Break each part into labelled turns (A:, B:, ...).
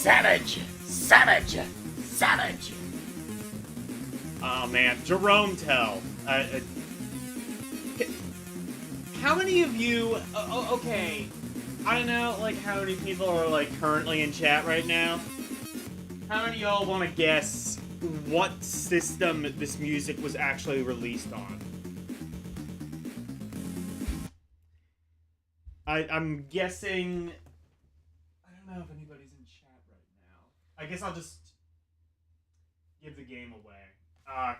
A: Savage! Savage! Savage!
B: Oh man, Jerome Tell. How many of you? Okay, I don't know, like how many people are like currently in chat right now. How many of y'all want to guess what system this music was actually released on? I'm guessing. I don't know if anybody's in chat right now. I guess I'll just give the game away.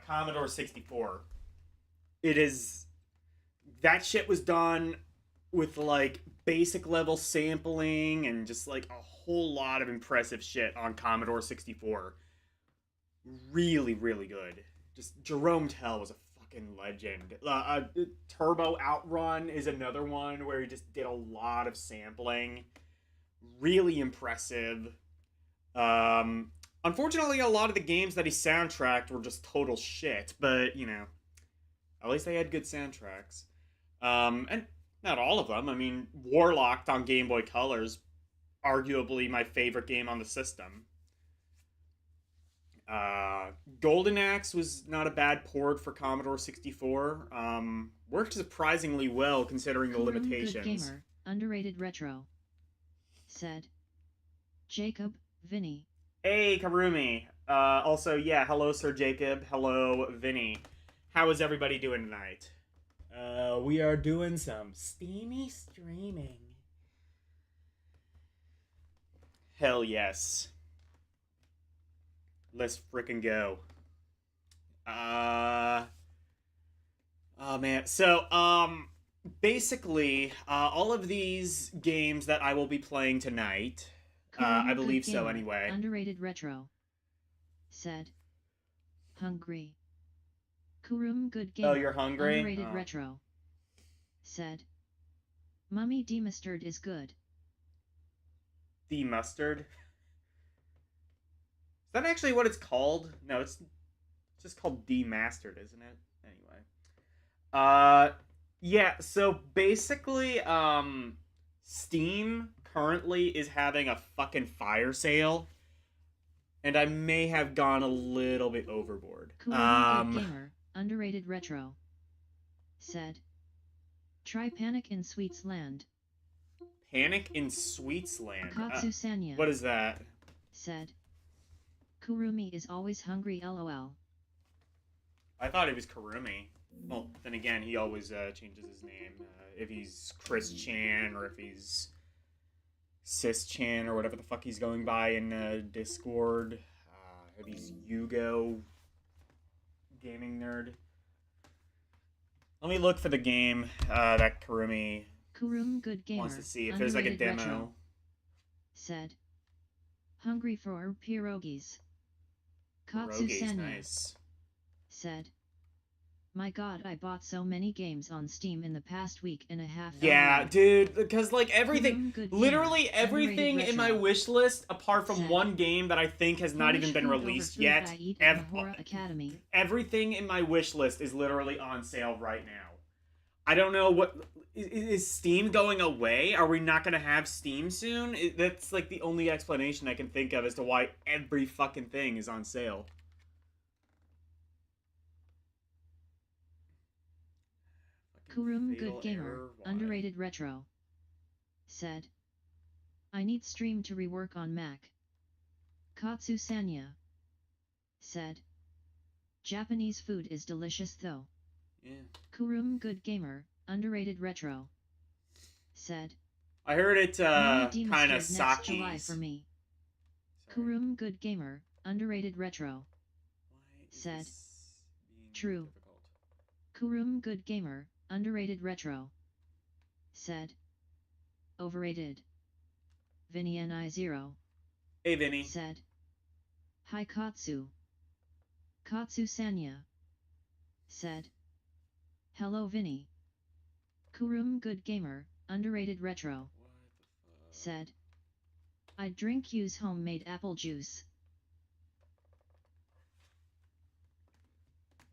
B: Commodore 64. It is. That shit was done with like basic level sampling and just like a whole lot of impressive shit on Commodore 64. Really, really good. Just Jerome Tell was a fucking legend. Turbo Outrun is another one where he just did a lot of sampling. Really impressive. Unfortunately, a lot of the games that he soundtracked were just total shit, but, you know, at least they had good soundtracks. And not all of them. I mean, Warlocked on Game Boy Color's arguably my favorite game on the system. Golden Axe was not a bad port for Commodore 64. Worked surprisingly well considering the limitations.
C: Good gamer, underrated retro. Said Jacob, Vinny.
B: Hey, Karumi. Also, yeah, hello, Sir Jacob. Hello, Vinny. How is everybody doing tonight? We are doing some steamy streaming. Hell yes. Let's frickin' go. Oh man. So, basically, all of these games that I will be playing tonight, I believe so anyway.
C: Underrated retro. Said hungry. Kurum good gamer.
B: Oh, you're hungry?
C: Underrated retro. Said Mummy Demastered is good.
B: Demastered? Is that actually what it's called? No, it's just called Demastered, isn't it? Anyway. Yeah, so basically, Steam currently is having a fucking fire sale. And I may have gone a little bit overboard.
C: Kurum good gamer, underrated retro. Said try Panic in Sweets Land.
B: Panic in Sweets Land?
C: Katsu Sanya.
B: What is that?
C: Said Kurumi is always hungry lol.
B: I thought it was Kurumi. Well, then again, he always changes his name. If he's Chris Chan or if he's Sis Chan or whatever the fuck he's going by in Discord. If he's Yugo Gaming Nerd. Let me look for the game that Kurumi
C: good gamer,
B: wants to see if there's like a demo.
C: Retro. Said hungry for pierogies. Katsu Sanya.
B: Nice.
C: Said my god, I bought so many games on Steam in the past week and a half.
B: Yeah, dude, because like everything, literally everything in my wish list, apart from one game that I think has not even been released yet, everything in my wish list is literally on sale right now. I don't know what... Is Steam going away? Are we not going to have Steam soon? That's like the only explanation I can think of as to why every fucking thing is on sale.
C: Kurum good gamer, underrated retro. Said I need stream to rework on Mac. Katsu Sanya. Said Japanese food is delicious though.
B: Yeah.
C: Kurum good gamer, underrated retro. Said
B: I heard it kind of
C: next July for me. Kurum good gamer, underrated retro. Said true. Kurum good gamer, underrated retro. Said overrated. Vinny Ni0.
B: Hey Vinny.
C: Said hi Katsu. Katsu Sanya. Said hello Vinny. Kurum good gamer, underrated retro. Said I drink use homemade apple juice.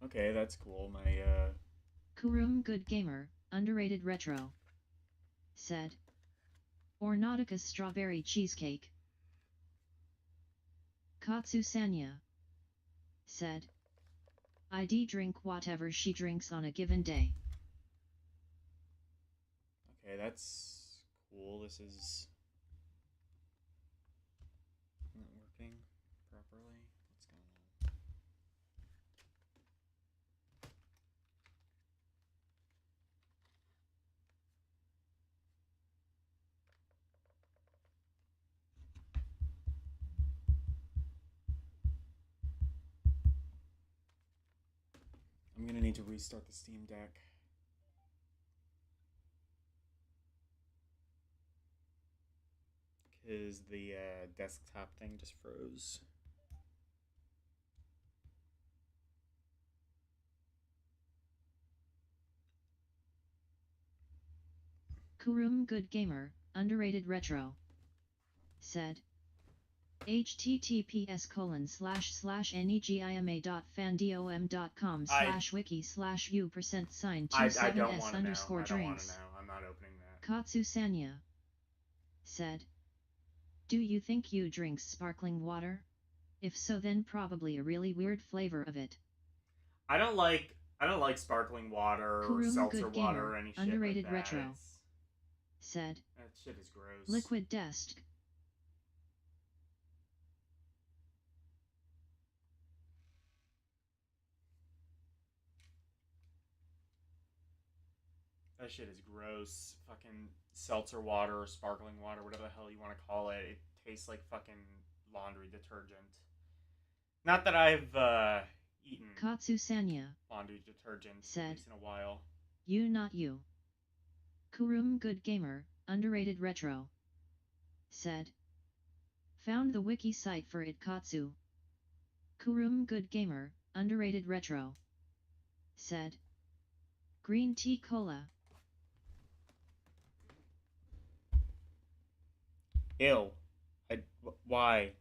B: Okay, that's cool. My
C: Kurum good gamer, underrated retro. Said Ornautica's strawberry cheesecake. Katsu Sanya said, "I'd drink whatever she drinks on a given day."
B: Okay, that's cool. This is not working properly. What's going on? I'm gonna need to restart the Steam Deck. Because the desktop thing just froze.
C: Kurum Good Gamer, underrated retro, said, https://u%sign27s_drinks.
B: I'm not opening that.
C: Katsu Sanya said, "Do you think you drinks sparkling water? If so, then probably a really weird flavor of it."
B: I don't like sparkling water or
C: Kurum
B: seltzer
C: Good
B: water
C: Gamer,
B: or any shit
C: underrated
B: like that.
C: retro, said,
B: That shit is gross.
C: "Liquid Desk."
B: That shit is gross. Fucking seltzer water or sparkling water, whatever the hell you want to call it. It tastes like fucking laundry detergent. Not that I've eaten
C: Katsu Sanya
B: laundry detergent
C: said,
B: at least in a while.
C: "You not you." Kurum Good Gamer, underrated retro, said, "Found the wiki site for it Katsu." Kurum Good Gamer, underrated retro, said, "Green tea cola."
B: Ew. Why?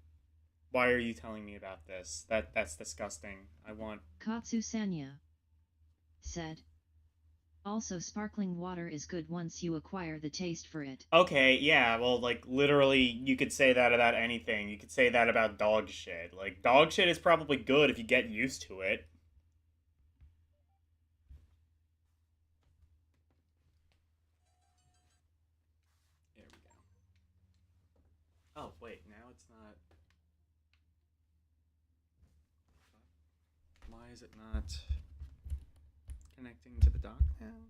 B: Why are you telling me about this? That's disgusting. I want...
C: Katsu Sanya said, "Also sparkling water is good once you acquire the taste for it."
B: Okay, yeah, well, like, literally, you could say that about anything. You could say that about dog shit. Like, dog shit is probably good if you get used to it. There we go. Oh, wait, now it's not... Why is it not connecting to the dock now?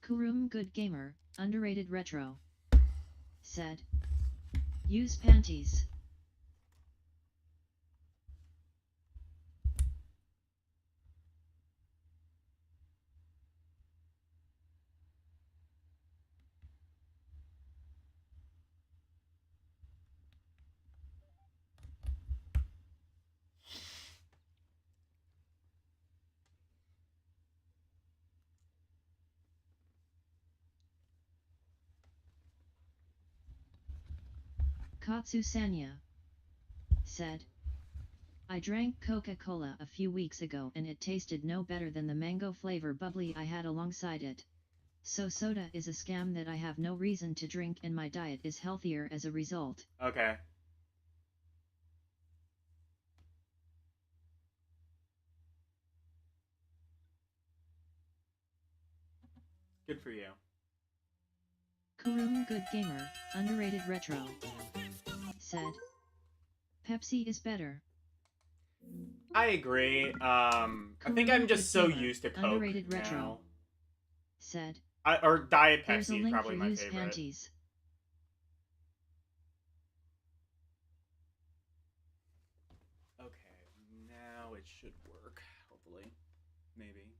C: Kurum Good Gamer, underrated retro, said, "Use panties." Katsu Sanya said, "I drank Coca-Cola a few weeks ago and it tasted no better than the mango flavor bubbly I had alongside it. So soda is a scam that I have no reason to drink and my diet is healthier as a result."
B: Okay. Good for you.
C: Kurum Good Gamer, underrated retro, said, "Pepsi is better."
B: I agree. I think I'm just so
C: Gamer,
B: used to Coke
C: underrated retro,
B: now.
C: said,
B: Or Diet
C: "There's a
B: Pepsi is
C: link
B: probably
C: for
B: my
C: use
B: favorite.
C: panties."
B: Okay, now it should work. Hopefully, maybe.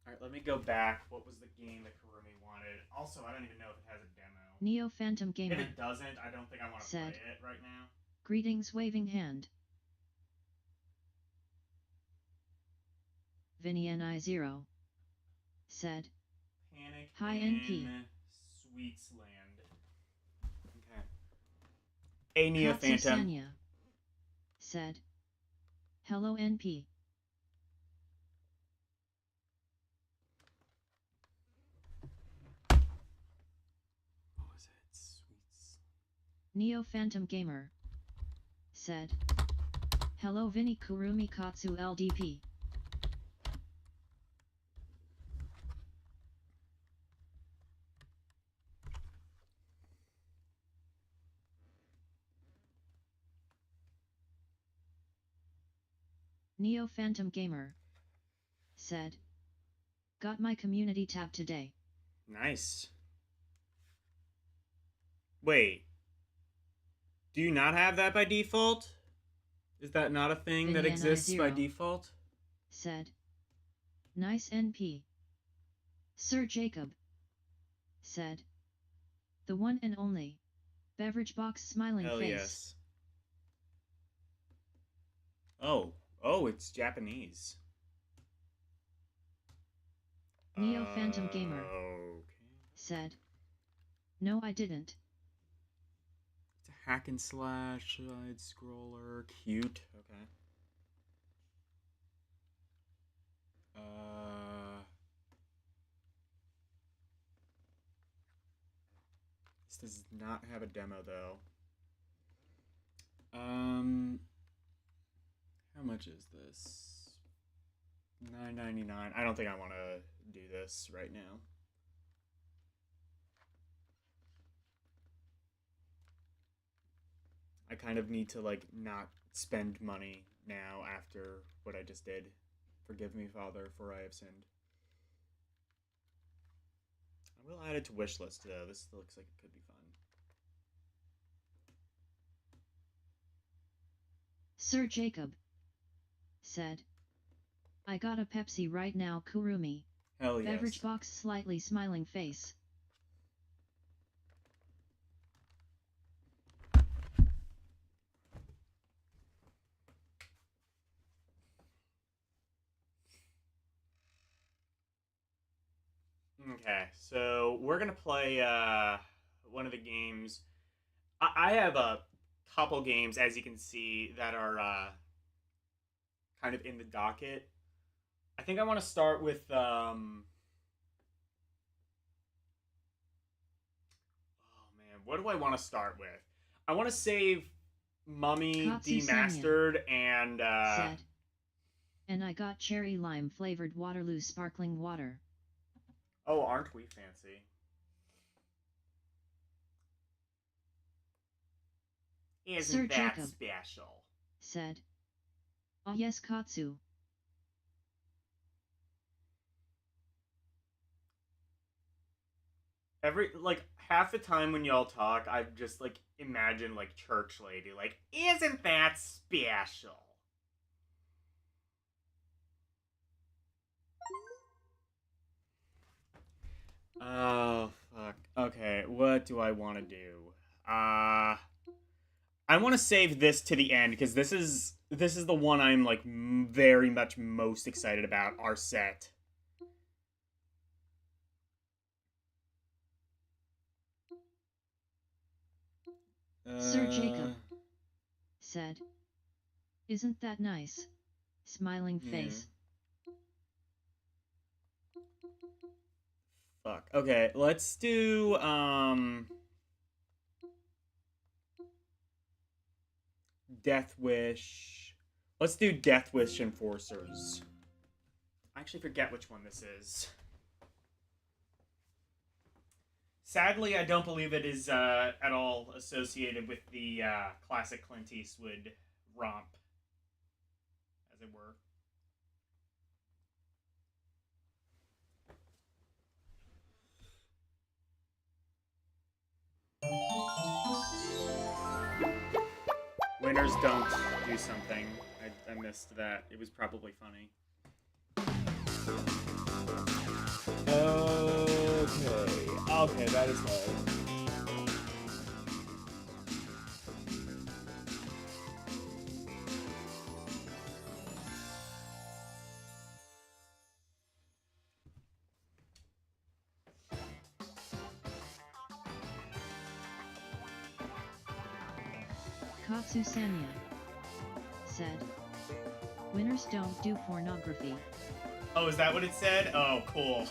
B: All right, let me go back. What was the game that Kurumi wanted? Also, I don't even know if it has a demo.
C: Neo Phantom Gamer,
B: If it doesn't, I don't think I want to play
C: said,
B: it right now.
C: "Greetings waving hand." Vinny NI0 said,
B: Panic
C: "Hi
B: in
C: NP."
B: Sweetsland. Okay. Hey, Neo
C: Katsu
B: Phantom.
C: Sanya said. Hello NP.
B: What was it? Sweets.
C: Neo Phantom Gamer said. Hello Vinny Kurumi Katsu LDP. Neo Phantom Gamer said. Got my community tab today.
B: Nice. Wait. Do you not have that by default? Is that not a thing that exists by default?
C: Said. Nice NP. Sir Jacob said. The one and only. Beverage box smiling
B: Hell
C: face.
B: Yes. Oh, it's Japanese.
C: Neo Phantom Gamer
B: Okay.
C: said. No, I didn't.
B: It's a hack and slash side scroller. Cute. Okay. This does not have a demo though. How much is this? $9.99. I don't think I want to do this right now. I kind of need to like not spend money now after what I just did. Forgive me, Father, for I have sinned. I will add it to wishlist though. This looks like it could be fun.
C: Sir Jacob said. I got a Pepsi right now, Kurumi.
B: Hell yes.
C: Beverage box slightly smiling face.
B: Okay, so we're gonna play one of the games. I have a couple games, as you can see, that are kind of in the docket. I think I want to start with oh man, what do I want to start with? I want to save Mummy Demastered and
C: said. And I got cherry lime flavored Waterloo sparkling water.
B: Oh, aren't we fancy? Isn't
C: Sir
B: that
C: Jacob
B: special?
C: Said. Oh yes, Katsu.
B: Half the time when y'all talk, I just like imagine like church lady, like, isn't that special? Oh fuck. Okay, what do I want to do? I want to save this to the end because this is the one I'm like very much most excited about. Arzatte.
C: Sir Jacob said. Isn't that nice? Smiling face.
B: Fuck. Okay, let's do Death Wish. Let's do Death Wish Enforcers. I actually forget which one this is. Sadly, I don't believe it is at all associated with the classic Clint Eastwood romp, as it were. Winners don't do something. I missed that. It was probably funny. Okay, that is low.
C: Katsu Sanya said, "Winners don't do pornography."
B: Oh, is that what it said? Oh, cool.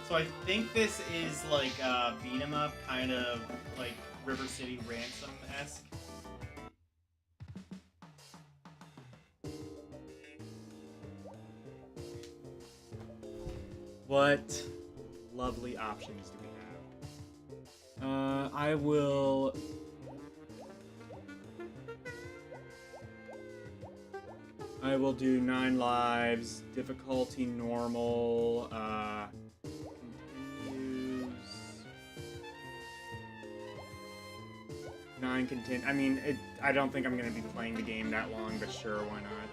B: So I think this is like a beat 'em up, kind of like River City Ransom-esque. What lovely options do we have? I will... do 9 lives, difficulty normal, continues... 9 continue... I mean, I don't think I'm gonna be playing the game that long, but sure, why not?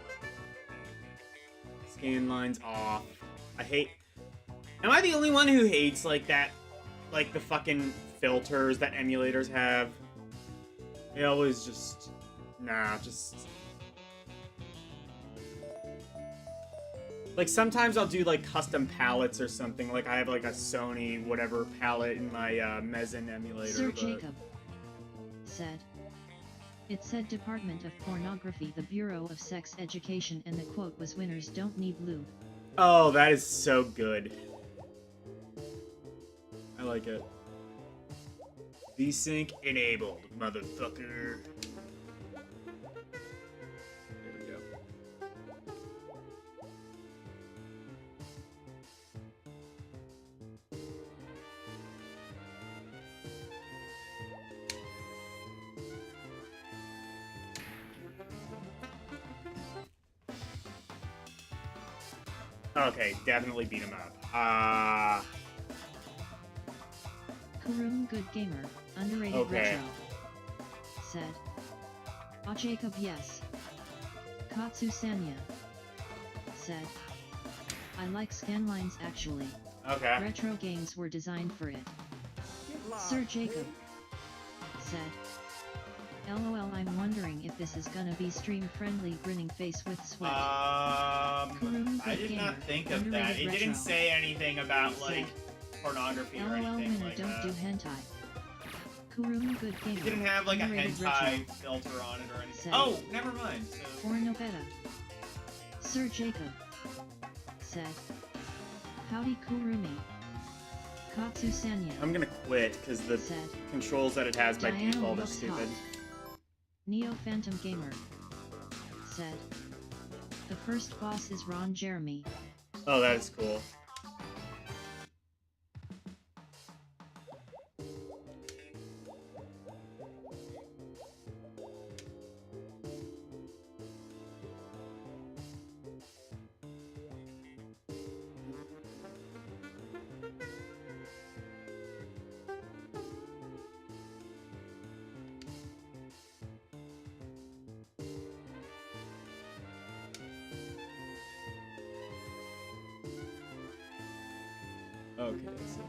B: Scan lines off. I hate... Am I the only one who hates, like, that... Like, the fucking filters that emulators have? They always just... Nah, just... Like, sometimes I'll do, like, custom palettes or something. Like, I have, like, a Sony whatever palette in my, Mezen emulator.
C: Sir Jacob said, "It said Department of Pornography, the Bureau of Sex Education, and the quote was, 'Winners don't need lube.'"
B: Oh, that is so good. I like it. VSync enabled, motherfucker. There we go. Okay, definitely beat him up.
C: Kurum Good Gamer, underrated
B: Okay.
C: retro, said, "Ah Jacob yes." Katsu Sanya said, "I like scanlines actually.
B: Okay.
C: Retro games were designed for it." Sir Jacob said, "LOL, I'm wondering if this is gonna be stream-friendly, grinning face with sweat." Kurum
B: I
C: Good
B: did
C: Gamer,
B: not think of that.
C: underrated
B: It didn't
C: retro,
B: say anything about, like,
C: said,
B: pornography or
C: "LOL,
B: anything
C: winner
B: like
C: don't
B: that.
C: do hentai." Kurum Good Gamer,
B: It didn't have, like, a
C: underrated
B: hentai
C: retro,
B: filter on it or anything.
C: said,
B: Oh, never mind. So...
C: "Porno beta." Sir Jacob said, "Howdy Kurumi." Katsu Sanya
B: I'm gonna quit, because the
C: said,
B: controls that it has by
C: "Diana
B: default are
C: looks
B: stupid.
C: hot." Neo Phantom Gamer said, "The first boss is Ron Jeremy."
B: Oh, that is cool. Okay, let's see.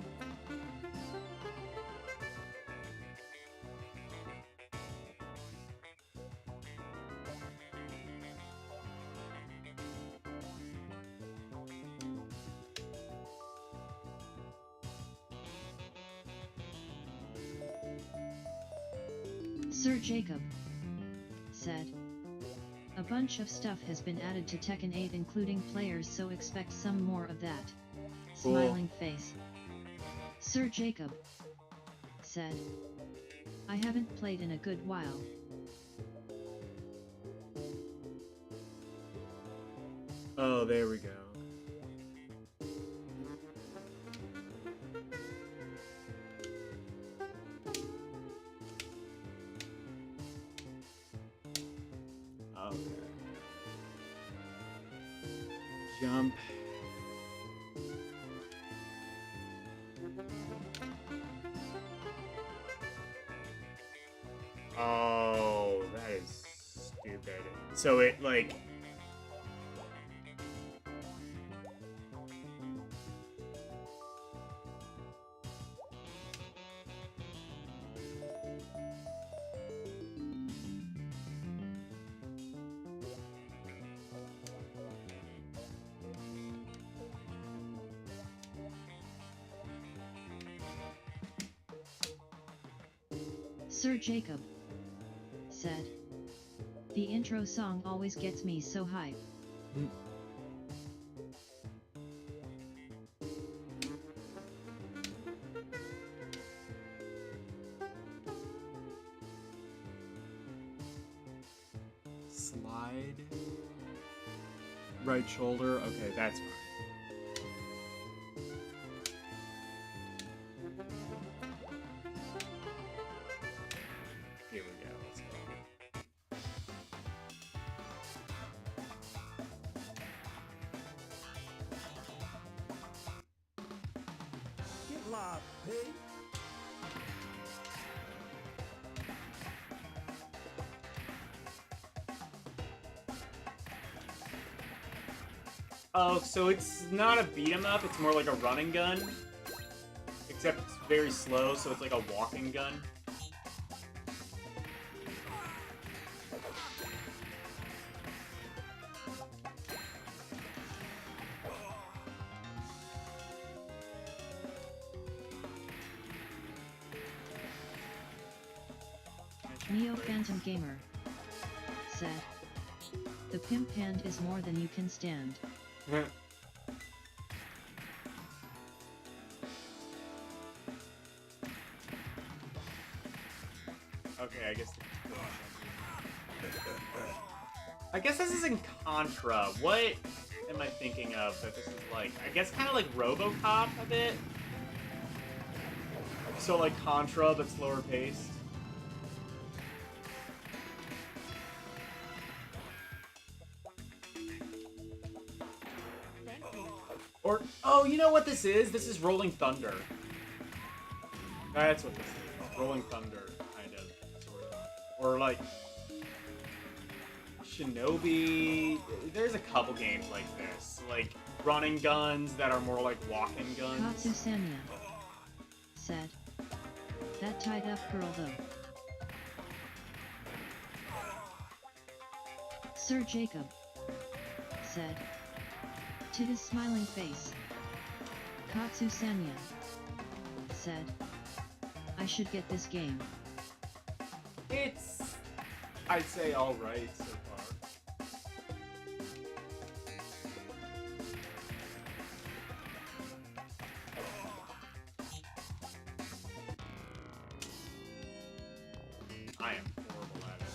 C: Sir Jacob said, "A bunch of stuff has been added to Tekken 8 including players, so expect some more of that."
B: Cool.
C: Smiling face. Sir Jacob said, "I haven't played in a good while."
B: Oh, there we go. Okay. Jump. Oh, that is stupid. So it, like...
C: Sir Jacob said, the intro song always gets me so hype.
B: Slide. Right shoulder. Okay, that's fine. Here we go. Let's go.
D: Get live, pig.
B: Oh, so it's not a beat 'em up, it's more like a run and gun. Except it's very slow, so it's like a walking gun.
C: Neo Phantom Gamer said, the pimp hand is more than you can stand.
B: Okay, I guess this is in Contra. What am I thinking of that this is like? I guess kind of like RoboCop a bit. So like Contra, but slower paced. Or, oh, you know what this is? This is Rolling Thunder. That's what this is. Rolling Thunder, kind of, sort of. Or like Shinobi. There's a couple games like this. Like running guns that are more like walking guns.
C: Katsu Sanya said, that tied up girl though. Sir Jacob said, to his smiling face. Katsu Sanya said, I should get this game.
B: It's, I'd say, alright so far. I am horrible at it.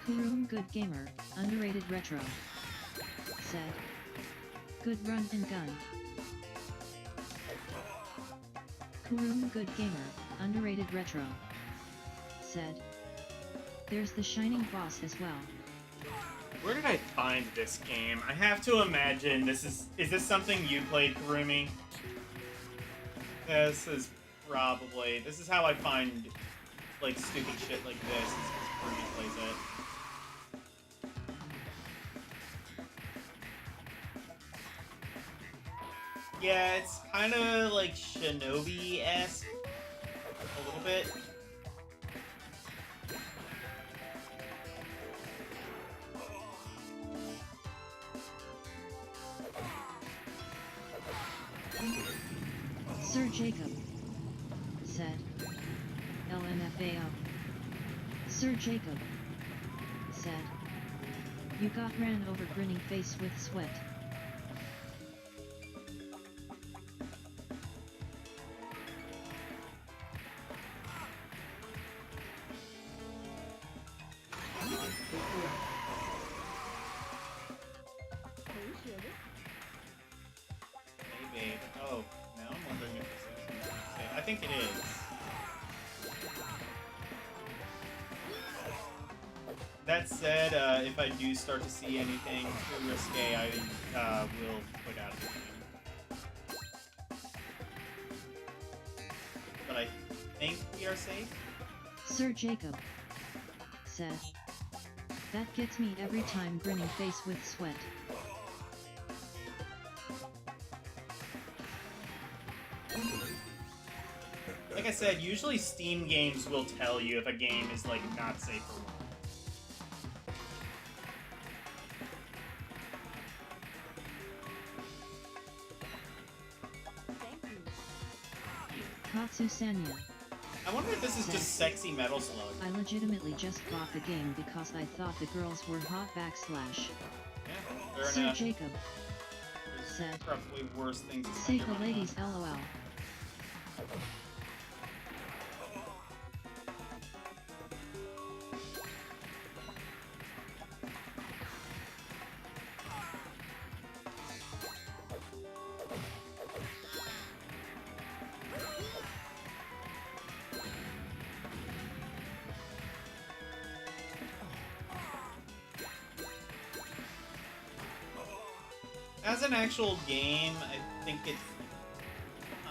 C: Kurum Good Gamer, underrated retro, said, good run and gun. Kurum Good Gamer, underrated retro, said, there's the shining boss as well.
B: Where did I find this game? I have to imagine this is this something you played, Kurumi? This is how I find, like, stupid shit like this, is because Kurumi plays it. Yeah, it's kind of like Shinobi-esque, a little bit.
C: Sir Jacob said, LMFAO. Sir Jacob said, you got ran over grinning face with sweat.
B: Maybe. Oh, now I'm wondering if this is... I think it is. That said, if I do start to see anything too risque, I will put out of the game. But I think we are safe.
C: Sir Jacob said, that gets me every time grinning face with sweat.
B: Like I said, usually Steam games will tell you if a game is, like, not safe for work.
C: Katsu Sanya.
B: I wonder if this is just sexy Metal Slug.
C: I legitimately just bought the game because I thought the girls were hot /.
B: Yeah, fair
C: Sir
B: enough.
C: Jacob
B: There's
C: said,
B: probably worse things to spend
C: Save
B: your
C: the
B: money on.
C: ladies LOL.
B: As an actual game, I think it's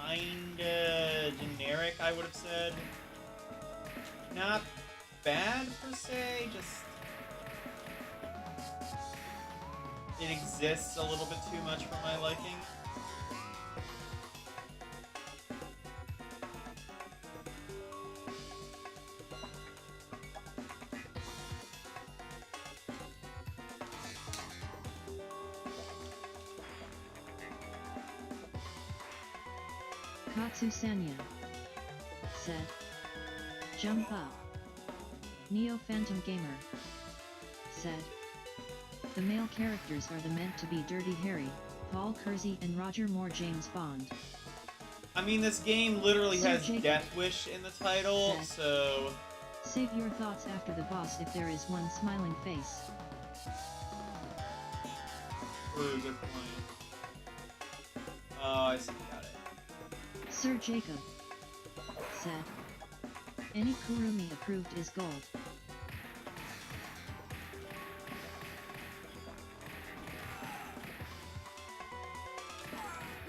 B: kinda generic, I would have said. Not bad, per se, just... it exists a little bit too much for my liking.
C: Katsu Sanya said, Jump up. Neo Phantom Gamer said, the male characters are the meant to be Dirty Harry, Paul Kersey and Roger Moore James Bond.
B: I mean, this game literally
C: Sir
B: has
C: Jacob
B: Death Wish in the title,
C: said,
B: so...
C: Save your thoughts after the boss if there is one smiling face.
B: True, good point. Oh, I see, got it.
C: Sir Jacob said, any Kurumi approved is gold.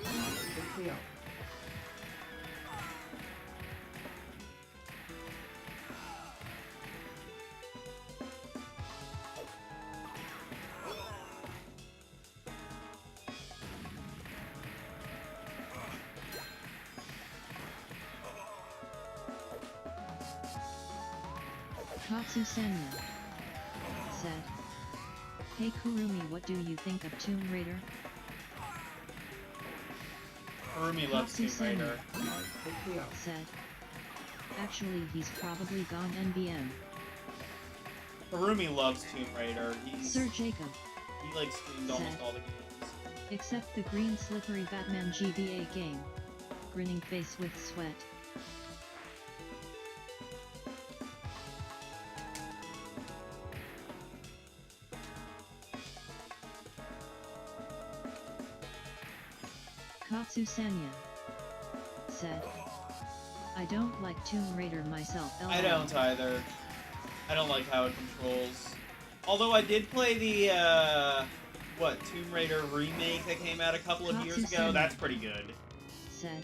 A: Pick me up.
C: Katsu Sanya said, hey Kurumi, what do you think of Tomb Raider?
B: Kurumi loves
C: Katsu
B: Tomb Raider.
A: Pick me up.
C: said, actually he's probably gone NBM.
B: Kurumi loves Tomb Raider.
C: Sir Jacob
B: He like streamed almost
C: said,
B: all the games.
C: except the green slippery Batman GBA game. Grinning face with sweat. Katsu Sanya said, I don't like Tomb Raider myself.
B: I don't either. I don't like how it controls. Although I did play the, Tomb Raider remake that came out a couple of years ago. That's pretty good.
C: Said,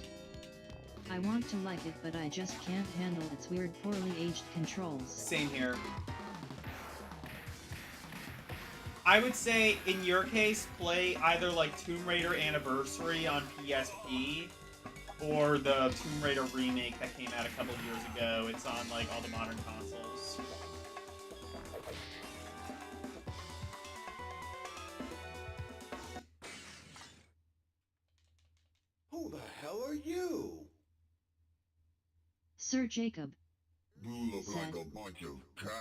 C: I want to like it but I just can't handle its weird poorly aged controls.
B: Same here. I would say, in your case, play either like Tomb Raider Anniversary on PSP, or the Tomb Raider remake that came out a couple of years ago. It's on like all the modern consoles.
D: Who the hell are you?
C: Sir Jacob
E: You look
C: said,
E: like a bunch of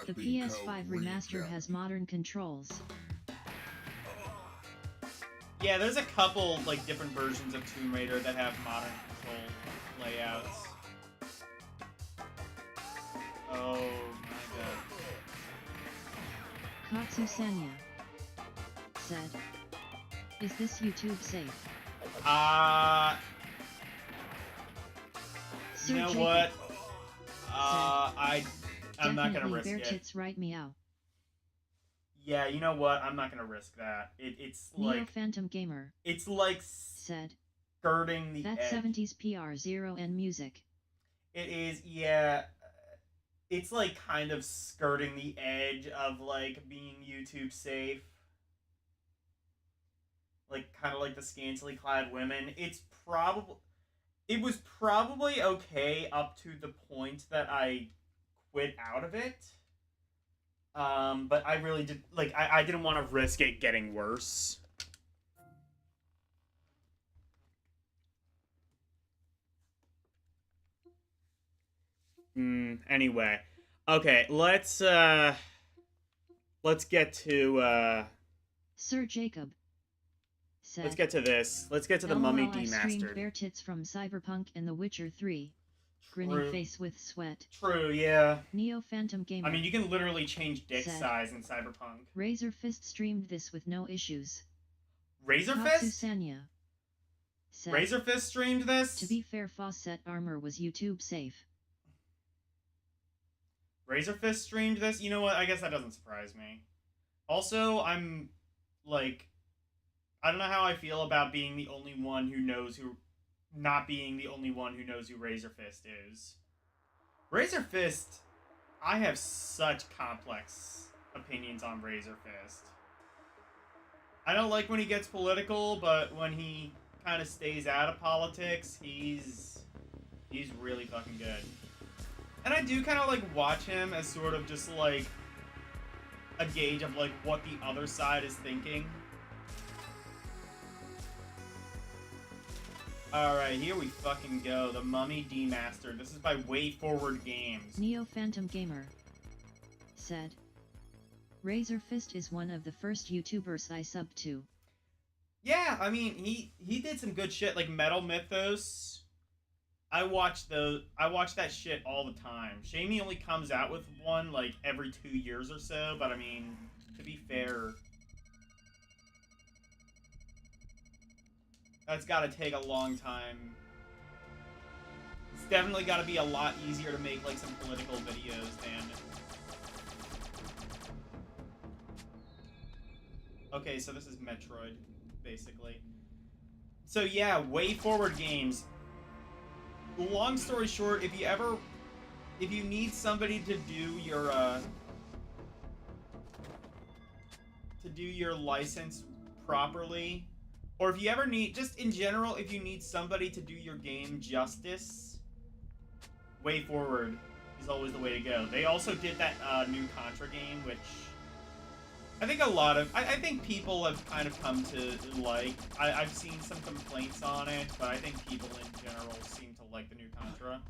C: the
E: casting
C: PS5 remaster has modern controls.
B: Yeah, there's a couple like different versions of Tomb Raider that have modern control layouts. Oh my god.
C: Katsu Sanya said, is this YouTube safe? Sir
B: You know
C: Jacob
B: what?
C: said,
B: I'm not gonna
C: definitely
B: risk
C: bear
B: it.
C: tits right meow.
B: Yeah, you know what? I'm not gonna risk that. It's
C: Neo
B: like
C: Phantom Gamer
B: it's like
C: said,
B: skirting the
C: that
B: edge.
C: 70s PR0 and music.
B: It is, yeah. It's like kind of skirting the edge of like being YouTube safe. Like kind of like the scantily clad women. It's probably It was probably okay up to the point that I quit out of it. But I really did, like, I didn't want to risk it getting worse. Anyway. Okay, let's get to,
C: Sir Jacob said,
B: let's get to this. Let's get to the Mummy
C: LOL, I streamed
B: Demastered.
C: bare tits from Cyberpunk and The Witcher 3.
B: True.
C: Grinning face with sweat.
B: True, yeah.
C: Neo Phantom Gamer.
B: I mean, you can literally change dick
C: said,
B: size in Cyberpunk.
C: Razor Fist streamed this with no issues.
B: Razor
C: Katsu
B: Fist?
C: Sanya said,
B: Razor Fist streamed this?
C: To be fair, Fawcett armor was YouTube safe.
B: Razor Fist streamed this? You know what? I guess that doesn't surprise me. Also, I'm, like, I don't know how I feel about being the only one who knows who... Not being the only one who knows who Razor Fist is. Razor Fist... I have such complex opinions on Razor Fist. I don't like when he gets political, but when he kind of stays out of politics, he's really fucking good. And I do kind of, like, watch him as sort of just, like, a gauge of, like, what the other side is thinking. Alright, here we fucking go. The Mummy Demastered. This is by Way Forward Games.
C: Neo Phantom Gamer said, Razor Fist is one of the first YouTubers I subbed to.
B: Yeah, I mean, he did some good shit, like Metal Mythos. I watch that shit all the time. Shame he only comes out with one, like, every 2 years or so, but I mean, to be fair... That's gotta take a long time. It's definitely gotta be a lot easier to make, like, some political videos than... Okay, so this is Metroid, basically. So yeah, Way Forward Games. Long story short, if you need somebody to do your license properly, or if you ever need, just in general, if you need somebody to do your game justice, Way Forward is always the way to go. They also did that new Contra game, which I think I think people have kind of come to like. I've seen some complaints on it, but I think people in general seem to like the new Contra.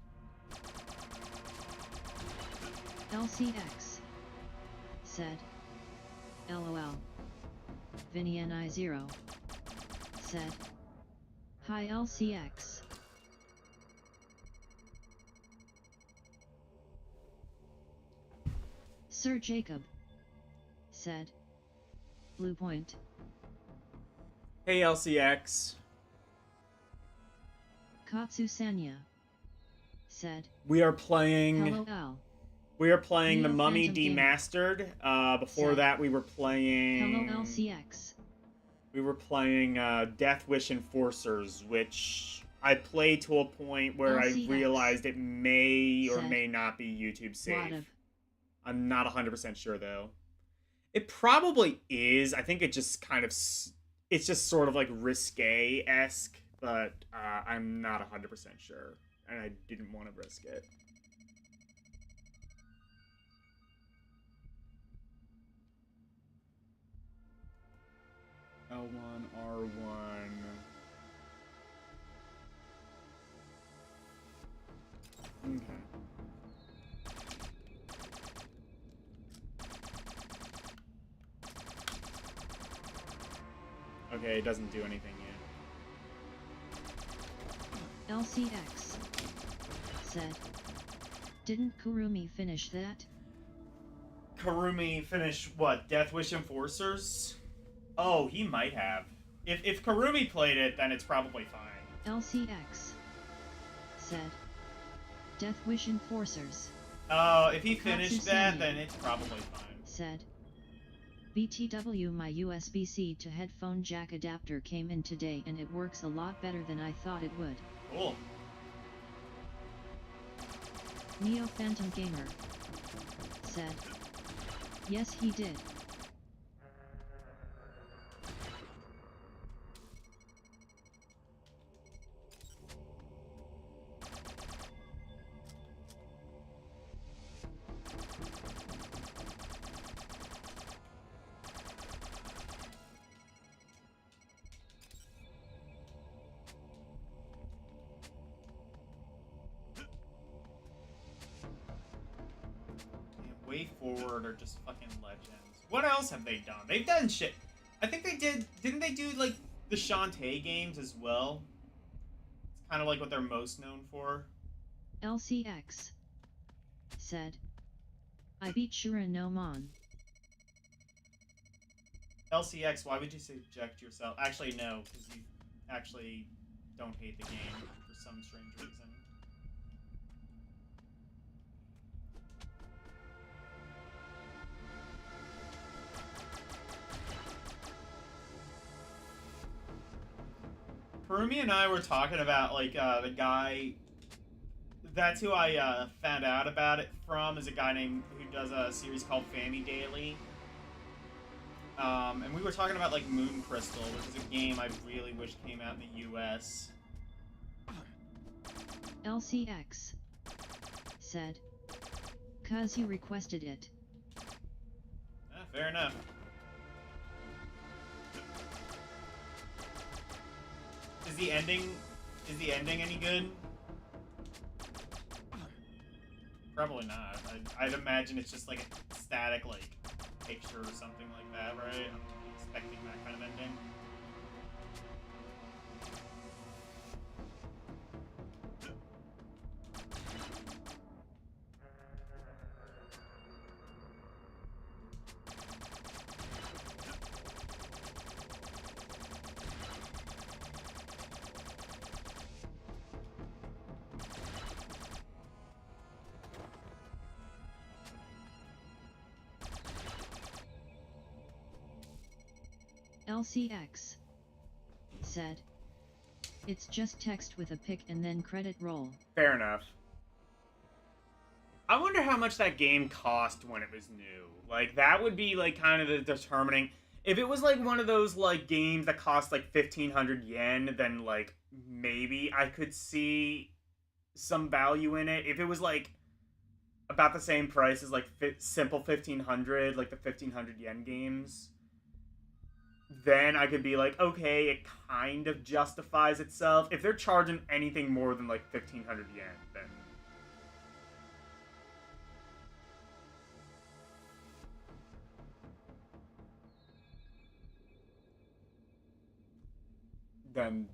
C: LCX said, LOL. Vinny NI0 said, Hi LCX. Sir Jacob said, Blue Point.
B: Hey LCX.
C: Katsu Sanya said,
B: We are playing.
C: LOL.
B: We are playing
C: Neo
B: the Mummy
C: Phantom Gamer.
B: Demastered. Before
C: Said,
B: that, we were playing.
C: Hello LCX.
B: We were playing Death Wish Enforcers, which I played to a point where
C: LCX.
B: I realized it may or
C: Said,
B: may not be YouTube safe.
C: Lot of.
B: I'm not 100% sure though. It probably is. I think it just kind of, it's just sort of like risque-esque, but I'm not 100% sure, and I didn't want to risk it. L1, R1. Okay. Okay, it doesn't do anything yet.
C: LCX said, Didn't Kurumi finish that?
B: Kurumi finished what? Death Wish Enforcers? Oh, he might have. If Kurumi played it, then it's probably fine.
C: LCX said, Death Wish Enforcers.
B: Oh, if he finished
C: Katsu
B: that,
C: Sanya
B: then it's probably fine.
C: said, BTW, my USB-C to headphone jack adapter came in today and it works a lot better than I thought it would.
B: Cool.
C: Neo Phantom Gamer said, Yes he did.
B: Demastered are just fucking legends. What else have they done? They've done shit. I think they did. Didn't they do like the Shantae games as well? It's kind of like what they're most known for.
C: LCX said, I beat Shura no Mon.
B: LCX, why would you subject yourself? Actually, no, because you actually don't hate the game for some strange reason. Harumi and I were talking about, like, the guy... That's who I found out about it from, is a guy named who does a series called Fammy Daily. And we were talking about, like, Moon Crystal, which is a game I really wish came out in the US.
C: LCX said, 'cause you requested it.
B: Fair enough. Is the ending any good? Probably not. I'd imagine it's just like a static, like, picture or something like that, right? I'm expecting that kind of ending.
C: LCX said, it's just text with a pic and then credit roll.
B: Fair enough. I wonder how much that game cost when it was new. Like, that would be, like, kind of the determining... If it was, like, one of those, like, games that cost, like, 1,500 yen, then, like, maybe I could see some value in it. If it was, like, about the same price as, like, simple 1,500, like the 1,500 yen games... Then I could be like, okay, it kind of justifies itself. If they're charging anything more than like 1,500 yen,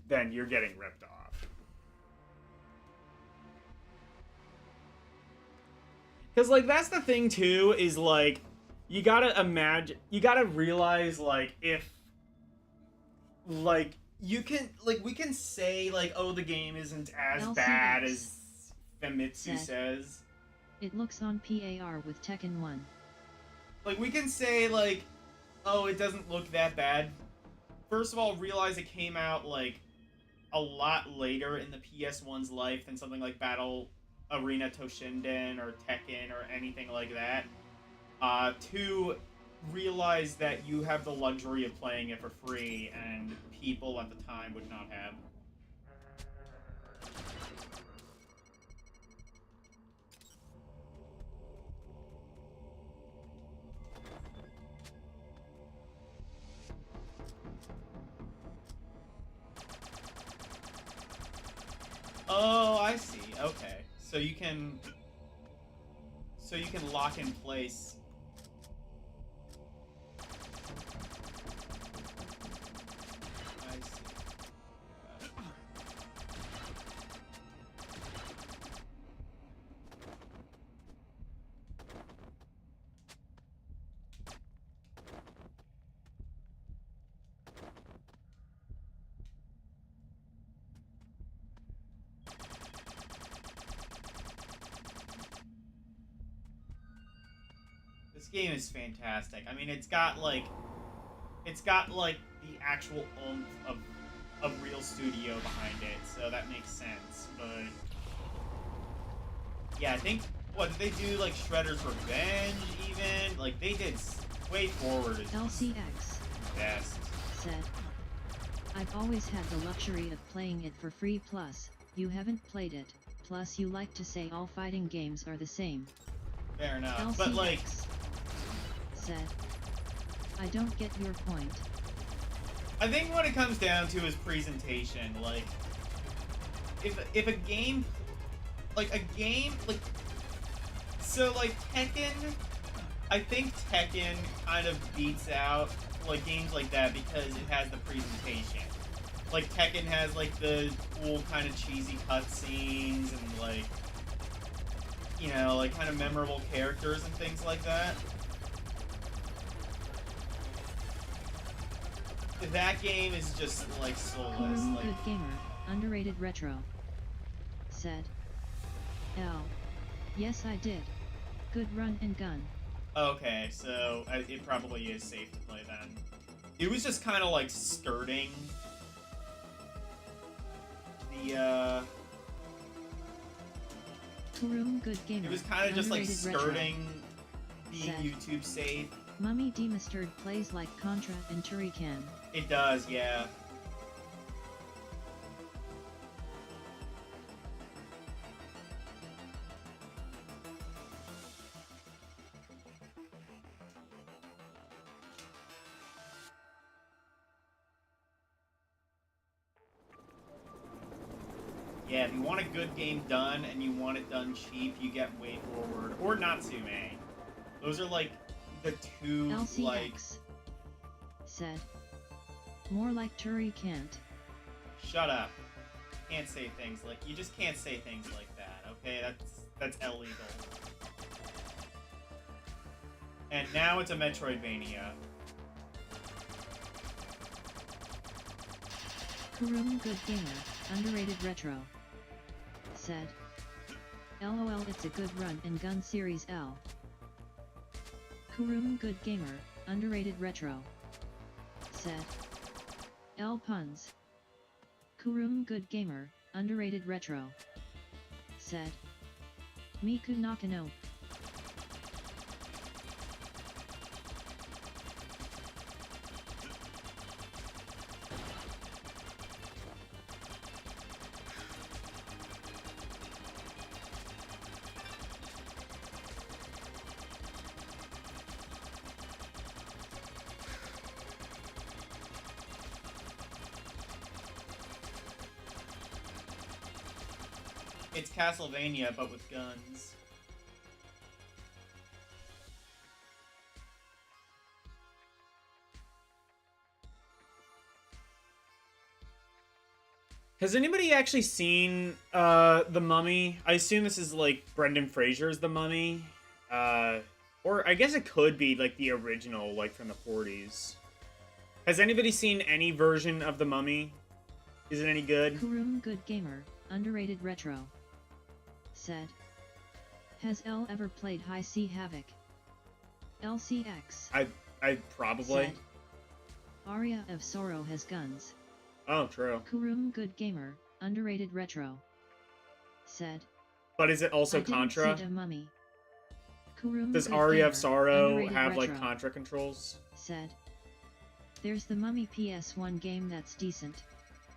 B: then you're getting ripped off. Because like that's the thing too, is like you gotta realize like if like you can like we can say like, oh, the game isn't as bad as Famitsu says.
C: It looks on PAR with Tekken 1.
B: Like we can say like, oh, it doesn't look that bad. First of all, realize it came out like a lot later in the PS1's life than something like Battle Arena Toshinden or Tekken or anything like that. Two, realize that you have the luxury of playing it for free, and people at the time would not have. Oh, I see. Okay. So you can lock in place. I see. This game is fantastic. I mean, it's got like the actual oomph of a real studio behind it, so that makes sense. But yeah, I think did they do like Shredder's Revenge even? Like they did way forward.
C: LCX
B: Best.
C: said, I've always had the luxury of playing it for free, plus you haven't played it, plus you like to say all fighting games are the same.
B: Fair enough.
C: LCX
B: But like
C: said, I don't get your point.
B: I think what it comes down to is presentation. Like, if a game, so like Tekken, I think Tekken kind of beats out like games like that because it has the presentation. Like Tekken has like the cool kind of cheesy cutscenes and like, you know, like kind of memorable characters and things like that. That game is just like soulless. Like,
C: Good gamer, underrated retro. Said. L. Yes, I did. Good run and gun.
B: okay, so it probably is safe to play then. It was just kind of like skirting the
C: Kurum good gamer.
B: it was kind of just like
C: underrated
B: skirting
C: retro.
B: being
C: Sad.
B: YouTube safe.
C: Mummy Demastered plays like Contra and Turrican.
B: It does, yeah. Yeah, if you want a good game done and you want it done cheap, you get Way Forward or Natsume. Those are like the two
C: LCX.
B: like
C: Said. More like Turrican.
B: shut up. Can't say things like you just can't say things like that, okay? That's illegal. And now it's a Metroidvania.
C: Kurum good gamer, underrated retro. Said. LOL, it's a good run and gun series L. Kurum good gamer, underrated retro. Said. L puns. Kurum good gamer, underrated retro. Said. Miku Nakano.
B: It's Castlevania, but with guns. Has anybody actually seen The Mummy? I assume this is like Brendan Fraser's The Mummy. Or I guess it could be like the original, like from the 40s. Has anybody seen any version of The Mummy? Is it any good?
C: Kurum good gamer, underrated retro. Said. Has L ever played High Sea Havoc? LCX.
B: I probably.
C: Said. Aria of Sorrow has guns.
B: Oh, true.
C: Kurum good gamer, underrated retro. Said.
B: But is it also
C: I didn't
B: Contra?
C: see the Mummy. Kurum
B: Does
C: good
B: Aria of
C: gamer,
B: Sorrow
C: underrated
B: have like
C: retro.
B: Contra controls?
C: Said. There's the Mummy PS1 game that's decent.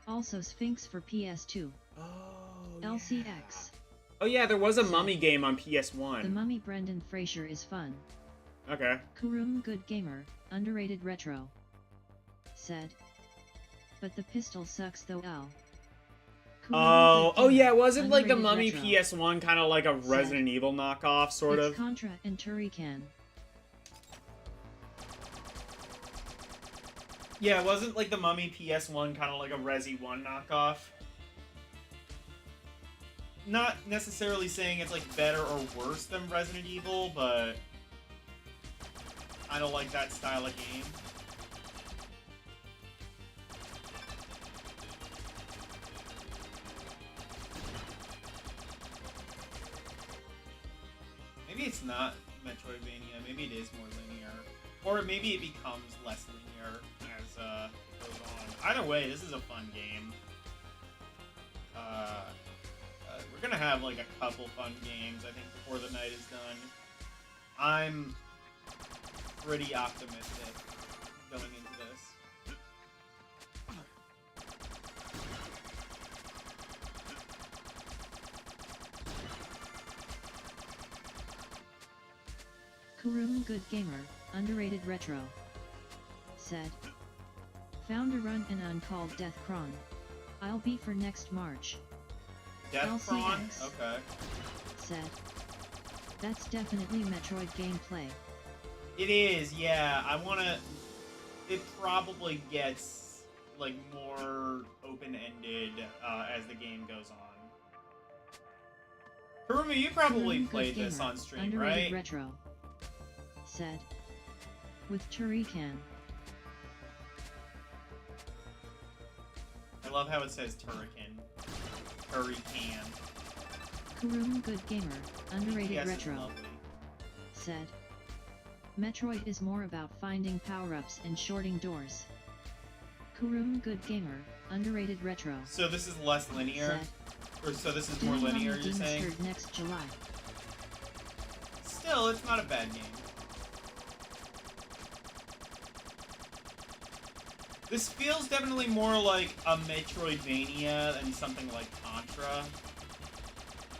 C: Also Sphinx for PS2.
B: Oh,
C: LCX.
B: Oh yeah, there was a
C: Said.
B: Mummy game on PS1.
C: The Mummy Brendan Fraser is fun.
B: Okay.
C: Kurum good gamer, underrated retro. Said. But the pistol sucks though L. Kurum good
B: Oh yeah,
C: gamer,
B: wasn't like the
C: underrated
B: Mummy
C: retro.
B: PS1 kind of like a
C: Said.
B: Resident Evil knockoff, sort
C: It's
B: of?
C: Contra and Turrican.
B: Yeah, wasn't like the Mummy PS1 kind of like a Resi 1 knockoff? Not necessarily saying it's like better or worse than Resident Evil, but I don't like that style of game. Maybe it's not Metroidvania, maybe it is more linear. Or maybe it becomes less linear as it goes on. Either way, this is a fun game. We're gonna have like a couple fun games, I think, before the night is done. I'm pretty optimistic going into this.
C: Kurum good gamer, underrated retro. Said. Found a run in uncalled Death Cron. I'll be for next March.
B: Death Prawn?
C: LCX.
B: Okay.
C: Said. That's definitely Metroid gameplay.
B: It is, yeah. I wanna... It probably gets, like, more open-ended as the game goes on. Kuruma, you probably
C: Kuruma
B: played
C: Good
B: this
C: Gamer,
B: on stream,
C: underrated
B: right?
C: Retro. Said. With Turikan.
B: I love how it says Turrican. Turrican.
C: Kuruma Good Gamer, underrated
B: Yes, it's
C: Retro.
B: lovely.
C: Said. Metroid is more about finding power-ups and shorting doors. Kuruma Good Gamer, underrated Retro.
B: So this is less linear?
C: Said.
B: Or so this is more
C: Doing
B: linear,
C: Mommy
B: you're saying?
C: Demastered next July.
B: Still, it's not a bad game. This feels definitely more like a Metroidvania than something like Contra.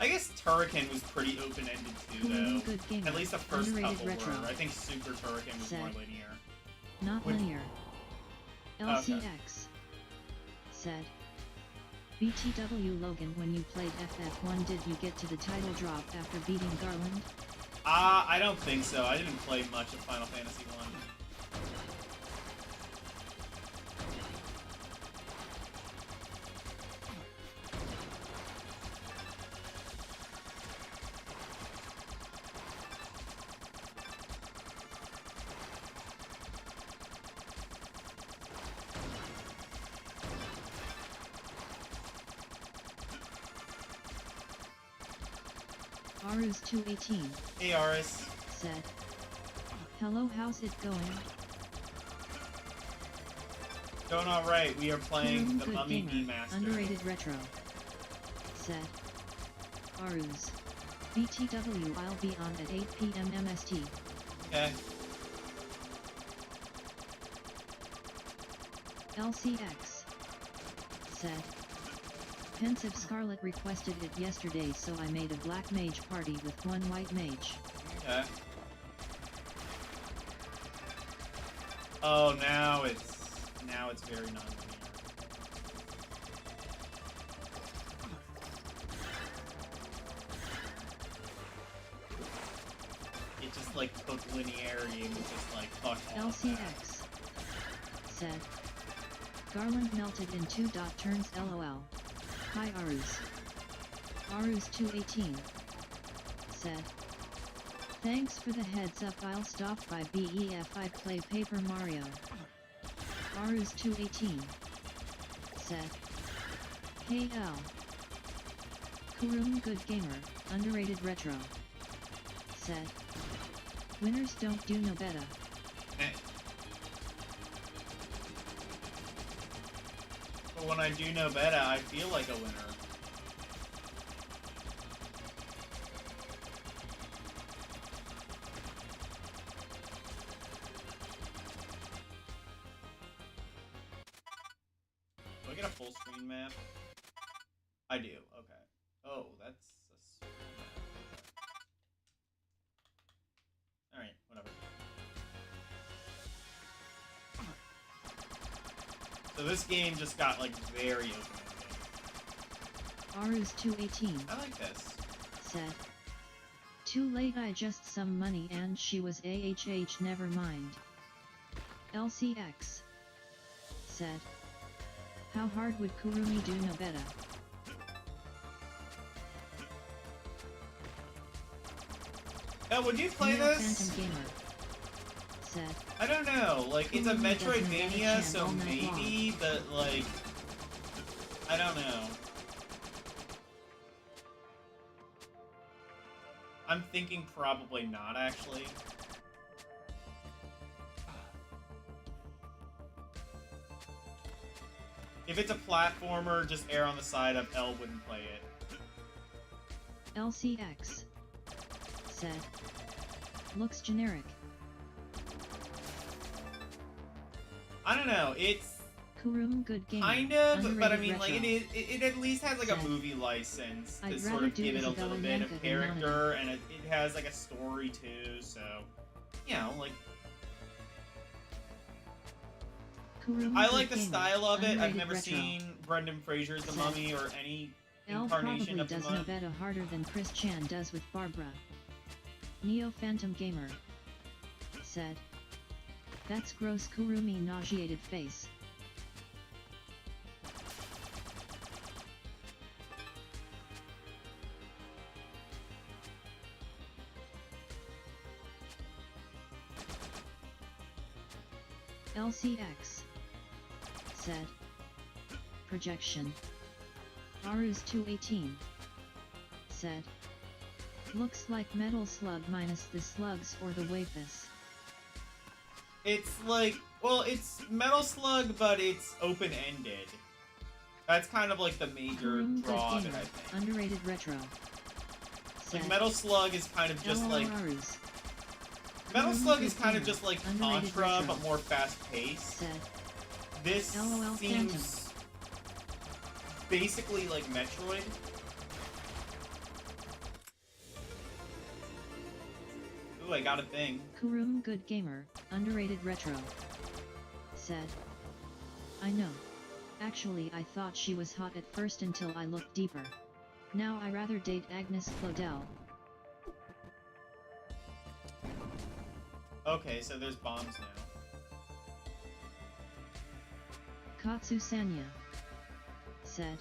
B: I guess Turrican was pretty open-ended too,
C: Kuruma
B: though.
C: Good Gamer,
B: At least the first
C: underrated
B: couple
C: Retro.
B: were. I think Super Turrican was more
C: Said.
B: linear.
C: Not
B: Which-
C: linear. LCX. Said. BTW Logan, when you played FF1, did you get to the title drop after beating Garland?
B: I don't think so. I didn't play much of Final Fantasy 1.
C: Arus 218
B: Hey, Aris.
C: said. Hello, how's it going?
B: Going alright. We are playing
C: Kuruma
B: the
C: Good
B: Mummy
C: Gamer,
B: Demastered.
C: underrated Retro. Said. Arus. BTW, I'll be on at 8 p.m. MST.
B: Okay.
C: LCX. Said. Pensive Scarlet requested it yesterday, so I made a black mage party with one white mage.
B: Okay. Oh, now it's very non-linear. It just like took linearity and was just like fuck all of that.
C: LCX. Said. Garland melted in 2 turns LOL. Hi Arus. Arus 218. Said. Thanks for the heads up, I'll stop by BEF, I play Paper Mario. Arus 218. Said. Hey L. Kuruma Good Gamer, underrated Retro. Said. Winners don't do no better.
B: Eh. But when I do know better, I feel like a winner. Do I get a full screen map? I do, okay. Oh, that's a small map. Alright, whatever. So this game just got, like, very open-ended.
C: Arus 218.
B: I like this.
C: Said. Too late, I just some money and she was AHH, never mind. LCX. Said. How hard would Kurumi do no better?
B: Would you play
C: Neo
B: this?
C: Phantom Gamer. Said.
B: I don't know, like, it's a
C: Kurumi doesn't
B: Metroidvania,
C: get a
B: so
C: chance all night
B: maybe, but, like, I don't know. I'm thinking probably not, actually. If it's a platformer, just err on the side of L wouldn't play it.
C: LCX. Said. Looks generic.
B: I don't know, it's
C: Kuruma Good Gamer.
B: kind of, but I
C: underrated
B: mean, like,
C: retro.
B: it at least has, like, a
C: Said.
B: movie license to
C: I'd
B: sort
C: rather
B: of
C: do
B: give it a
C: Isabella
B: little bit
C: Yanka
B: of
C: than
B: character, and it has, like, a story, too, so, you know, like,
C: Kuruma
B: I
C: Good
B: like the
C: Gamer,
B: style of it. I've
C: underrated
B: never
C: retro.
B: seen Brendan Fraser's The
C: Said.
B: Mummy or any
C: L
B: incarnation
C: probably
B: of The
C: does no
B: Mummy.
C: better harder than Chris Chan does with Barbara. Neo Phantom Gamer. said. That's gross. Kurumi nauseated face. LCX said. Projection. Aru's 218 said. Looks like Metal Slug minus the slugs or the wafus.
B: It's like, well, it's Metal Slug, but it's open-ended. That's kind of like the major draw of it, I think.
C: Underrated retro.
B: Like Metal Slug is kind of just like Metal Slug is kind of just like Contra, but more fast-paced. This seems basically like Metroid. Ooh, I got a thing.
C: Kurum Good Gamer, underrated retro, said. I know. Actually, I thought she was hot at first until I looked deeper. Now I rather date Agnes Claudel.
B: Okay, so there's bombs now.
C: Katsu Sanya said.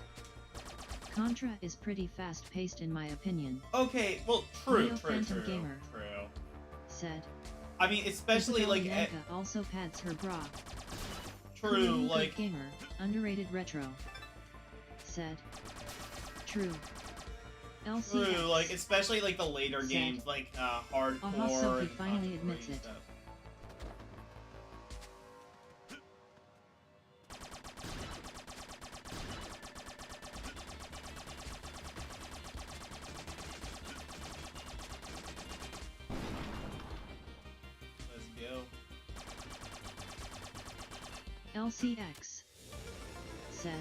C: Contra is pretty fast-paced in my opinion.
B: Okay, well, true.
C: Gamer said.
B: I mean, especially like
C: Bianca also pads her bra.
B: True, like
C: Gamer, underrated retro, said. True. LCX
B: true, like especially like the later
C: said,
B: games, like hardcore.
C: Sophie
B: and
C: finally admits it.
B: Stuff.
C: LCX said.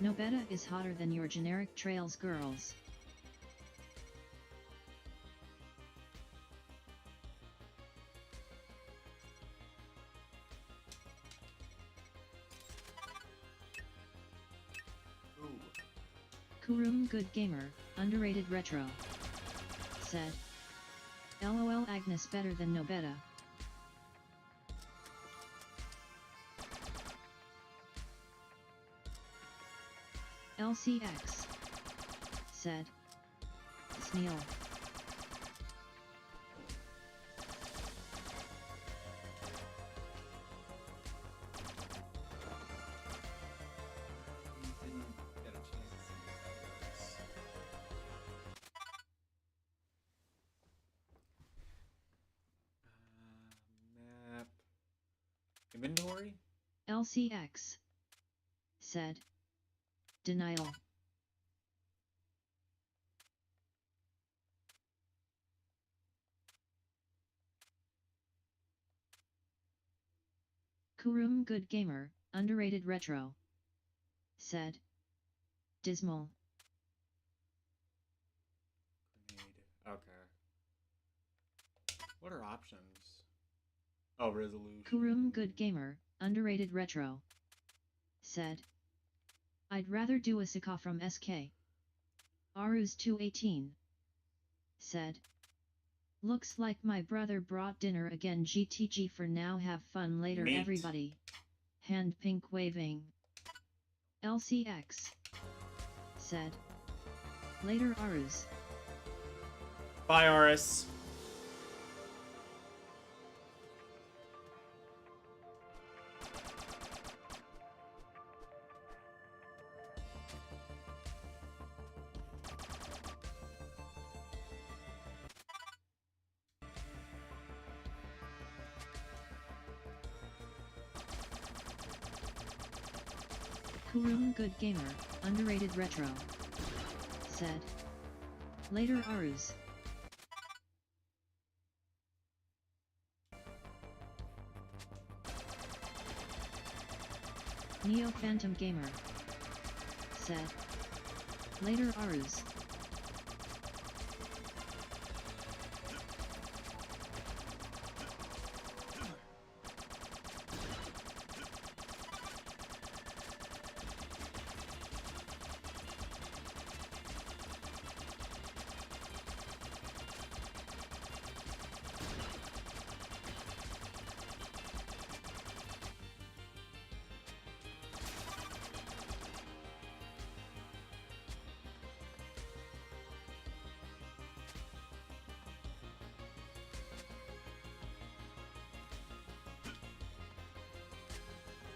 C: Nobeta is hotter than your generic Trails girls. Kurum Good Gamer, underrated retro, said. LOL Agnes better than Nobeta. LCX said. Sneal.
B: Map. Inventory?
C: LCX said. Denial. Kurum Good Gamer, underrated retro, said. Dismal.
B: Okay. What are options? Oh, resolution.
C: Kurum Good Gamer, underrated retro, said. I'd rather do a Sika from SK. Aru's 218 said. Looks like my brother brought dinner again. GTG for now, have fun later.
B: Mate.
C: Everybody. Hand pink waving. LCX said. Later Aru's.
B: Bye, Aris.
C: Kurum Good Gamer, underrated retro, said. Later Aru's. Neo Phantom Gamer said. Later Aru's.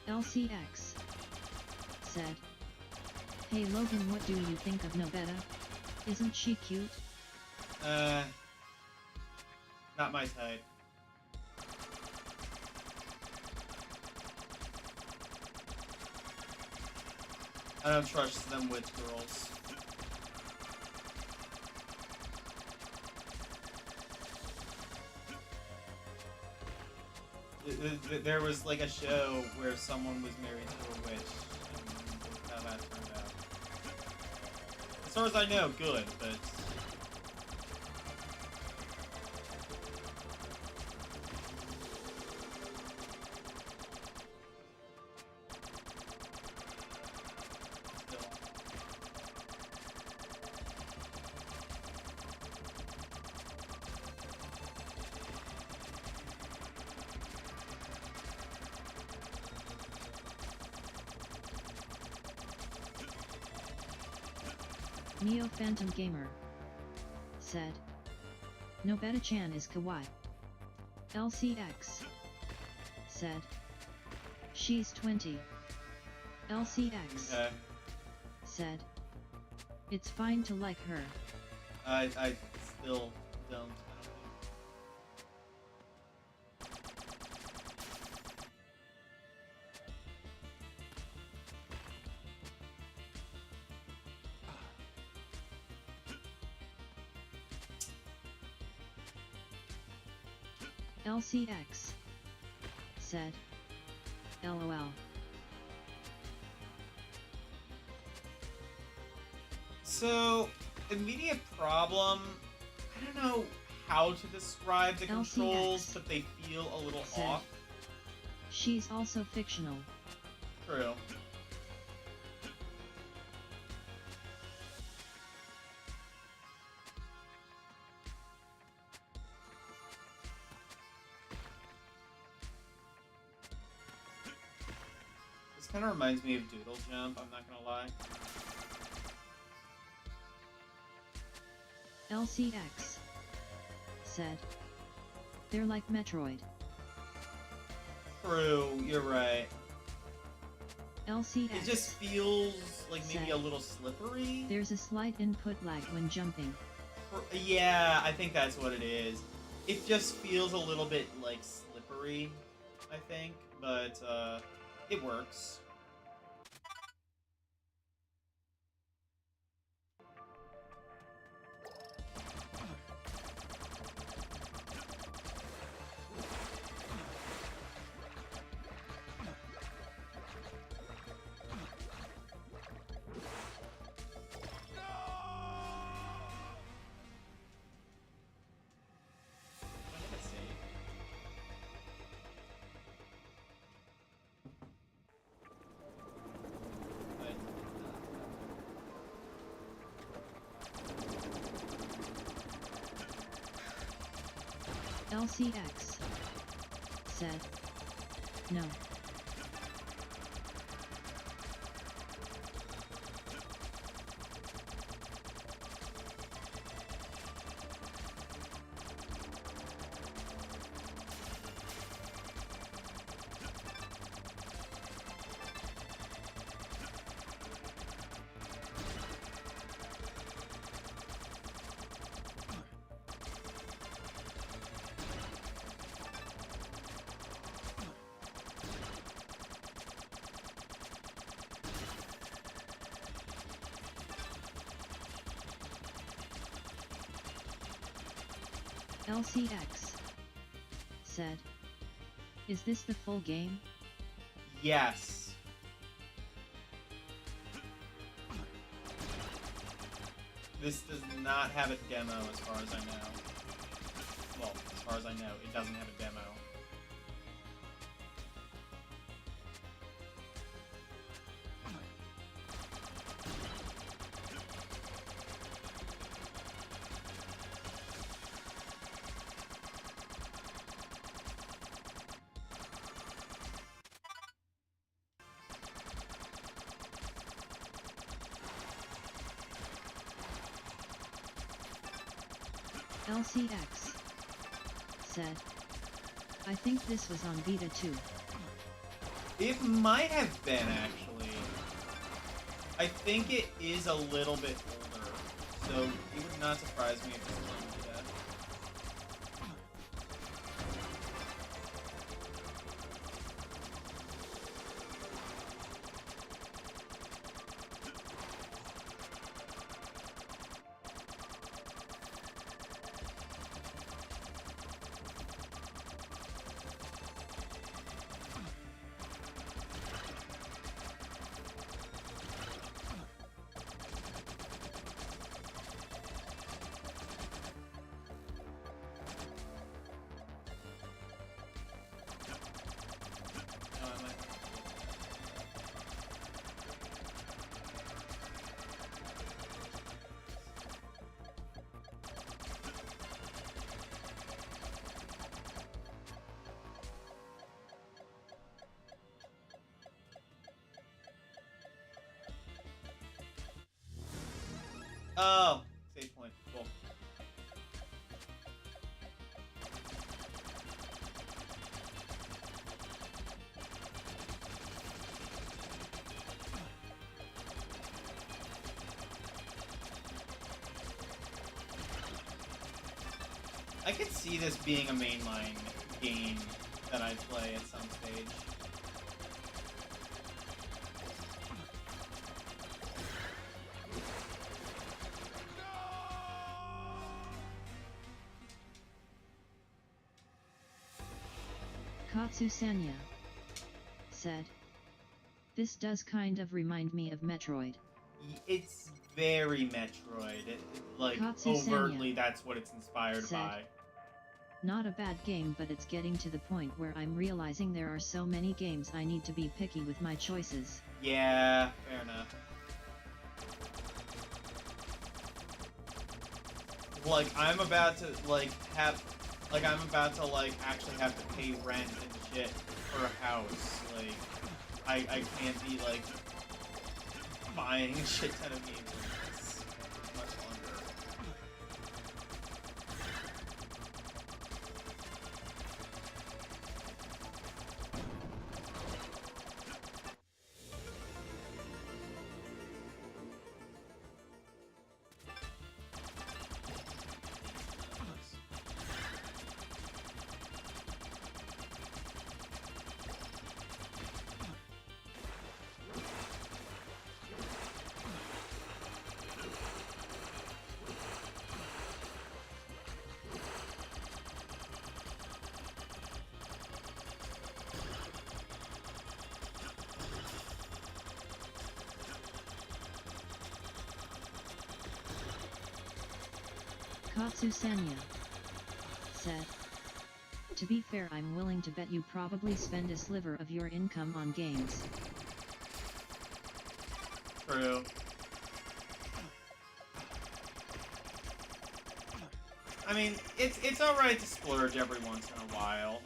C: LCX said, "Hey Logan, what do you think of Nobeta? Isn't she cute?"
B: Not my type. I don't trust them with girls. There was like a show where someone was married to a witch, and how that turned out. As far as I know, good, but... still.
C: Neo Phantom Gamer said, "Nobeta-chan is kawaii." LCX said, "She's 20." LCX
B: Okay.
C: said, "It's fine to like her."
B: I still don't. I don't think.
C: LCX said, "LOL."
B: So, immediate problem. I don't know how to describe the controls,
C: LCX
B: but they feel a little
C: said,
B: off.
C: "She's also fictional."
B: True. This kind of reminds me of Doodle Jump, I'm not gonna lie.
C: LCX said, "They're like Metroid."
B: True, you're right.
C: LCX
B: It just feels like maybe a
C: said,
B: little slippery.
C: "There's a slight input lag when jumping."
B: Yeah, I think that's what it is. It just feels a little bit like slippery, I think, but it works.
C: LCX said, "No." LCX said, "Is this the full game?"
B: Yes. This does not have a demo as far as I know. Well, as far as I know, it doesn't have a demo. It might have been, actually. I think it is a little bit older, so it would not surprise me if it's one like that. Oh, save point. Cool. I could see this being a mainline game that I play at some stage.
C: Katsu Sanya said, "This does kind of remind me of Metroid."
B: It's very Metroid. Like,
C: Katsu
B: overtly,
C: Sanya
B: that's what it's inspired
C: said,
B: by.
C: "Not a bad game, but it's getting to the point where I'm realizing there are so many games I need to be picky with my choices."
B: Yeah, fair enough. Like, I'm about to, actually have to pay rent and shit for a house. Like, I can't be, like, buying a shit ton of games like this much longer.
C: Katsu Sanya said, "To be fair, I'm willing to bet you probably spend a sliver of your income on games."
B: True. I mean, it's alright to splurge every once in a while.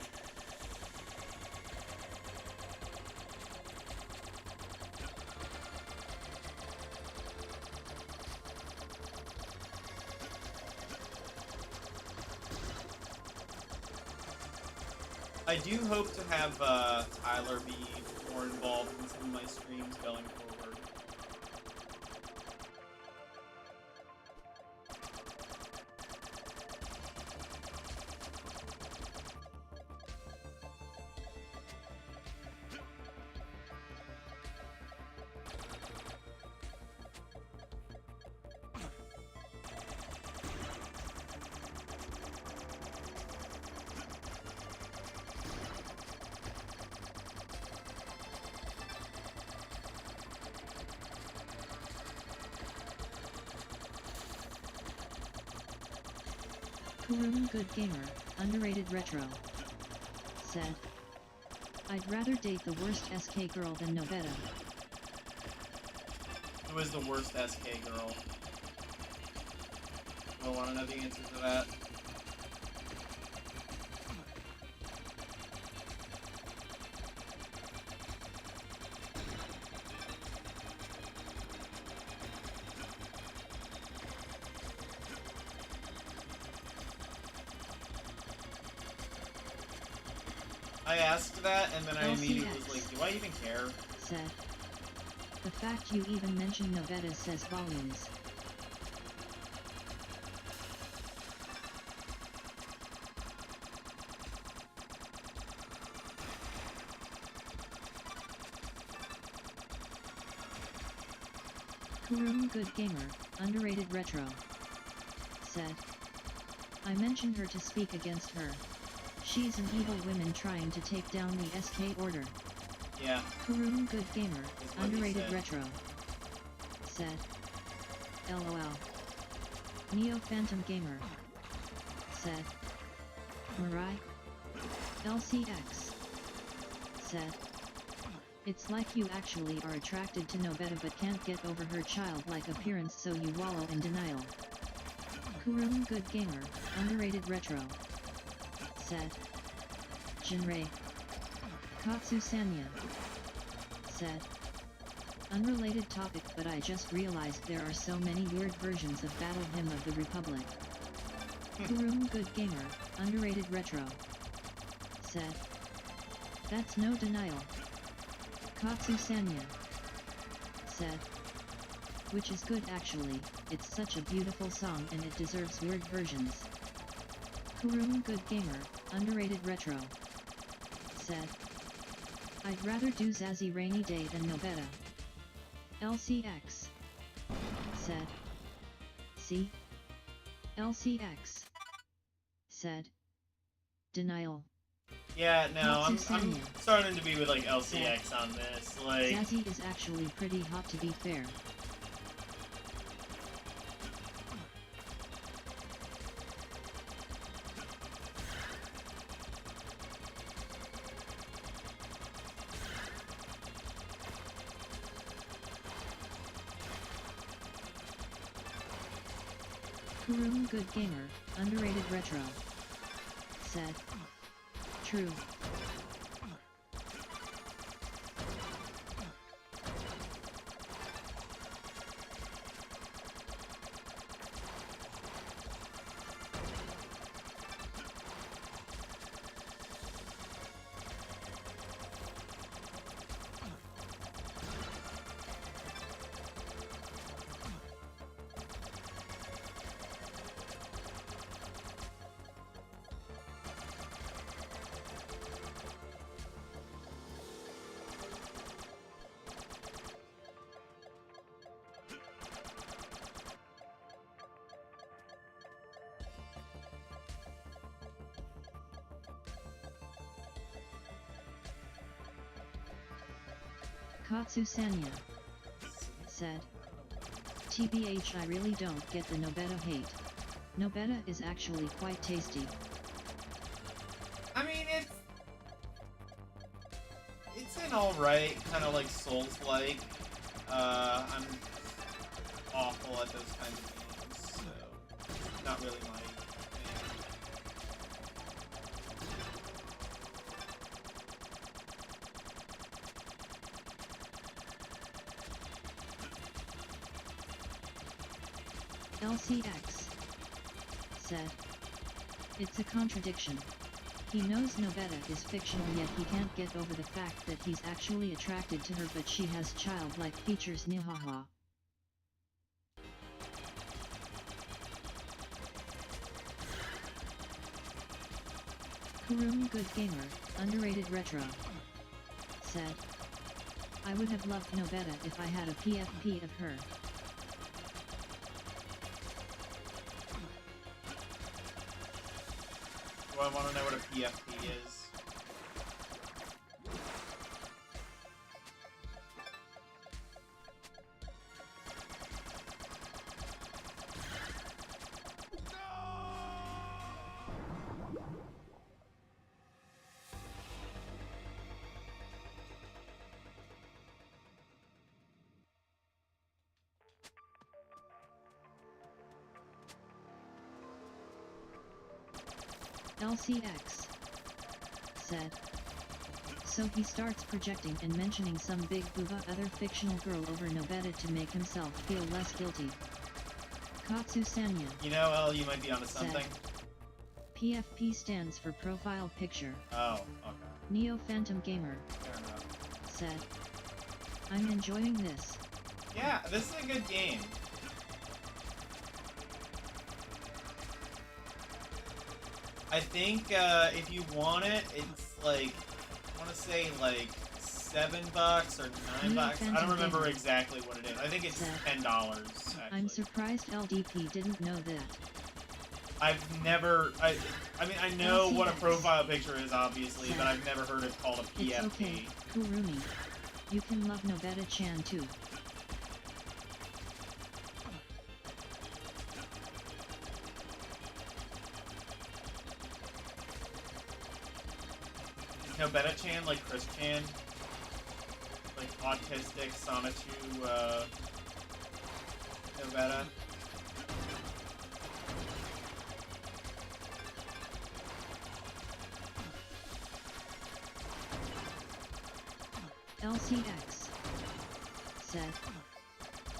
B: I do hope to have Tyler be more involved in some of my streams going forward.
C: Kurun Good Gamer, underrated retro, said, "I'd rather date the worst SK girl than Novetta."
B: Who is the worst SK girl? I want to know the answer to that. I asked that, and then I immediately was like, do I even care?
C: Said. The fact you even mention Novetta says volumes. Kurum Good Gamer, underrated retro. Said. I mentioned her to speak against her. She's an evil woman trying to take down the SK order.
B: Yeah.
C: Kurum Good Gamer, underrated retro. Said. LOL. Neo Phantom Gamer. Said. Mirai. LCX. Said. It's like you actually are attracted to Novetta but can't get over her childlike appearance, so you wallow in denial. Kurum Good Gamer, underrated retro. Said. Jinrei. Katsu Sanya. Said. Unrelated topic, but I just realized there are so many weird versions of Battle Hymn of the Republic. Kurum Good Gamer, underrated retro. Said. That's no denial. Katsu Sanya. Said. Which is good actually, it's such a beautiful song and it deserves weird versions. Kurum Good Gamer, underrated retro. Said. I'd rather do Zazzy Rainy Day than Novetta. LCX. Said. See? LCX. Said. Denial.
B: Yeah, no, I'm
C: Katsu Sanya.
B: starting to be with like LCX on this. Like,
C: Zazzy is actually pretty hot to be fair. Kurum Good Gamer, underrated retro. Said. True. Katsu Sanya. Said. TBH, I really don't get the Novetta hate. Novetta is actually quite tasty.
B: I mean, it's an alright, kind of like Souls-like. I'm awful at those kinds of games, so not really my thing.
C: LCX. Said. It's a contradiction. He knows Novetta is fictional, yet he can't get over the fact that he's actually attracted to her, but she has childlike features. Nihaha. Kurum Good Gamer, underrated retro. Said. I would have loved Novetta if I had a PFP of her.
B: Do I want to know what a PFP is?
C: LCX. Said. So he starts projecting and mentioning some big booba other fictional girl over Novetta to make himself feel less guilty. Katsu Sanya.
B: You know, El, you might be onto something.
C: PFP stands for profile picture.
B: Oh, okay.
C: Neo Phantom Gamer
B: Fair enough.
C: said, I'm enjoying this.
B: Yeah, this is a good game. I think if you want it, it's like, I want to say like $7 or $9. I don't remember exactly what it is. I think it's $10. Actually.
C: I'm surprised LDP didn't know that.
B: I've never. I mean, I know what a
C: LCX.
B: profile picture is, obviously, but I've never heard it called a PFP.
C: It's okay, Kurumi. You can love Nobeta-chan too.
B: Nobeta-chan, like Chris Chan, like autistic Sonichu, Nobeta.
C: LCX said,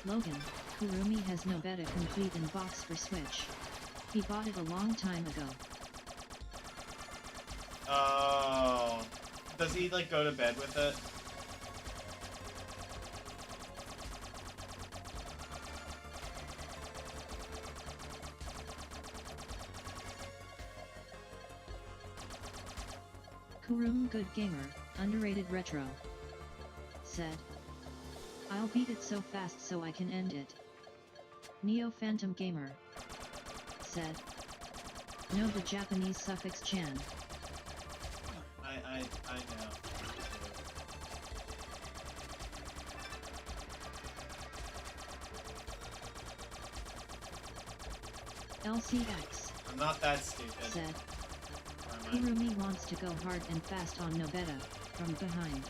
C: Logan, Kurumi has Nobeta complete in box for Switch. He bought it a long time ago.
B: Oh, does he like go to bed with it?
C: Kurum Good Gamer, underrated retro, said, I'll beat it so fast so I can end it. Neo Phantom Gamer said, know the Japanese suffix chan.
B: I know.
C: LCX
B: I'm not that stupid.
C: said,
B: Or am I?
C: Kurumi wants to go hard and fast on Nobeta, from behind.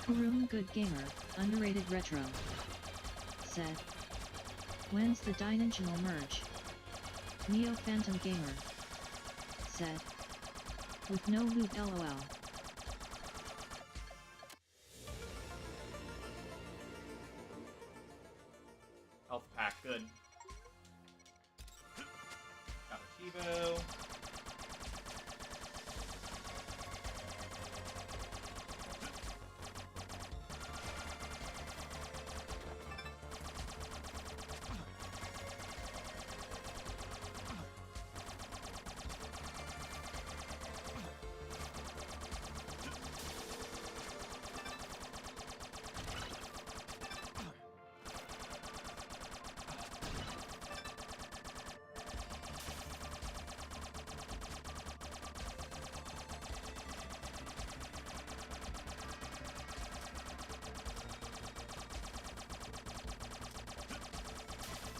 C: Kurum Good Gamer, underrated retro, said, when's the dimensional merge? Neo Phantom Gamer said, with no loop lol.
B: Health pack, good. Got a Chivo.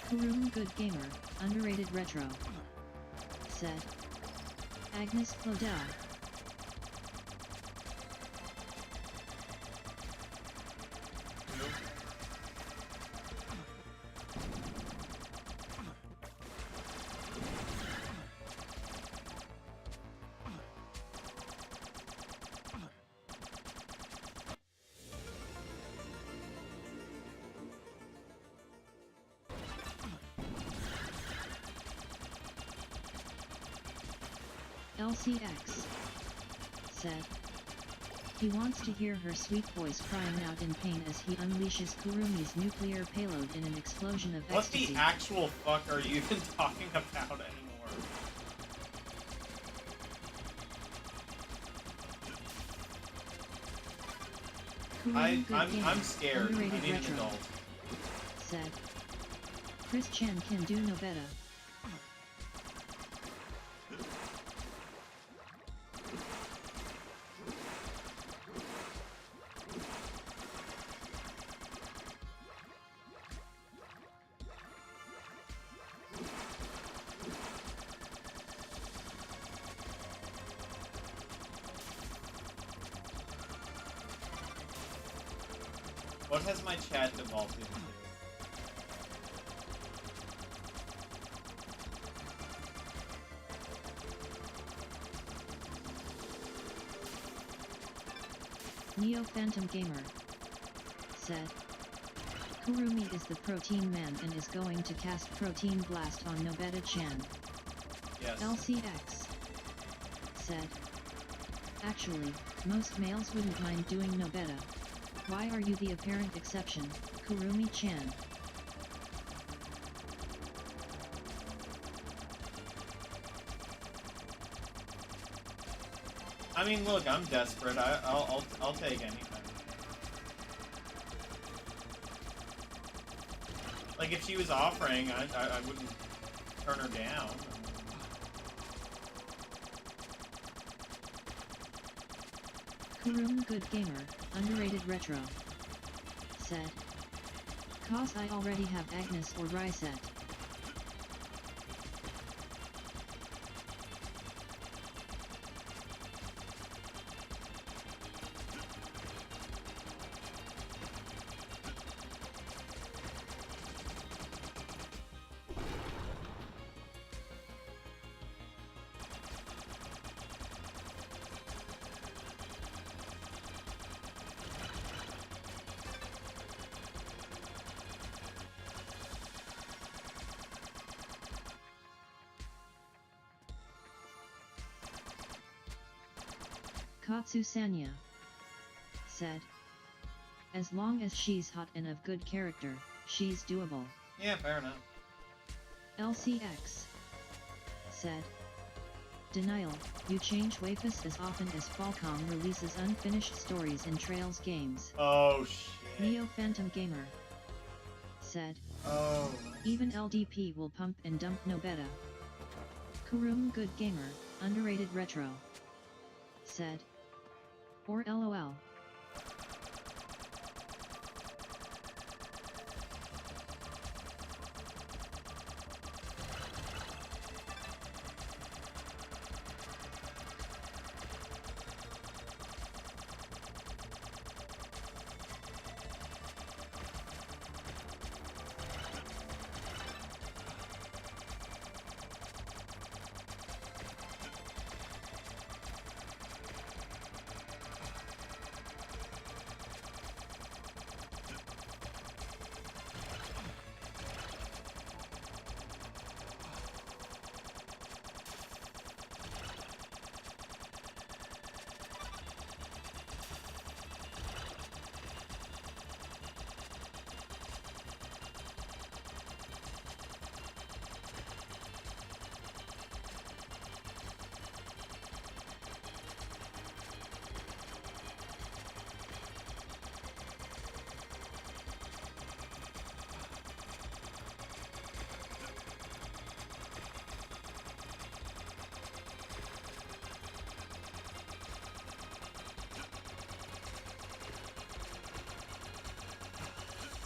C: Kurum Good Gamer, underrated retro, said, Agnes Claudel. LCX said, he wants to hear her sweet voice crying out in pain as he unleashes Kurumi's nuclear payload in an explosion of
B: What
C: ecstasy.
B: the actual fuck are you even talking about anymore?
C: Kurum Good Gamer,
B: I'm scared. I
C: underrated
B: need an
C: retro,
B: adult.
C: said, Chris Chan can do no better.
B: What has my chat evolved into?
C: Neo Phantom Gamer said, Kurumi is the protein man and is going to cast Protein Blast on Nobeta-chan.
B: Yes.
C: LCX said, actually, most males wouldn't mind doing Nobeta. Why are you the apparent exception, Kurumi-chan?
B: I mean, look, I'm desperate. I'll take anything. Like, if she was offering, I wouldn't turn her down.
C: Kurum Good Gamer, underrated retro, said, cause I already have Agnes or Rysette. Katsu Sanya said, as long as she's hot and of good character, she's doable.
B: Yeah, fair enough.
C: LCX said, denial, you change waifus as often as Falcom releases unfinished stories in Trails games.
B: Oh shit.
C: Neo Phantom Gamer said,
B: Oh.
C: even LDP will pump and dump Nobeta. Kurum Good Gamer, underrated retro, said, or LOL.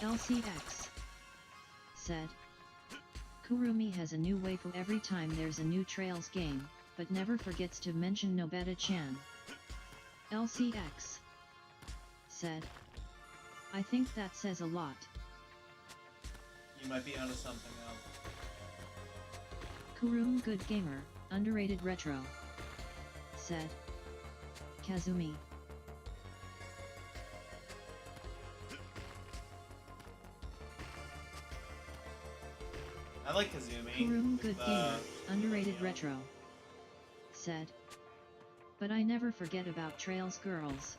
C: LCX said, Kurumi has a new waifu every time there's a new Trails game, but never forgets to mention Nobeta-chan. LCX said, I think that says a lot.
B: You might be onto something else.
C: Kurum Good Gamer, underrated retro, said, Kazumi.
B: I like Kazumi.
C: Kurum Good
B: with,
C: Gamer, underrated
B: yeah.
C: retro, said, but I never forget about Trails girls.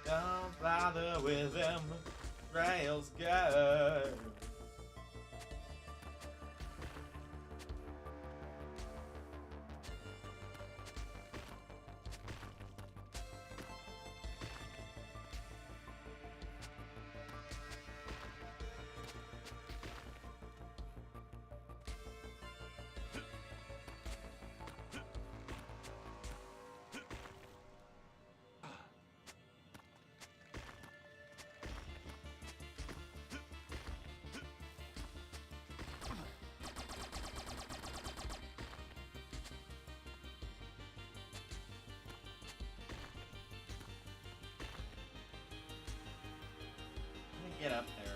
B: Don't bother with them rails, girl.
F: get up there.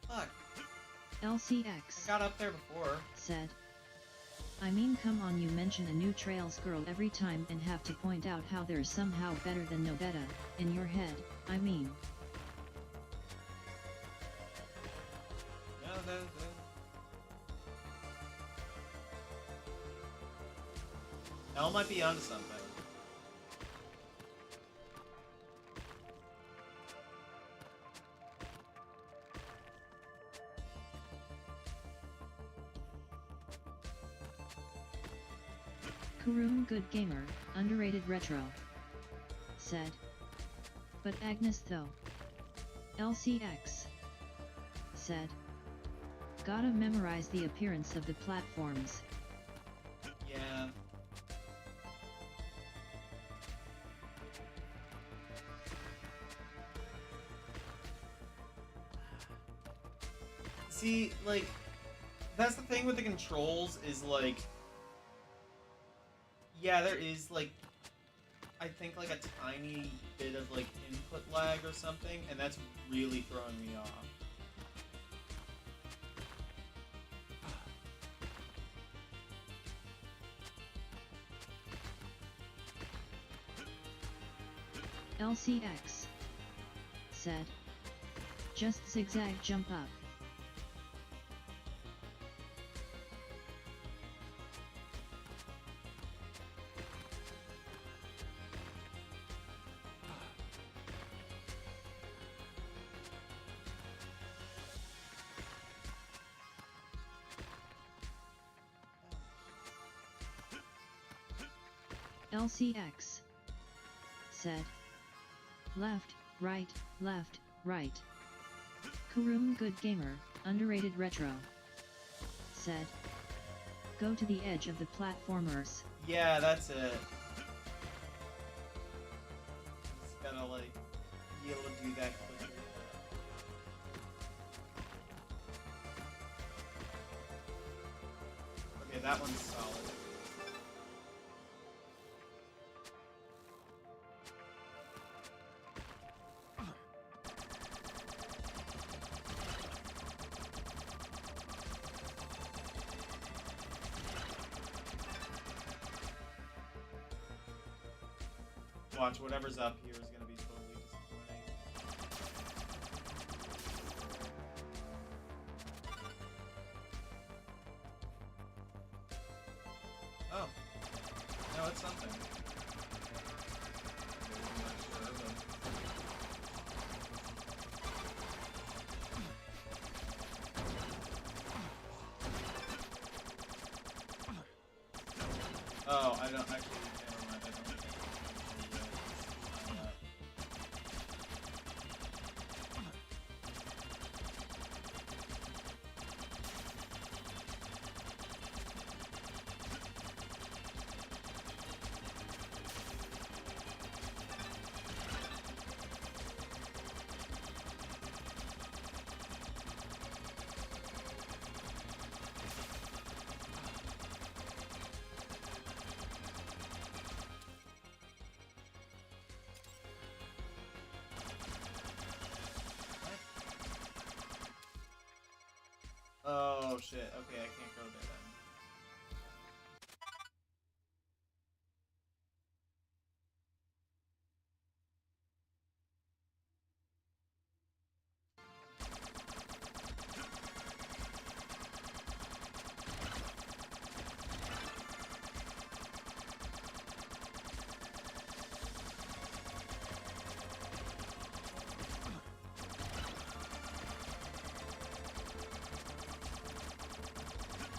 F: Fuck.
C: LCX
F: I got up there before.
C: said, I mean come on, you mention a new Trails girl every time and have to point out how they're somehow better than Nobeta, in your head, I mean.
F: No. Elle might be onto something.
C: Karoom Good Gamer, underrated retro, said. But Agnes though. LCX said. Gotta memorize the appearance of the platforms.
F: Yeah. See, like, that's the thing with the controls is, like, yeah, there is, like, I think, like, a tiny bit of, like, input lag or something, and that's really throwing me off.
C: LCX said. Just zigzag jump up. LCX said. Left, right, left, right. Karoom Good Gamer, underrated retro, said. Go to the edge of the platformers.
F: Yeah, that's it. Just gotta, like, be able to do that quickly. Okay, that one's solid. Watch, whatever's up here is gonna be totally disappointing. Oh. No, it's something. I'm not sure, but... Oh, I don't actually... Never mind, I don't think Oh shit, okay, I can't go there then.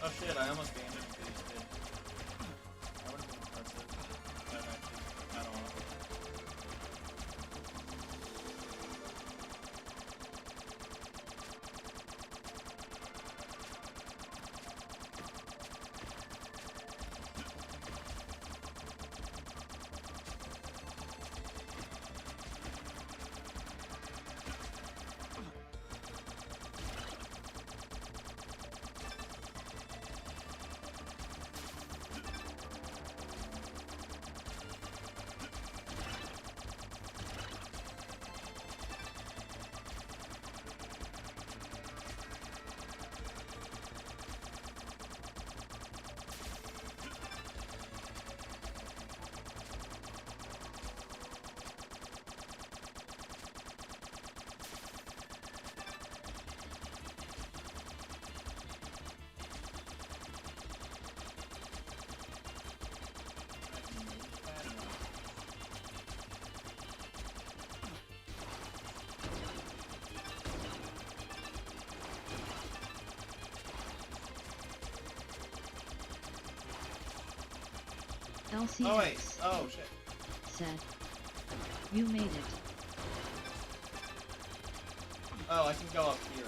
F: Oh shit, I almost gained it. That would have been impressive. That actually at all.
C: LCX
F: Oh wait. Oh shit.
C: said, "You made it."
F: Oh, I can go up here.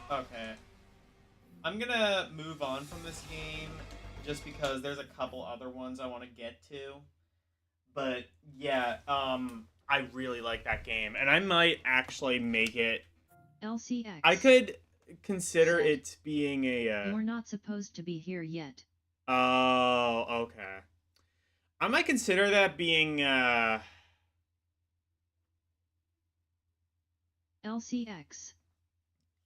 F: Okay. I'm gonna move on from this game just because there's a couple other ones I want to get to. But yeah,
B: I really like that game, and I might actually make it.
C: LCX.
B: I could consider
C: said,
B: it being a.
C: "You're not supposed to be here yet."
B: Oh, okay. I might consider that being.
C: LCX.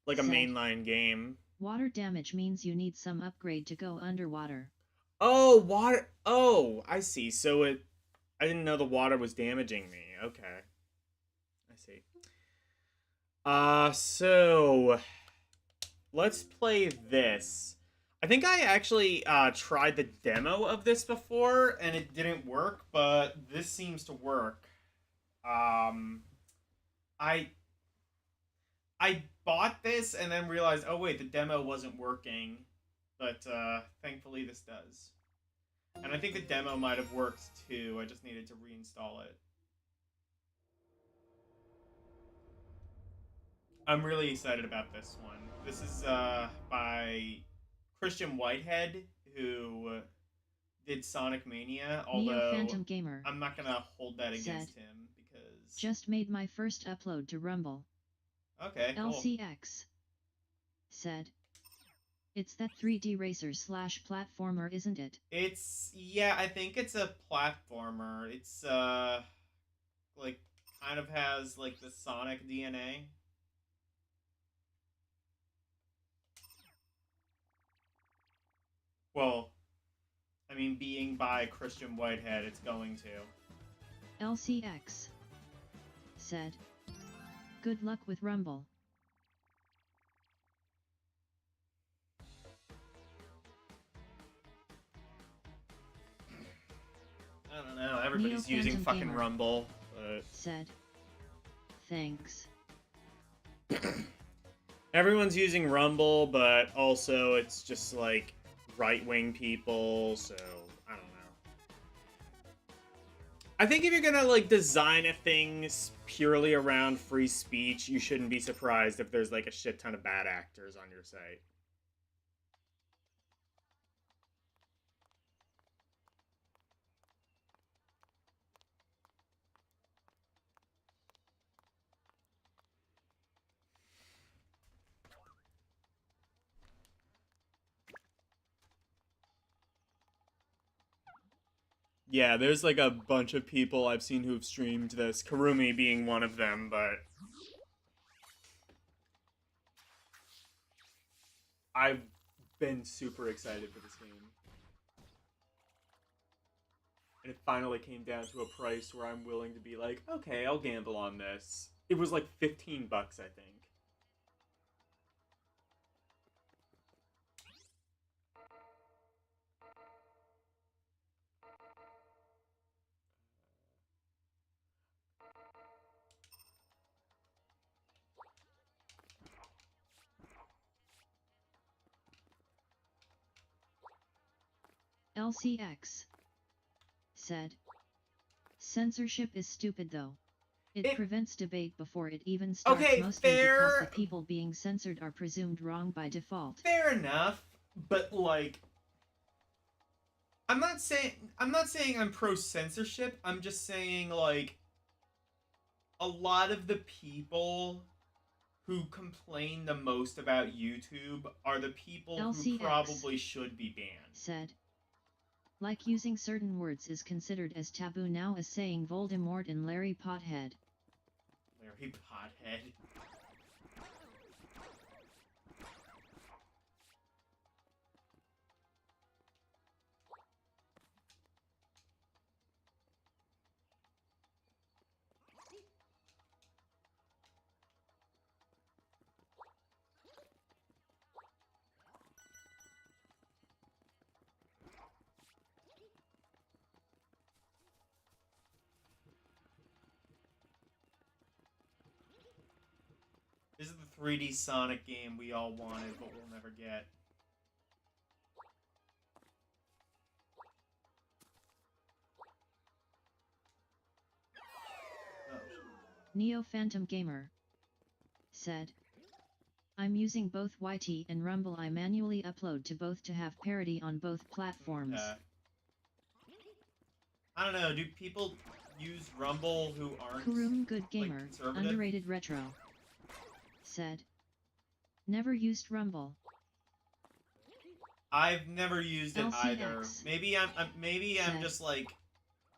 B: Like a
C: said,
B: mainline game.
C: "Water damage means you need some upgrade to go underwater."
B: Oh, water. Oh, I see. So it. I didn't know the water was damaging me. Okay. I see. So let's play this. I think I actually tried the demo of this before and it didn't work, but this seems to work. I bought this and then realized, oh wait, the demo wasn't working, but thankfully this does. And I think the demo might have worked too. I just needed to reinstall it. I'm really excited about this one. This is by Christian Whitehead, who did Sonic Mania,
C: Neo
B: although
C: Phantom Gamer
B: I'm not gonna hold that
C: said,
B: against him because...
C: "Just made my first upload to Rumble."
B: Okay, cool.
C: LCX said, "It's that 3D racer / platformer, isn't it?"
F: it's, yeah, I think it's a platformer. It's like kind of has like the Sonic DNA. Well, I mean, being by Christian Whitehead, it's going to.
C: LCX said, "Good luck with Rumble."
B: I don't know, everybody's
C: Neo
B: using
C: Phantom
B: fucking
C: Gamer
B: Rumble, but...
C: said, "Thanks."
B: Everyone's using Rumble, but also it's just like right-wing people, so I don't know. I think if you're gonna like design a thing purely around free speech, you shouldn't be surprised if there's like a shit ton of bad actors on your site. Yeah, there's like a bunch of people I've seen who've streamed this, Karumi being one of them, but I've been super excited for this game. And it finally came down to a price where I'm willing to be like, okay, I'll gamble on this. It was like $15, I think.
C: LCX said, censorship is stupid though. It prevents debate before it even starts,
F: Okay,
C: mostly because the
F: fair.
C: people being censored are presumed wrong by default.
F: Fair enough, but like, I'm not saying I'm pro censorship. I'm just saying like, a lot of the people who complain the most about YouTube are the people who
C: LCX
F: probably should be banned.
C: said, like using certain words is considered as taboo now as saying Voldemort and Larry Pothead.
F: Larry Pothead. This is the 3D Sonic game we all wanted, but we'll never get. Oh,
C: Neo Phantom Gamer said, I'm using both YT and Rumble. I manually upload to both to have parity on both platforms.
F: I don't know, do people use Rumble who aren't
C: Kurum Good Gamer,
F: conservative?
C: underrated retro, said, never used Rumble.
F: I've never used it either.
C: LCX
F: Maybe I'm
C: said,
F: just like,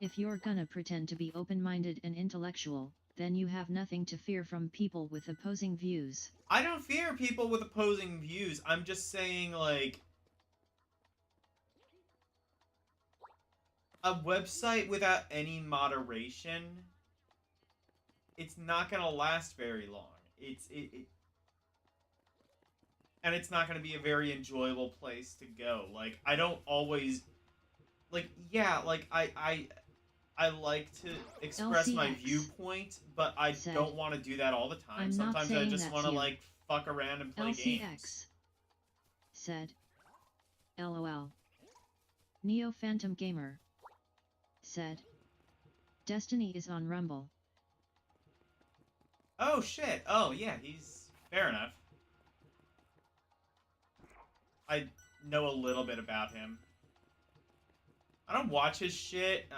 C: if you're gonna pretend to be open-minded and intellectual, then you have nothing to fear from people with opposing views.
F: I don't fear people with opposing views. I'm just saying, like, a website without any moderation, it's not gonna last very long. And it's not gonna be a very enjoyable place to go. Like, I don't always, like, yeah, like, I like to express my
C: LCX
F: viewpoint, but I
C: said,
F: don't want to do that all the time.
C: I'm not
F: Sometimes I
C: saying
F: just
C: that's
F: want to,
C: you.
F: like, fuck around and play
C: LCX
F: games.
C: said, LOL. Neo Phantom Gamer said, Destiny is on Rumble.
F: Oh, shit. Oh, yeah, he's... Fair enough. I know a little bit about him. I don't watch his shit.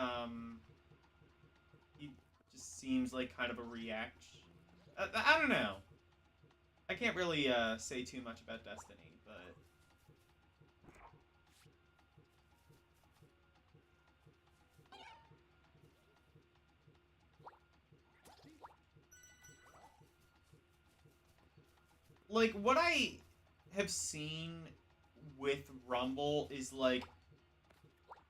F: He just seems like kind of a reaction. I don't know. I can't really say too much about Destiny, but... like, what I have seen with Rumble is, like,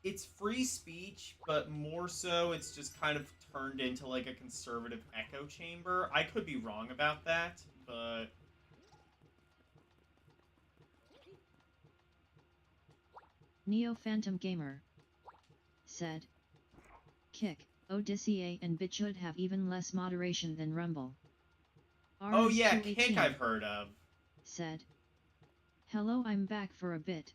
F: it's free speech, but more so it's just kind of turned into, like, a conservative echo chamber. I could be wrong about that, but...
C: Neo Phantom Gamer said, Kick, Odyssey and BitChute have even less moderation than Rumble.
F: Oh yeah,
C: RS218
F: Kick I've heard of.
C: said, hello, I'm back for a bit.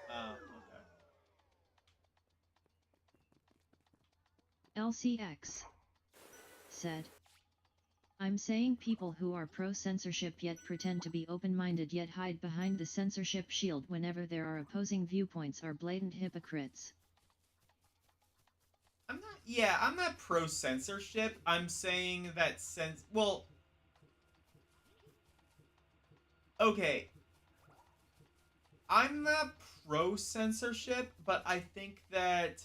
F: Oh, okay.
C: LCX said, I'm saying people who are pro-censorship yet pretend to be open-minded yet hide behind the censorship shield whenever there are opposing viewpoints are blatant hypocrites.
F: I'm not pro-censorship. I'm saying that well, okay, I'm not pro censorship, but I think that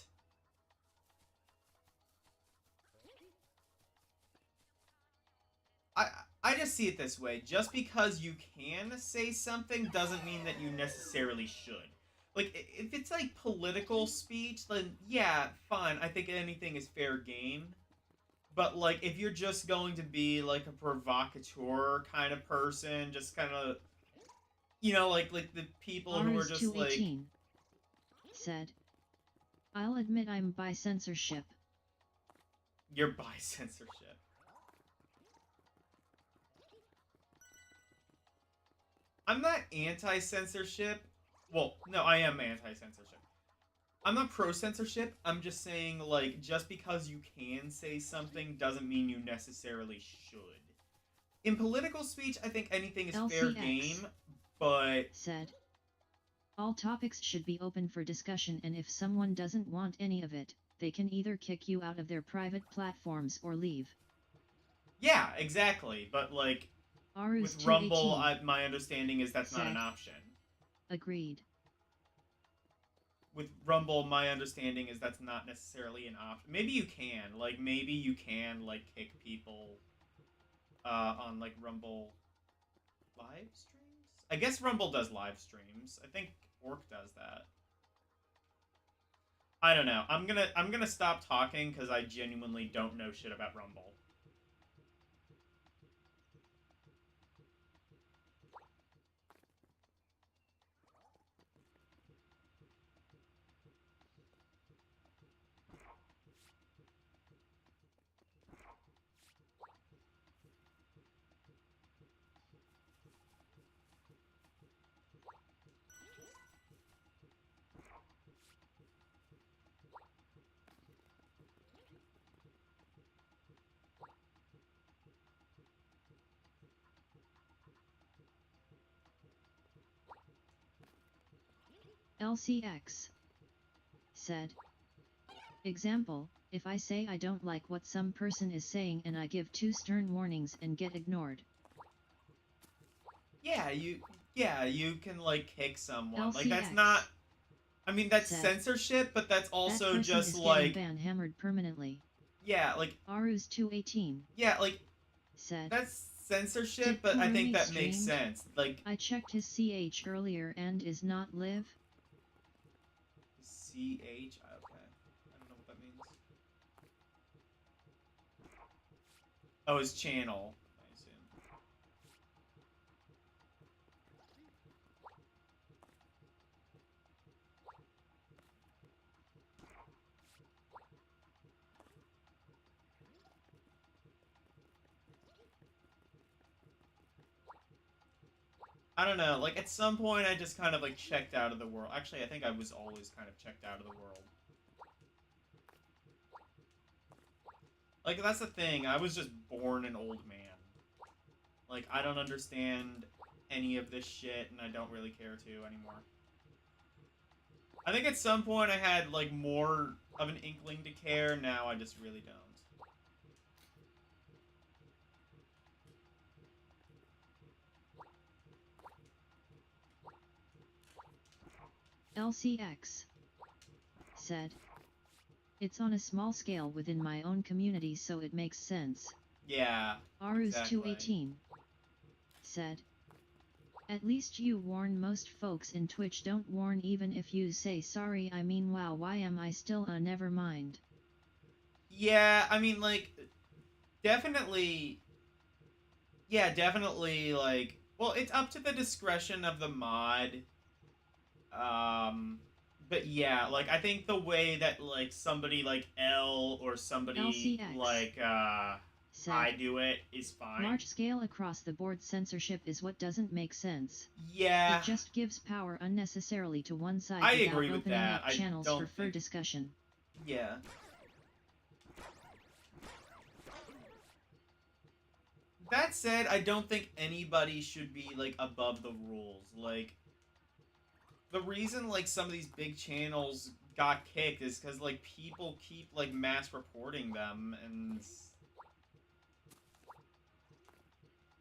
F: I I just see it this way. Just because you can say something doesn't mean that you necessarily should. Like, if it's like political speech, then yeah, fine. I think anything is fair game. But like, if you're just going to be like a provocateur kind of person, just kind of, like the people who are just like,
C: 218 said, I'll admit I'm by censorship.
F: you're by censorship. I'm not anti-censorship. Well, no, I am anti-censorship. I'm not pro-censorship. I'm just saying, like, just because you can say something doesn't mean you necessarily should. In political speech, I think anything is fair
C: LCX
F: game, but
C: said, all topics should be open for discussion, and if someone doesn't want any of it, they can either kick you out of their private platforms or leave.
F: yeah, exactly. But like,
C: Arus
F: with Rumble,
C: 218
F: my understanding is that's not an
C: said,
F: option.
C: agreed.
F: With Rumble, my understanding is that's not necessarily an option. Maybe you can. Like, maybe you can, like, kick people on, like, Rumble live streams? I guess Rumble does live streams. I think Orc does that. I don't know. I'm gonna stop talking because I genuinely don't know shit about Rumble.
C: LCX said, example, if I say I don't like what some person is saying and I give 2 stern warnings and get ignored.
F: Yeah, you can, like, kick someone.
C: LCX
F: Like, that's not... I mean, that's
C: said,
F: censorship, but that's also
C: that
F: just,
C: is
F: like...
C: ban hammered permanently.
F: Yeah, like...
C: Arus 218
F: Yeah, like...
C: said,
F: That's censorship,
C: Did
F: but I
C: Kurumi
F: think that makes
C: streamed?
F: sense. Like...
C: I checked his CH earlier and is not live.
F: CH? Okay. I don't know what that means. Oh, his channel, I assume. I don't know, like, at some point I just kind of, like, checked out of the world. Actually, I think I was always kind of checked out of the world. Like, that's the thing, I was just born an old man. Like, I don't understand any of this shit, and I don't really care to anymore. I think at some point I had, like, more of an inkling to care, now I just really don't.
C: LCX said, it's on a small scale within my own community, so it makes sense.
F: Yeah,
C: Arus
F: exactly.
C: 218 said, at least you warn. Most folks in Twitch don't warn even if you say sorry. I mean, wow, why am I still never mind?
F: Yeah, I mean, like, definitely... Yeah, definitely, like... Well, it's up to the discretion of the mod. But yeah, like, I think the way that, like, somebody like L or somebody
C: LCX
F: like,
C: said,
F: I do it is fine.
C: large scale across the board censorship is what doesn't make sense.
F: Yeah.
C: It just gives power unnecessarily to one side
F: I
C: without
F: agree with
C: opening
F: that.
C: up
F: I
C: channels
F: don't
C: for fur
F: think-
C: discussion.
F: Yeah. That said, I don't think anybody should be, like, above the rules. Like, the reason, like, some of these big channels got kicked is because, like, people keep, like, mass reporting them, and...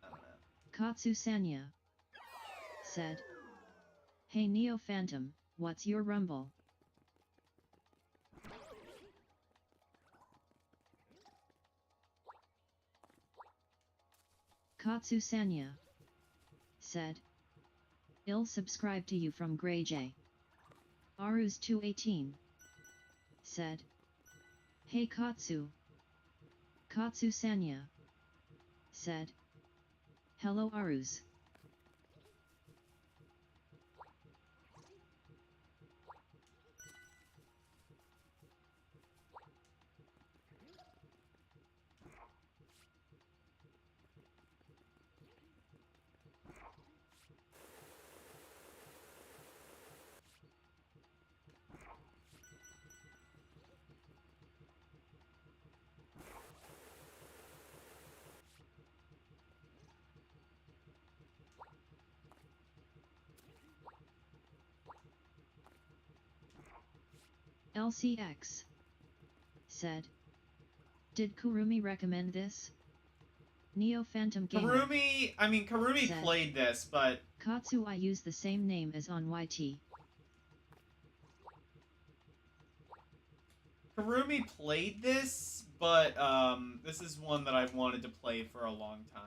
F: I don't know.
C: Katsu Sanya said, "Hey Neo Phantom, what's your rumble?" Katsu Sanya said, "I'll subscribe to you from Grey J." Aruz 218 said, "Hey Katsu." Katsu Sanya said, "Hello Aruz." LCX said, "Did Kurumi recommend this?" Neo Phantom Gamer
F: Kurumi
C: said,
F: played this, but
C: "Katsu, I use the same name as on YT."
F: Kurumi played this, but this is one that I've wanted to play for a long time.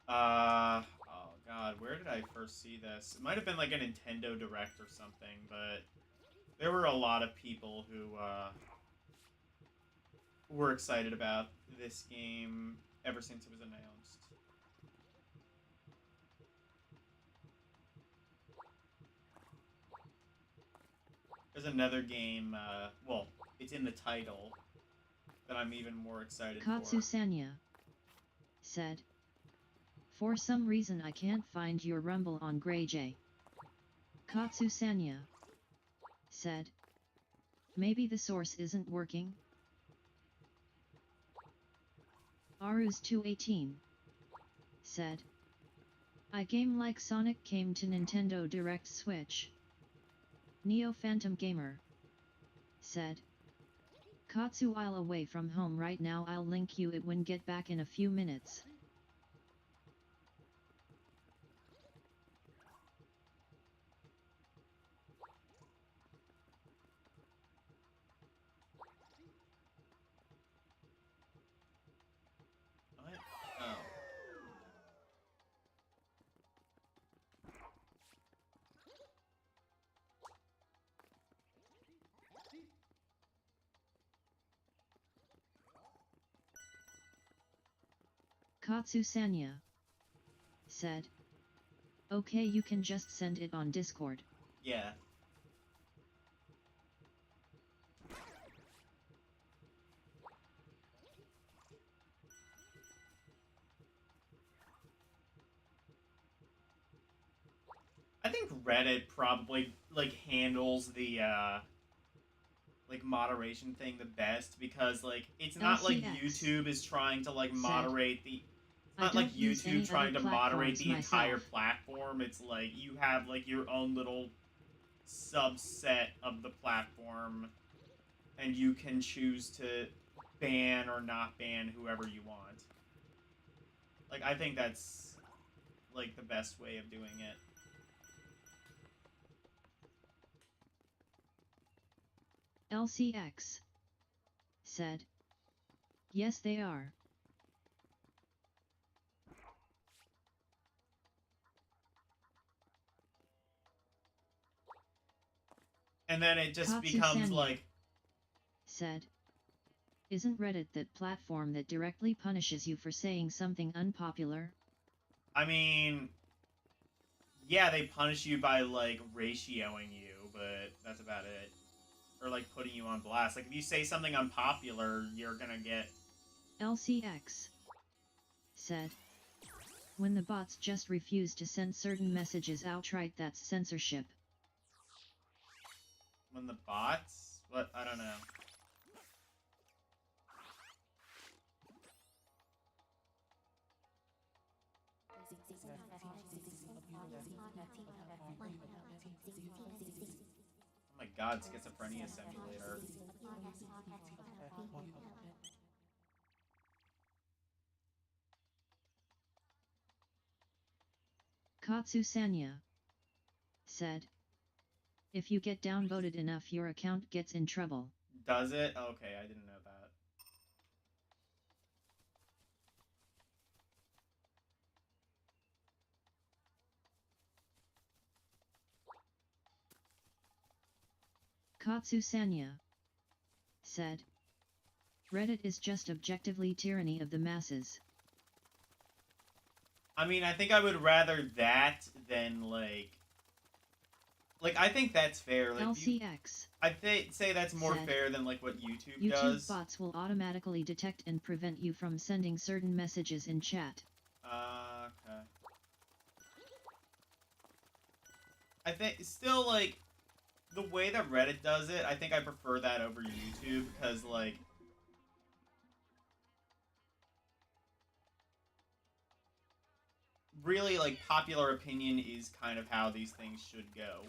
F: Oh god, where did I first see this? It might have been like a Nintendo Direct or something, but there were a lot of people who were excited about this game ever since it was announced. There's another game, well, it's in the title, that I'm even more excited
C: Katsu
F: for.
C: Sanya said, "For some reason I can't find your rumble on Grey J." Katsu Sanya said, "Maybe the source isn't working?" Aruz 218 said, "A game like Sonic came to Nintendo Direct Switch." Neo Phantom Gamer said, "Katsu, I'll away from home right now, I'll link you it when get back in a few minutes."
F: What? Oh.
C: Katsu Sanya said, "Okay, you can just send it on Discord."
F: Yeah. I think Reddit probably like handles the like moderation thing the best, because like it's not like
C: LCX
F: YouTube is trying to like
C: said,
F: moderate the it's
C: "I
F: not like
C: don't use any
F: YouTube trying
C: other
F: to moderate
C: platforms
F: the entire
C: myself."
F: platform. It's like you have like your own little subset of the platform, and you can choose to ban or not ban whoever you want. Like, I think that's like the best way of doing it.
C: LCX said, "Yes, they are."
F: And then it just
C: Katsu
F: becomes
C: Sanya
F: like,
C: said, "Isn't Reddit that platform that directly punishes you for saying something unpopular?"
F: I mean, yeah, they punish you by like ratioing you, but that's about it. Or like putting you on blast. Like if you say something unpopular, you're gonna get.
C: LCX said, "When the bots just refuse to send certain messages outright, that's censorship."
F: When the bots? What? I don't know. Oh my god, schizophrenia simulator.
C: Katsu Sanya said, if you get downvoted enough your account gets in trouble.
F: Does it? Okay, I didn't know that.
C: Katsu Sanya said, Reddit is just objectively tyranny of the masses.
F: I mean, I think I would rather that than, like, I think that's fair. Like,
C: LCX.
F: I'd say that's more
C: said,
F: fair than, like, what YouTube
C: YouTube
F: does.
C: bots will automatically detect and prevent you from sending certain messages in chat.
F: Okay. I think, still, like, the way that Reddit does it, I think I prefer that over YouTube, because, like, really, like, popular opinion is kind of how these things should go.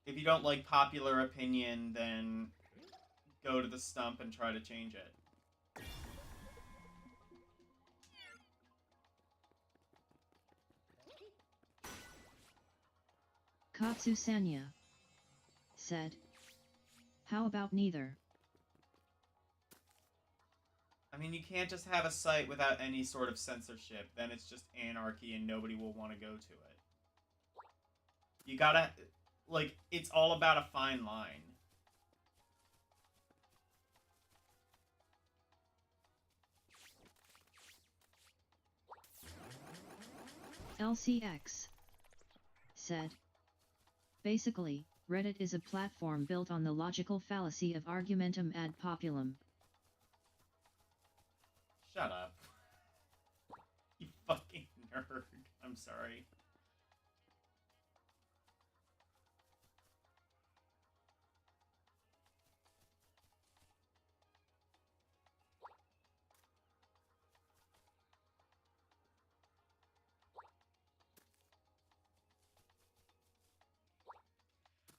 F: If you don't like popular opinion, then go to the stump and try to change it.
C: Katsu Sanya said, how about neither?
F: I mean, you can't just have a site without any sort of censorship. Then it's just anarchy and nobody will want to go to it. You gotta, like, it's all about a fine line.
C: LCX said, basically, Reddit is a platform built on the logical fallacy of argumentum ad populum.
F: Shut up. You fucking nerd. I'm sorry.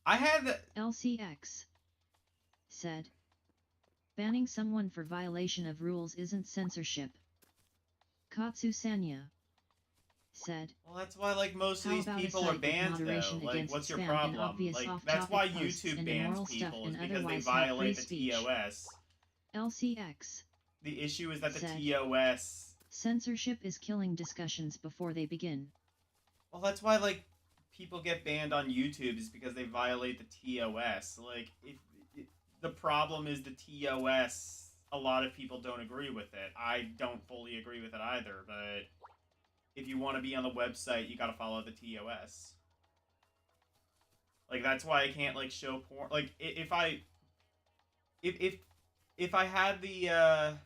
F: I had
C: LCX said, banning someone for violation of rules isn't censorship. Katsu Sanya said,
F: well, that's why, like, most of
C: how
F: these
C: about a
F: people are
C: site with
F: banned,
C: moderation
F: though. Like,
C: against
F: what's your
C: spam and
F: problem?
C: obvious
F: Like,
C: off-topic
F: that's why
C: posts
F: YouTube
C: and
F: bans
C: immoral stuff
F: people, is
C: and
F: because they
C: otherwise have
F: violate
C: free
F: the
C: speech.
F: TOS.
C: LCX
F: The issue is that the
C: said,
F: TOS...
C: censorship is killing discussions before they begin.
F: Well, that's why, like, people get banned on YouTube is because they violate the TOS. Like, the problem is the TOS. A lot of people don't agree with it. I don't fully agree with it either, but if you want to be on the website, you gotta follow the TOS. Like, that's why I can't, like, show porn. Like, if I had the,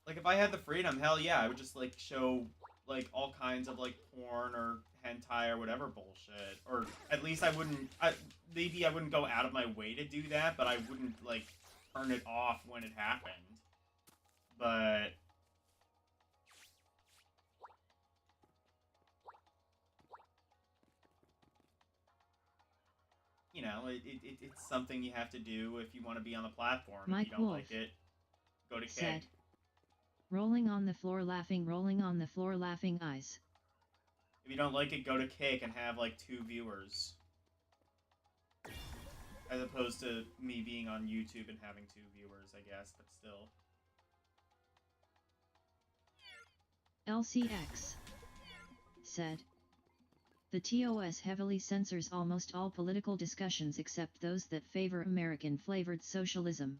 F: like, if I had the freedom, hell yeah, I would just, like, show, like, all kinds of, like, porn or hentai or whatever bullshit. Or at least I wouldn't, maybe I wouldn't go out of my way to do that, but I wouldn't, like, turn it off when it happened. But... you know, it's something you have to do if you want to be on the platform.
C: Mike
F: if you don't
C: Wolf
F: like it, go to
C: said,
F: Keg.
C: rolling on the floor laughing eyes.
F: If you don't like it, go to Kick and have, like, 2 viewers. As opposed to me being on YouTube and having 2 viewers, I guess, but still.
C: LCX said, the TOS heavily censors almost all political discussions except those that favor American-flavored socialism.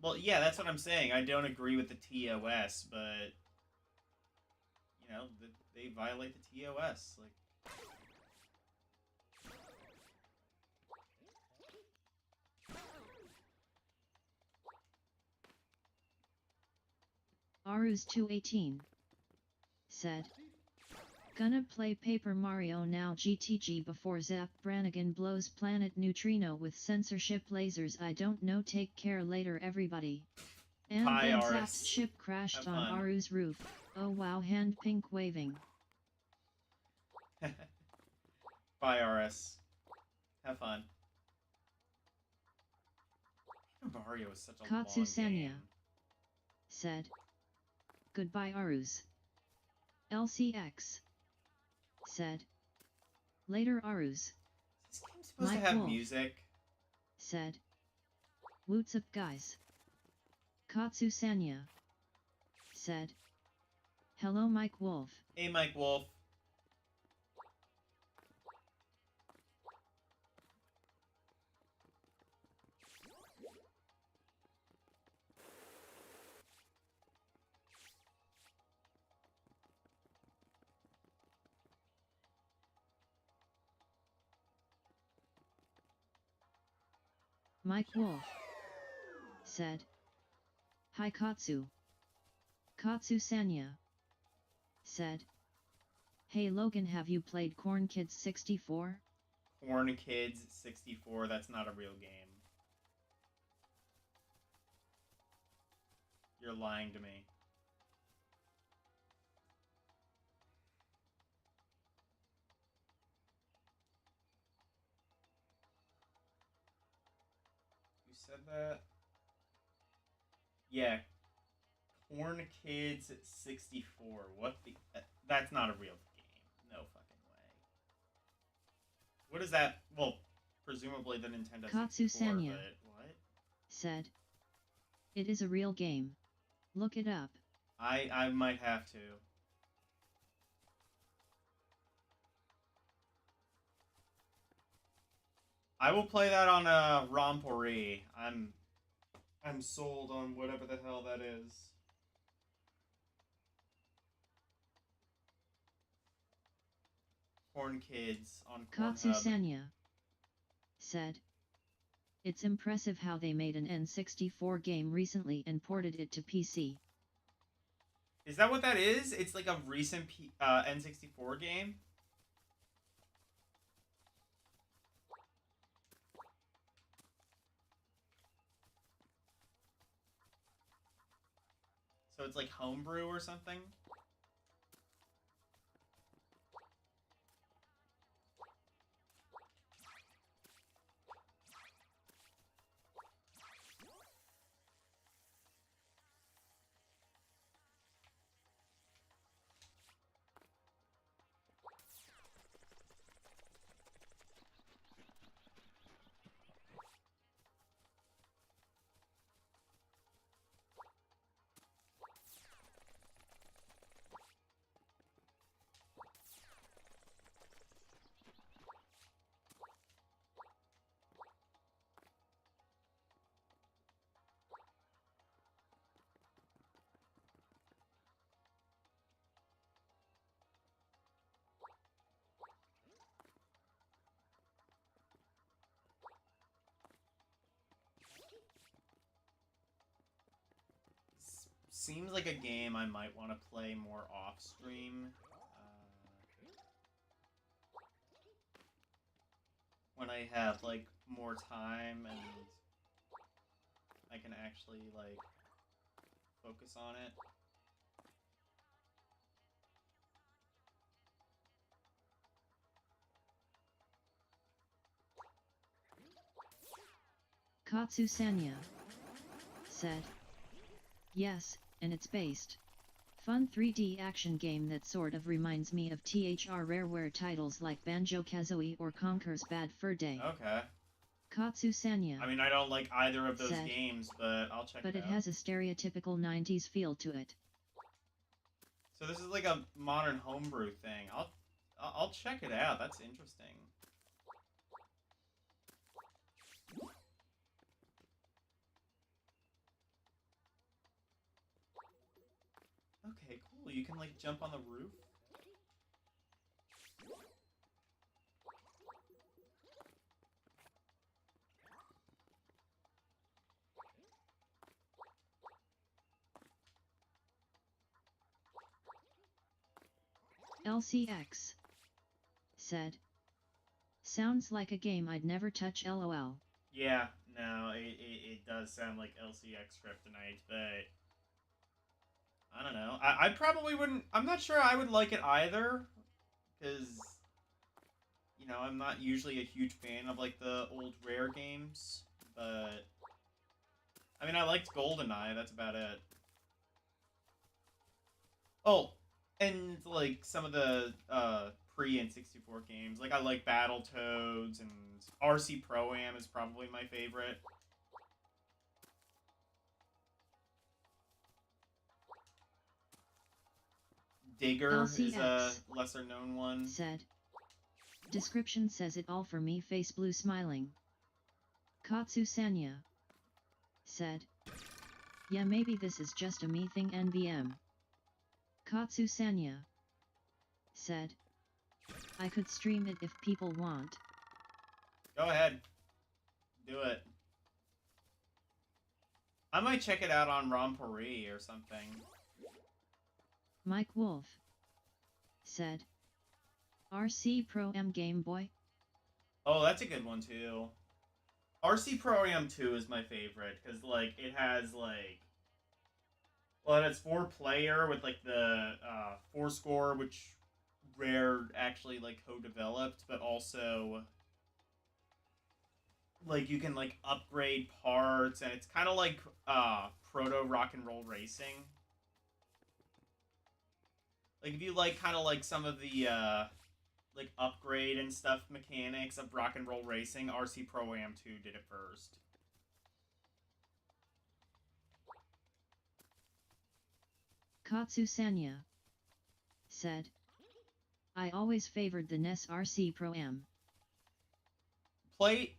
F: Well, yeah, that's what I'm saying. I don't agree with the TOS, but... you know, they violate the TOS. Like...
C: Aruz218 said, gonna play Paper Mario now GTG before Zap Brannigan blows Planet Neutrino with censorship lasers. I don't know, take care later everybody. And
F: Bye,
C: then
F: Aris.
C: Zap's ship crashed
F: Have
C: on
F: fun.
C: Aruz roof. Oh wow, hand pink waving.
F: Bye, RS. Have fun. Mario is such a long
C: Katsusanya
F: game.
C: said. Goodbye Arus. LCX said. Later Arus.
F: Is this game supposed
C: Mike
F: to have
C: Wolf.
F: music?
C: Said. What's up guys? Katsusanya said. Hello Mike Wolf.
F: Hey, Mike Wolf.
C: Mike Wolf said. Hi Katsu. Katsu-sanya said. Hey Logan, have you played Corn Kids 64?
F: Corn Kids 64, that's not a real game. You're lying to me. You said that? Yeah. Corn Kids 64. What the... That's not a real game. No fucking way. What is that? Well, presumably the Nintendo 64,
C: Katsu-sanya
F: but what?
C: said. It is a real game. Look it up.
F: I might have to. I will play that on a Rompori. I'm sold on whatever the hell that is. Corn Kids on Pornhub.
C: Katsu-sanya said. It's impressive how they made an N64 game recently and ported it to PC.
F: Is that what that is? It's like a recent N64 game? So it's like homebrew or something? Seems like a game I might want to play more off stream. When I have like more time and I can actually like focus on it.
C: Katsu-sanya said. Yes, and it's based. Fun 3D action game that sort of reminds me of THR Rareware titles like Banjo-Kazooie or Conker's Bad Fur Day.
F: Okay.
C: Katsu-sanya
F: I mean, I don't like either of those
C: said,
F: games, but I'll check it out.
C: but it has a stereotypical 90s feel to it.
F: So this is like a modern homebrew thing. I'll check it out. That's interesting. Okay, cool. You can like jump on the roof.
C: LCX said. Sounds like a game I'd never touch LOL.
F: Yeah, no, it does sound like LCX Kryptonite, but I don't know. I probably wouldn't. I'm not sure I would like it either, because you know I'm not usually a huge fan of like the old Rare games. But I mean, I liked GoldenEye. That's about it. Oh, and like some of the pre N64 games. Like I like Battletoads and RC Pro Am is probably my favorite. Digger is a
C: LCX
F: lesser known one.
C: said. Description says it all for me, face blue smiling. Katsu Sanya said. Yeah, maybe this is just a me thing NVM. Katsu Sanya said. I could stream it if people want.
F: Go ahead. Do it. I might check it out on Romporee or something.
C: Mike Wolf said. RC Pro Am Game Boy?
F: Oh, that's a good one too. RC Pro Am 2 is my favorite because like it has like, well, it has 4-player with like the 4-score, which Rare actually like co-developed, but also like you can like upgrade parts, and it's kind of like proto rock and roll racing. Like if you like kind of like some of the like upgrade and stuff mechanics of rock and roll racing, RC Pro Am 2 did it first.
C: Katsu Sanya said. I always favored the NES RC Pro Am.
F: Play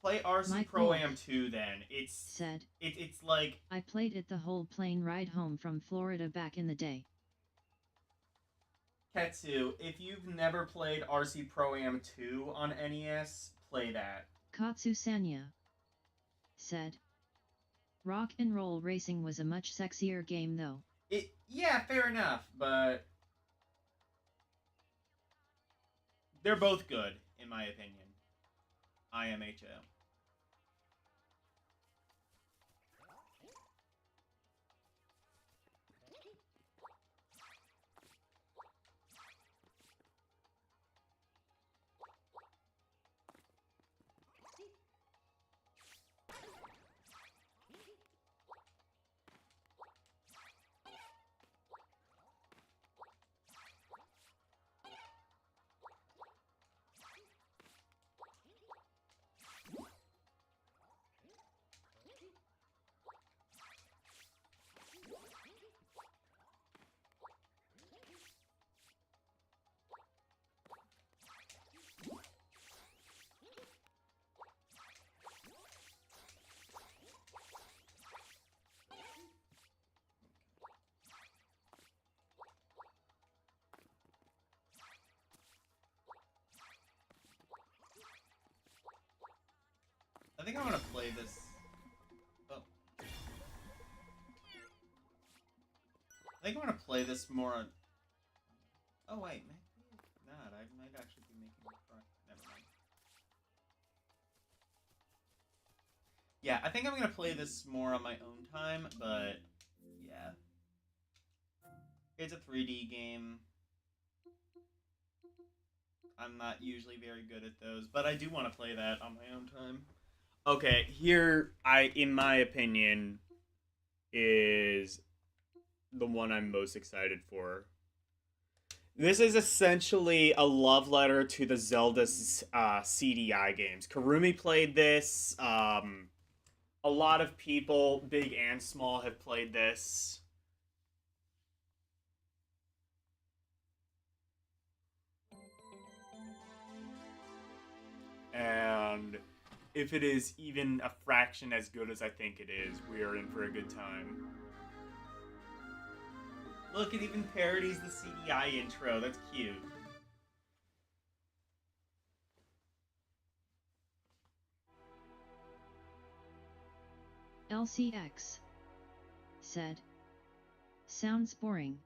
F: RC
C: Mike
F: Pro
C: Wolf
F: Am 2 then.
C: said.
F: It's like,
C: I played it the whole plane ride home from Florida back in the day.
F: Ketsu, if you've never played RC Pro Am 2 on NES, play that.
C: Katsu Sanya said. Rock and roll racing was a much sexier game though.
F: Yeah, fair enough, but they're both good, in my opinion. IMHO. I think I'm gonna play this. Oh. I think I'm gonna play this more on. Oh wait, maybe not. I might actually be making a progress. Never mind. Yeah, I think I'm gonna play this more on my own time, but yeah, it's a 3D game. I'm not usually very good at those, but I do want to play that on my own time. Okay, here in my opinion, is the one I'm most excited for. This is essentially a love letter to the Zelda CDI games. Karumi played this. A lot of people, big and small, have played this. And if it is even a fraction as good as I think it is, we are in for a good time. Look, it even parodies the CDI intro. That's cute.
C: LCX said. Sounds boring.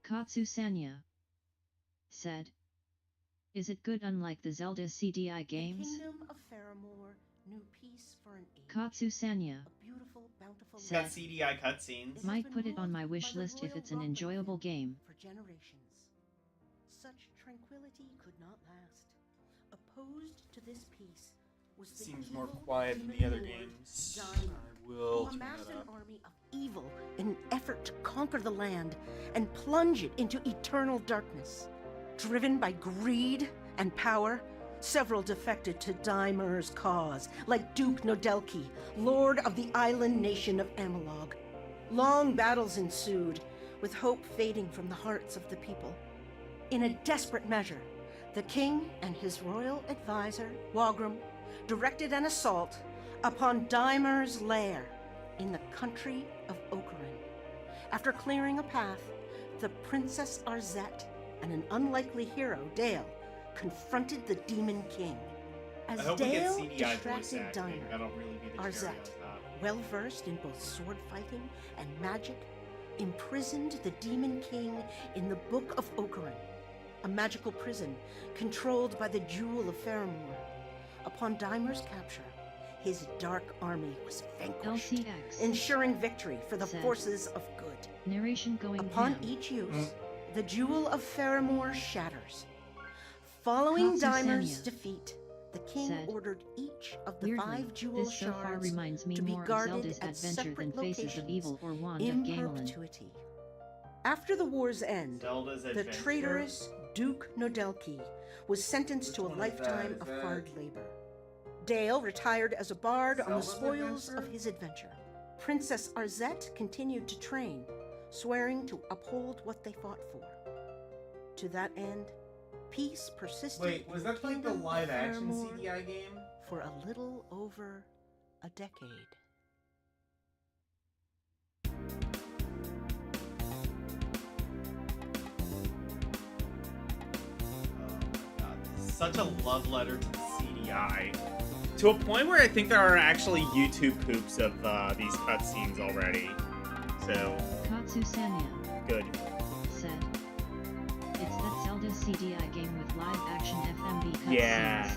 C: Katsu Sanya said. Is it good unlike the Zelda CDI games?
G: The kingdom of Faramore new peace for an age.
C: Katsu Sanya
G: A beautiful, bountiful
B: It's got
G: land
B: CDI cutscenes.
G: that
C: might
G: has
C: put
G: been
C: it on my
G: ruled
C: wish
G: by the
C: list if
G: royal
C: it's an
G: Rockland
C: enjoyable
G: family
C: game.
G: for generations. Such tranquility could not last. Opposed to this peace was the
B: Seems more
G: evil
B: quiet than the
G: demon
B: other
G: lord,
B: games.
G: Steamy,
B: I will
G: who
B: turn
G: amassed
B: that
G: an
B: up.
G: army of evil in an effort to conquer the land and plunge it into eternal darkness. Driven by greed and power, several defected to Daimer's cause, like Duke Nodelki, lord of the island nation of Amalog. Long battles ensued, with hope fading from the hearts of the people. In a desperate measure, the king and his royal advisor, Wagram, directed an assault upon Daimer's lair in the country of Ocarin. After clearing a path, the Princess Arzatte and an unlikely hero, Dale, confronted the Demon King. As
B: I hope we get
G: Dale
B: CDI voice
G: distracted
B: acting.
G: Daimer,
B: That'll really be the cherry
G: Arzatte,
B: on top.
G: well-versed in both sword fighting and magic, imprisoned the Demon King in the Book of Ocarin, a magical prison controlled by the Jewel of Faramore. Upon Daimer's capture, his dark army was vanquished,
C: LCX
G: ensuring victory for the
C: said.
G: forces of good.
C: narration going
G: Upon
C: ham.
G: each use, the Jewel of Faramore shatters. Following
C: Katsu
G: Daimer's
C: Sanya
G: defeat, the king
C: said.
G: ordered each of the
C: Weirdly,
G: 5 jewel
C: this so far
G: shards
C: reminds me
G: to be
C: more of
G: guarded
C: Zelda's
G: at
C: Adventure than
G: separate
C: Faces of
G: locations
C: Evil or Wand
G: in
C: of Gamelin.
G: perpetuity. After the war's end,
B: Zelda's
G: the
B: Adventure.
G: traitorous Duke Nodelki was sentenced to a
B: Which one is that?
G: lifetime
B: Is
G: of
B: that-
G: hard labor. Dale retired as a bard on the
B: Zelda's
G: spoils
B: Adventure?
G: of his adventure. Princess Arzatte continued to train, swearing to uphold what they fought for. To that end, peace persisted
B: Wait,
G: in
B: was
G: the
B: that like the
G: kingdom of
B: live action
G: Faramore
B: CDI game?
G: for a little over a decade.
B: Such a love letter to the CDI. To a point where I think there are actually YouTube poops of these cutscenes already. So,
C: Katsu Sanya
B: good.
C: said. It's that Zelda CDI game with live action FMV cutscenes.
B: Yeah.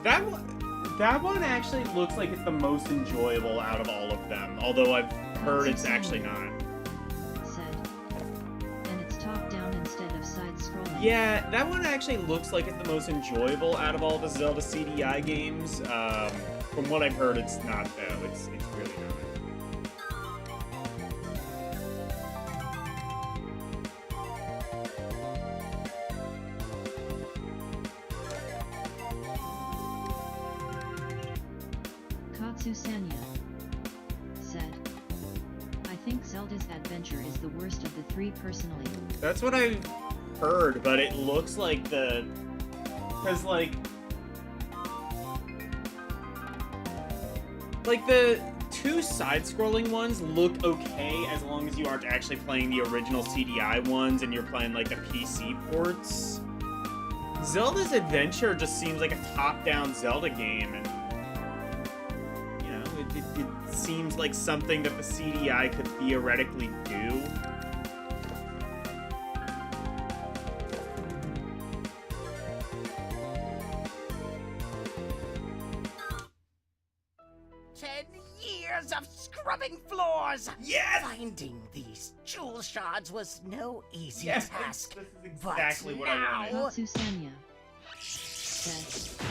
B: That one actually looks like it's the most enjoyable out of all of them. Although I've heard it's actually not.
C: Said. And it's top down instead of side scrolling.
B: Yeah, that one actually looks like it's the most enjoyable out of all the Zelda CDI games. From what I've heard, it's not though. It's really not.
C: Katsu Sanya said. I think Zelda's Adventure is the worst of the 3 personally.
B: That's what I've heard, but it looks like the... Because, like the 2 side-scrolling ones look okay as long as you aren't actually playing the original CDI ones and you're playing, like, the PC ports. Zelda's Adventure just seems like a top-down Zelda game, and... You know, it seems like something that the CDI could theoretically do.
G: Of scrubbing floors!
B: Yes!
G: Finding these jewel shards was no easy
B: Yes,
G: task.
B: this is exactly what I wanted.
C: Katsu Sanya said.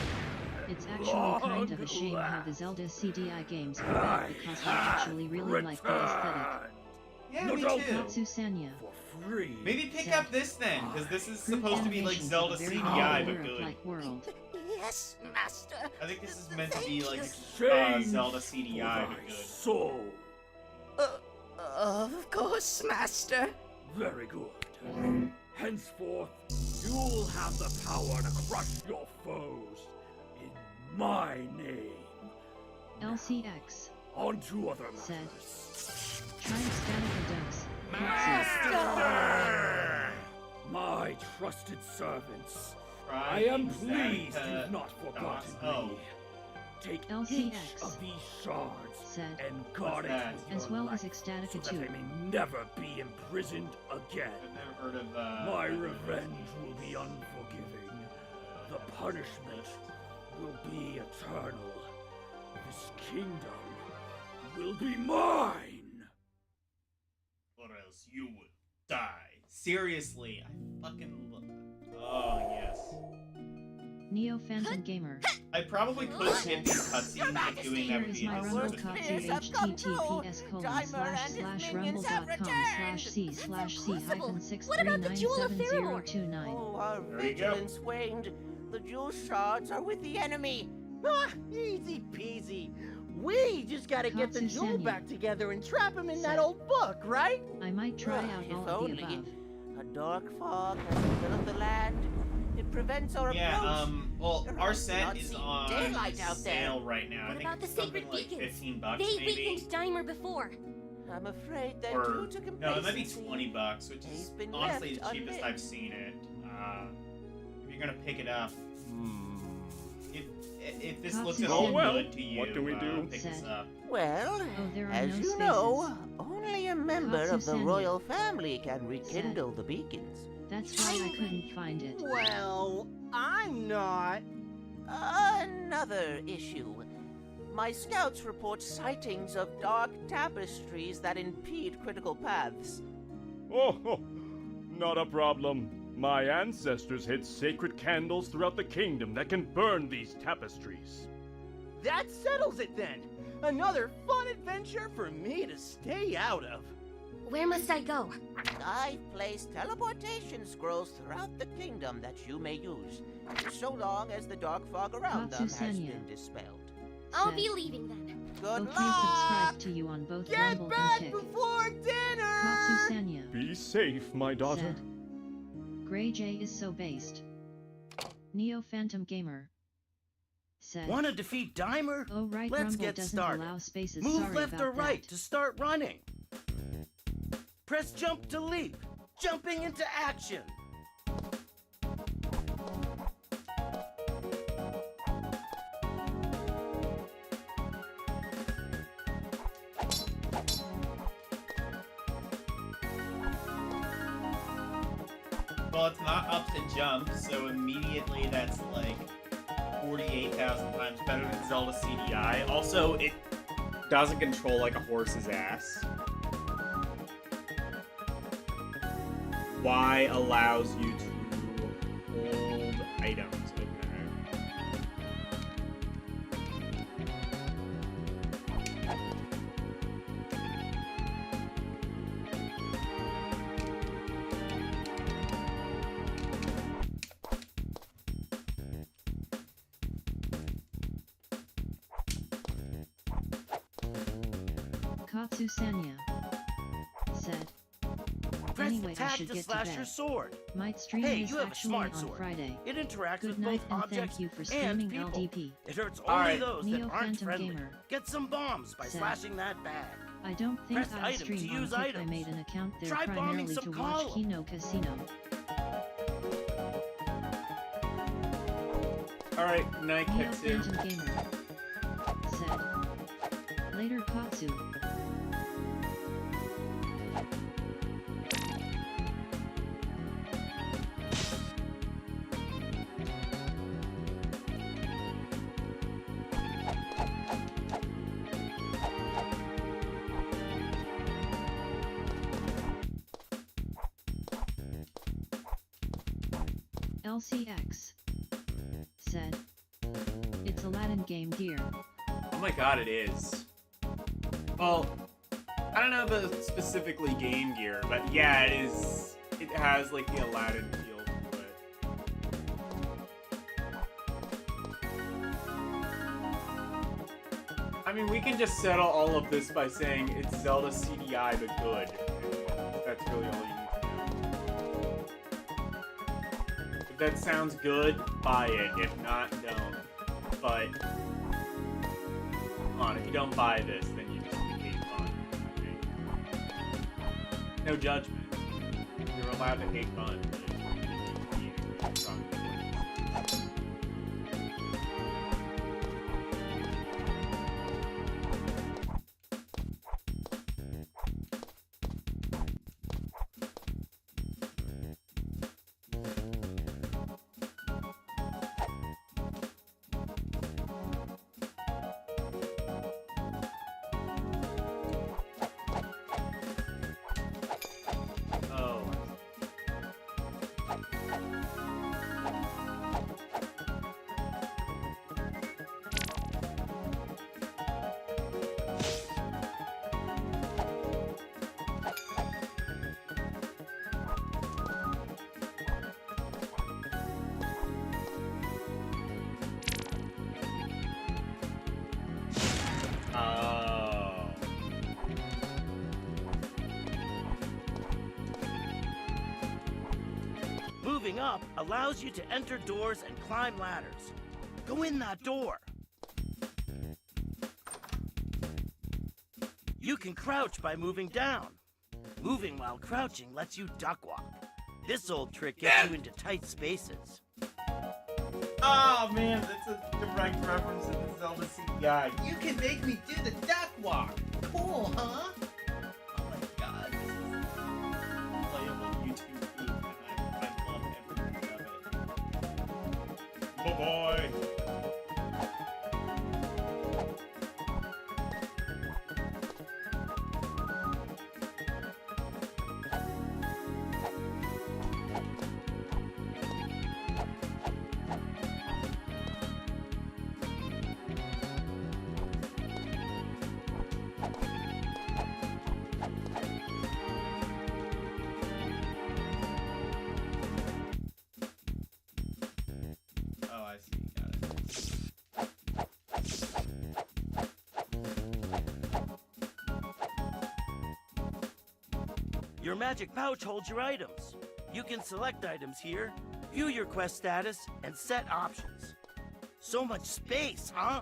C: It's actually kind of a shame how the Zelda CDI games are bad because I actually really like the aesthetic.
B: Yeah, me too.
C: Katsu Sanya
D: Free.
B: Maybe pick
C: Said.
B: up this then, because this is
C: Group
B: supposed to be like
C: animations
B: Zelda
C: of a very
B: CDI, but
C: Europe
B: good.
C: like world.
G: Yes, master.
B: I think this is meant to be like
D: Change
B: Zelda CDI,
D: for
B: but
D: thy
B: good.
D: soul.
G: Of course, master.
D: Very good. Henceforth, you'll have the power to crush your foes in my name.
C: LCX
D: On to other
C: said.
D: matters.
C: Trying Statica Ducks. Katsu.
D: Master! My trusted servants, I am pleased you've not forgotten me. Take each
C: LCX
D: of these shards
C: said.
D: and guard it
B: that?
D: with
C: As
D: your
C: well as
D: life,
C: Ecstatica
D: so that
C: 2.
D: they may never be imprisoned again.
B: I've never heard of
D: My revenge will be unforgiving. The punishment will be eternal. This kingdom will be mine!
F: Or else you would die. Seriously, I fucking love. Oh, yes.
C: Neo Phantom Gamer
F: I probably could skip these cutscenes, but doing that
C: Here
F: would
C: is
F: be
C: my
F: impossible.
C: Rumble Katsu https://rumble.com/c/c-c-rumble.com/c-c-hyphen
H: Oh, our
F: There you go.
H: vigilance waned. The jewel shards are with the enemy.
I: Ah, easy peasy. We just gotta get the jewel
C: Katsusenya
I: back together and trap him in that
C: said,
I: old book, right?
C: I might try out
H: If
C: all of the
H: only.
C: above.
H: A dark fog has enveloped the land. It prevents our
F: Yeah,
H: approach.
F: well,
H: There
F: our
H: has
F: set
H: not
F: is
H: seen
F: on
H: daylight out there.
F: sale right now. I
J: What
F: think
J: about the
F: it's something
J: sacred
F: like
J: beacons?
F: $15
J: They
F: maybe.
J: weakened Dimer before.
H: I'm afraid they're
F: Or
H: due to
F: no, it might be
H: complacency.
F: $20, which is
H: They've been
F: honestly
H: left
F: the cheapest
H: unlit.
F: I've seen it. If you're gonna pick it up, if this looks at
C: Katsusenya
F: all
D: well,
F: good to you,
D: what do we do?
F: pick this
C: said,
F: up.
H: Well,
C: there are
H: as
C: no
H: you
C: spaces.
H: know, only a member of the
C: Katsusenya
H: royal family can rekindle the beacons.
C: That's why I couldn't find it.
I: Well, I'm not.
H: Another issue. My scouts report sightings of dark tapestries that impede critical paths.
D: Oh, not a problem. My ancestors hid sacred candles throughout the kingdom that can burn these tapestries.
I: That settles it then. Another fun adventure for me to stay out of.
J: Where must I go?
H: I've placed teleportation scrolls throughout the kingdom that you may use, so long as the dark fog around them has
C: Katsusenya
H: been dispelled.
J: I'll
C: said,
J: be leaving then.
H: Good
C: okay,
H: luck!
C: subscribe to you on both
I: Get
C: Rumble
I: back
C: and Kick.
I: before dinner!
C: Katsusenya
D: Be safe, my daughter.
C: said, Grey J is so based. Neo Phantom Gamer said,
I: Want to defeat Dimer?
C: oh right,
I: Let's
C: Rumble
I: get
C: doesn't
I: started.
C: allow spaces.
I: Move
C: Sorry
I: left
C: about
I: or right
C: that.
I: to start running. Press jump to leap. Jumping into action.
F: Well, it's not up to jump, so immediately that's like 48,000 times better than Zelda CDI. Also, it doesn't control like a horse's ass. Y allows you to hold items. Okay.
C: Katsusenya said,
I: Press
C: anyway, I
I: attack
C: should
I: to
C: get to
I: slash
C: bed.
I: your sword.
C: Might stream
I: Hey,
C: this
I: you have a
C: actually
I: smart
C: on
I: sword.
C: Friday.
I: It interacts
C: Good
I: with
C: night
I: both
C: and
I: objects
C: thank you for
I: and
C: streaming
I: people.
C: LDP.
I: It hurts
F: All
I: only
F: right.
I: those
C: Neo
I: that aren't
C: Phantom
I: friendly.
C: Gamer
I: Get some bombs by
C: said,
I: slashing that bag.
C: I don't think
I: Press
C: I'll
I: item
C: stream
I: to
C: on
I: use
C: Kick. I
I: items.
C: made an account there
I: Try bombing
C: primarily
I: some
C: to watch
I: columns.
C: Kino Casino.
F: Alright, night
C: Neo
F: Ketsu.
C: Phantom Gamer said, later Katsu. LCX said, it's Aladdin Game Gear.
F: Oh my god, it is. Well, I don't know about specifically Game Gear, but yeah, it is. It has like the Aladdin feel to it. I mean, we can just settle all of this by saying it's Zelda CDI but good. That's really all you need to know. If that sounds good, buy it. If not, don't. But come on, if you don't buy this, then you just hate fun. Okay? No judgment. You're allowed to hate fun. But
K: Leveling up allows you to enter doors and climb ladders. Go in that door. You can crouch by moving down. Moving while crouching lets you duck walk. This old trick gets you into tight spaces.
B: Oh man, that's a direct reference to the Zelda CGI. You can make me do the duck walk. Cool, huh? Oh my god, this is playable YouTube food, and I love every minute of it. Bye-bye. Oh, I see. Got it.
K: Your magic pouch holds your items. You can select items here, view your quest status, and set options. So much space, huh?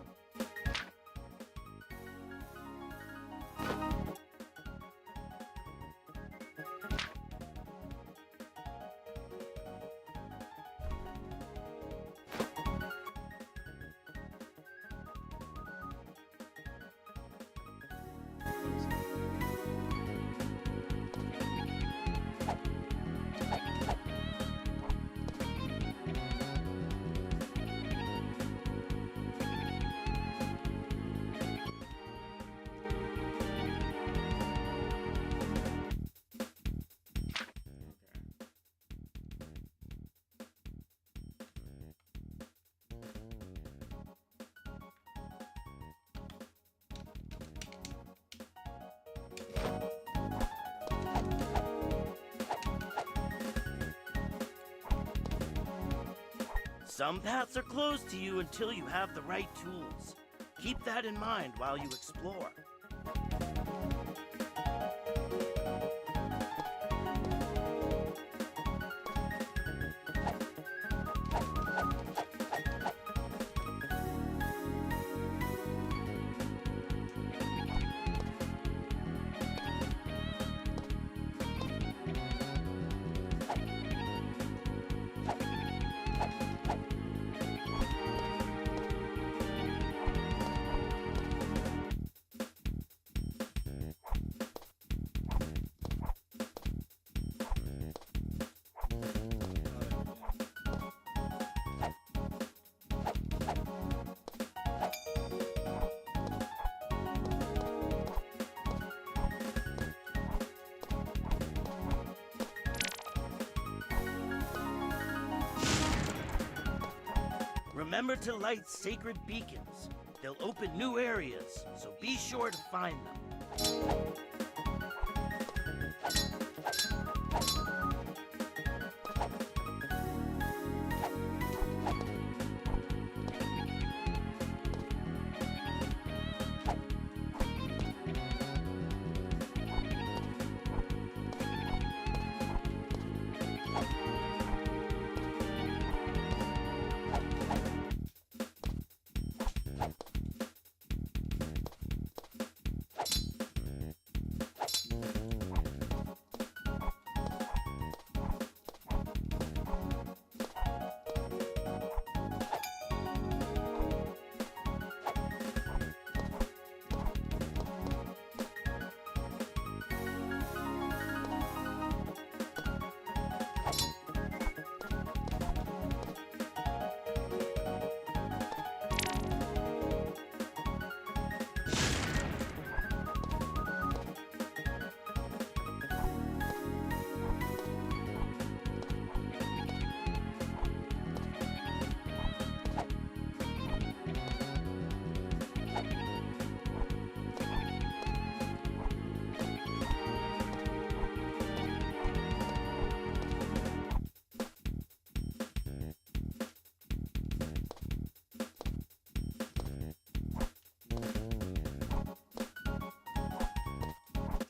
K: Some paths are closed to you until you have the right tools. Keep that in mind while you explore. Remember to light sacred beacons. They'll open new areas, so be sure to find them.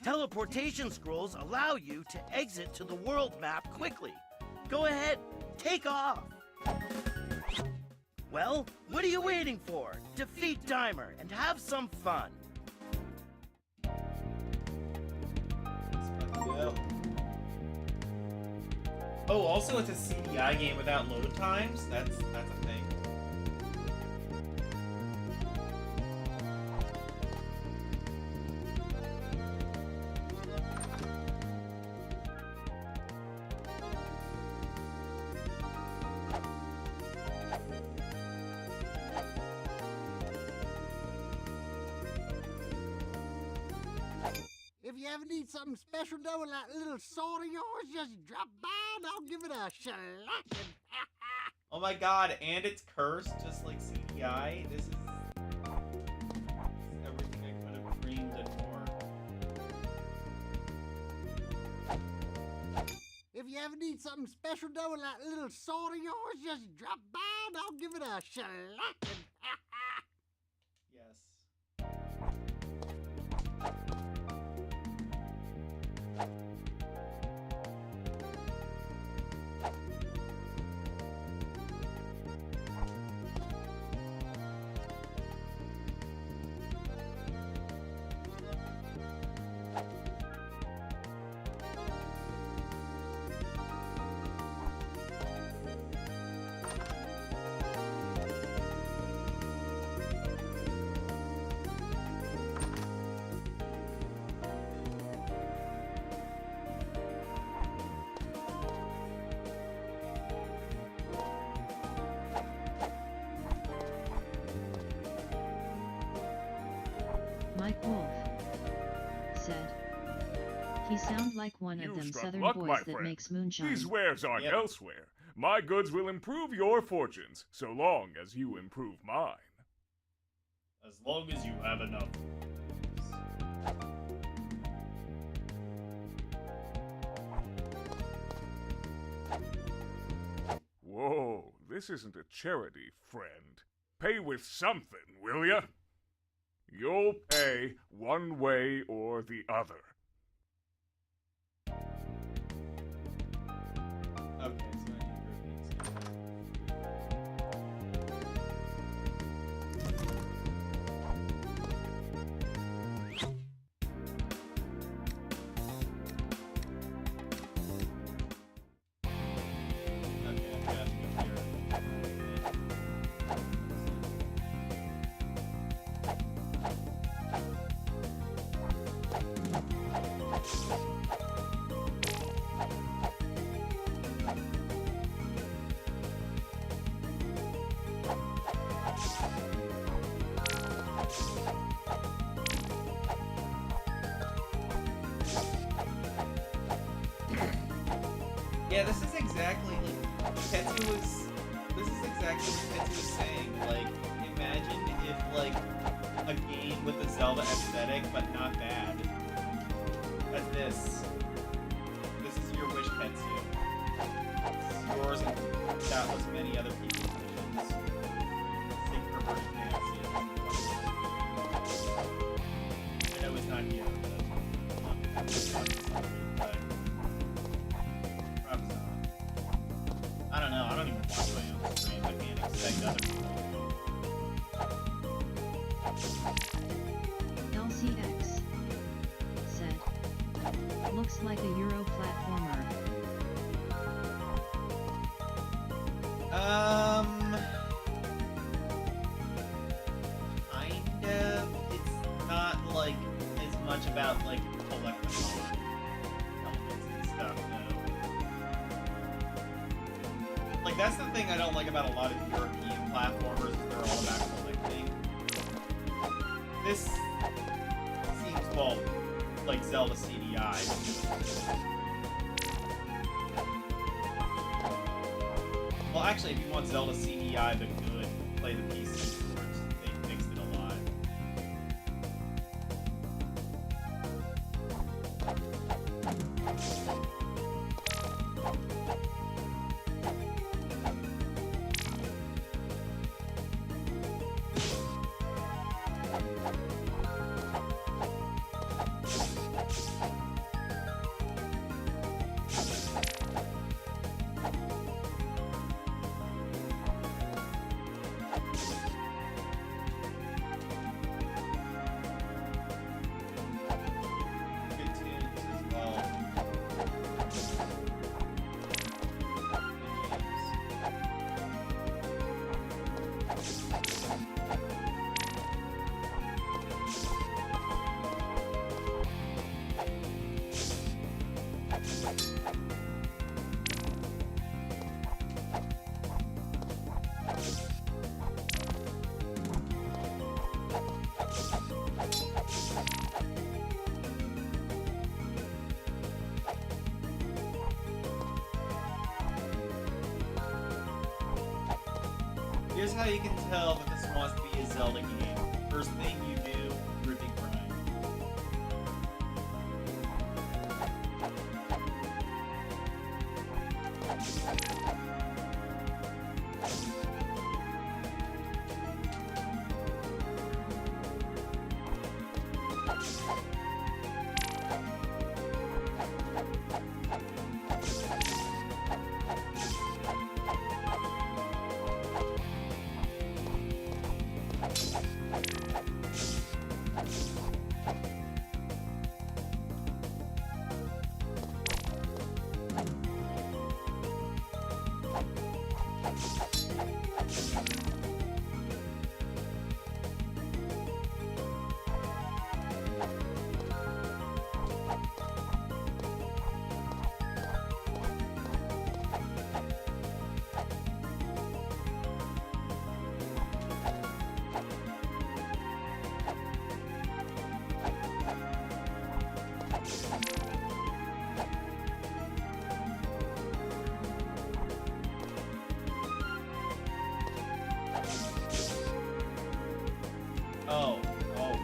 K: Teleportation scrolls allow you to exit to the world map quickly. Go ahead, Take off! Well, what are you waiting for? Defeat Dimer and have some fun.
F: Go. Oh, also it's a CDI game without load times? That's a thing.
L: If you ever need something special done with that little sword of yours, just drop by and I'll give it a shellacking.
F: Oh my god, and it's cursed, just like CDI. This is everything I could have dreamed and more.
L: If you ever need something special done with that little sword of yours, just drop by and I'll give it a shellacking.
F: Yes.
C: Mike Wolf said, "He sound like one of
D: You
C: them
D: struck
C: southern
D: luck,
C: boys
D: my
C: that
D: friend.
C: makes moonshine."
D: These wares aren't
F: Yep.
D: elsewhere. My goods will improve your fortunes, so long as you improve mine.
B: As long as you have enough.
D: Whoa, this isn't a charity, friend. Pay with something, will ya? You'll pay one way or the other.
F: Okay, so I need groupings. Okay, I got you here. Yeah, this is exactly like Tetsu was. This is exactly what Tetsu was saying. Like, imagine if like a game with a Zelda aesthetic, but not bad. As this. This is your wish, Tetsu. This is yours and doubtless many other people's wishes. Sing for Virgin Fantasy. I know it's not here, but perhaps not. I don't know. I don't even watch my own stream. I can't expect other people.
C: LCX said, "Looks like a Euro platformer."
F: Kind of. It's not like as much about like collectible elements and stuff, no. Like that's the thing I don't like about a lot of European platformers. Is they're all about collecting. This seems well like Zelda CDI. Well, actually, if you want Zelda CDI the good, play the PC ports. They fixed it a lot. Here's how you can tell that this wants to be a Zelda game. First thing you do, Ruby grind. Oh, that's explosive.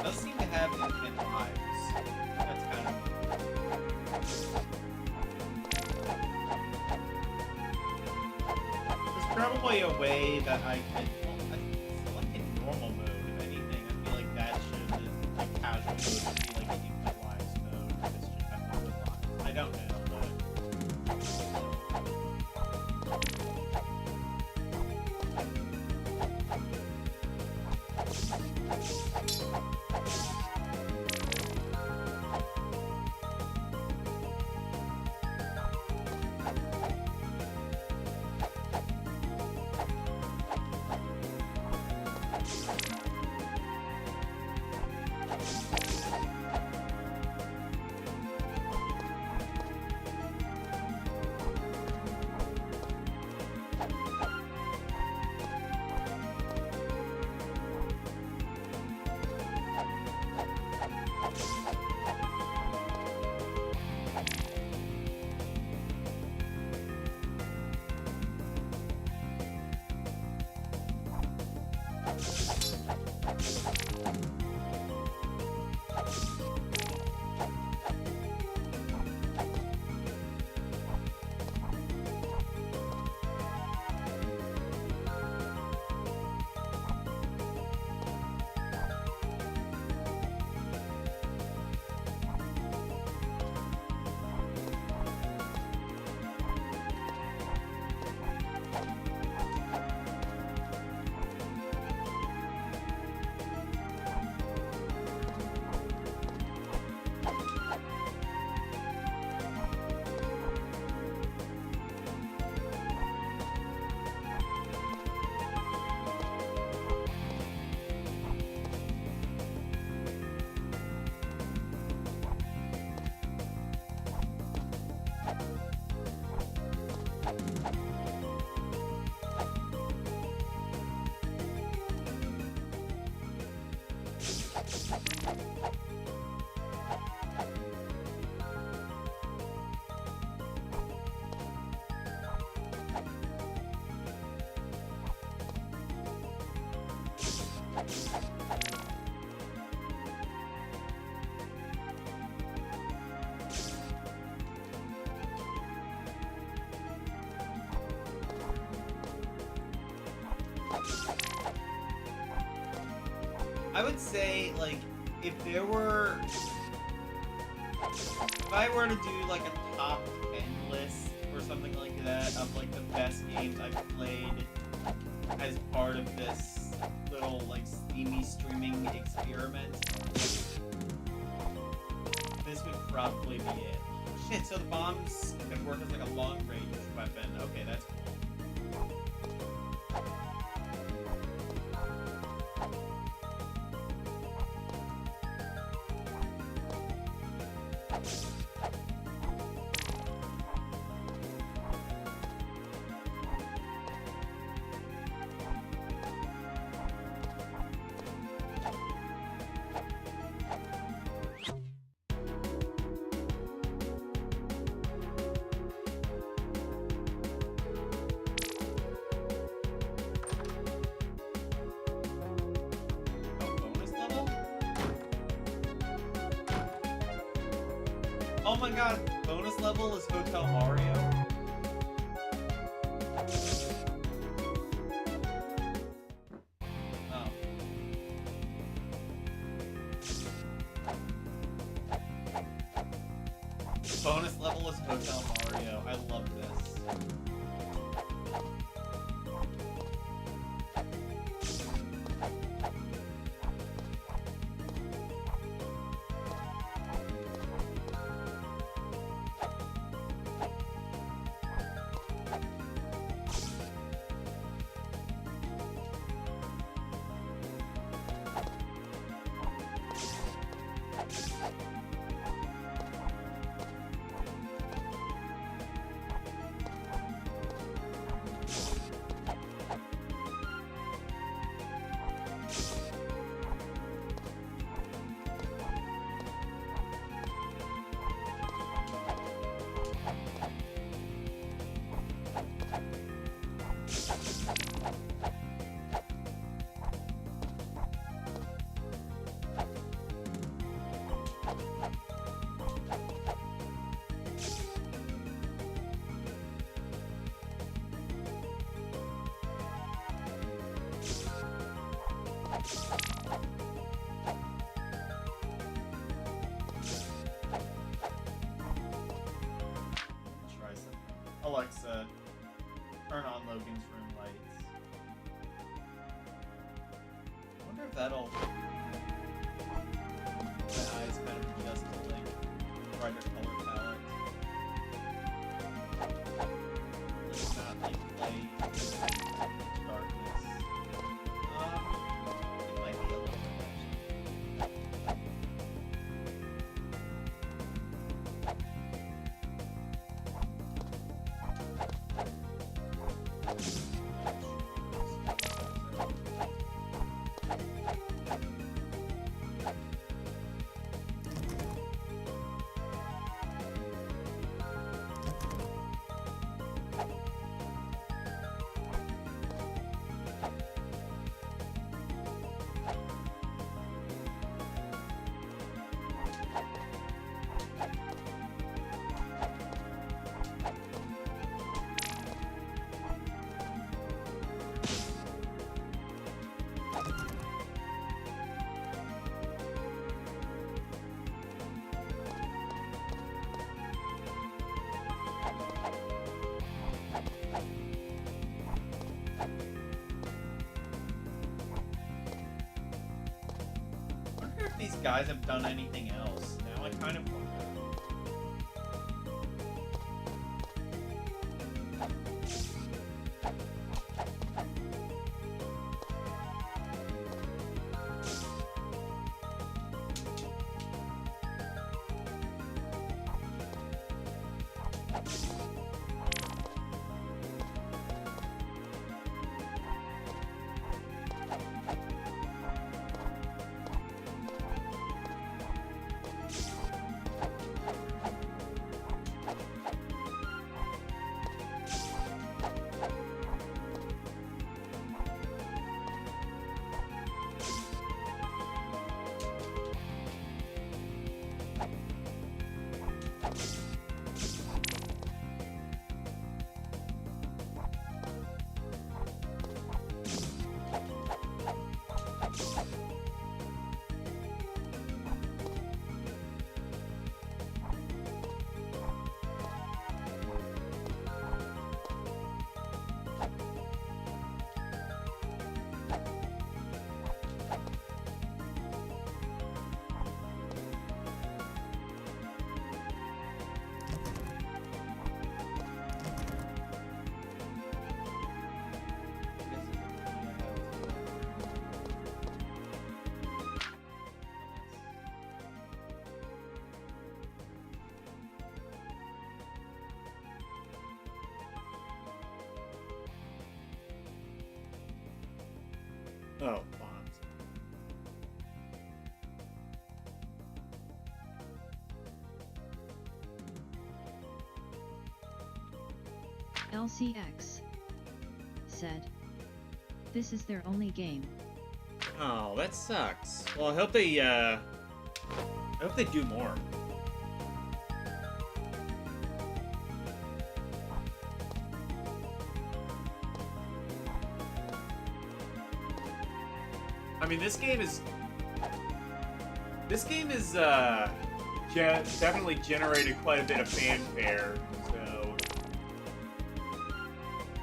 F: Does seem to have infinite lives. That's kind of... There's probably a way that I could... Well, I select in normal mode, if anything. I feel like that should, like, casual mode should be like an infinite lives mode. This should have infinite lives. I don't know, but... I would say, like, if I were to do, like, a top 10 list or something like that of like the best games I've played as part of this little like Steamy streaming experiment, this would probably be it. Shit, so the bombs can work as like a long range weapon. Okay, that's cool. Oh my god, bonus level is Hotel Mario? Oh. Bonus level is Hotel Mario. I love this. Try something. Alexa, turn on Logan's room lights. I wonder if that'll... My eyes kind of adjust to like brighter color palette. It's not like light, darkness. It might be a little bit actually. I wonder if these guys have done anything else. Now I kind of wonder.
B: Oh, bombs.
C: LCX said, "This is their only game."
B: Oh, that sucks. Well, I hope they do more. I mean, this game is definitely generated quite a bit of fanfare, so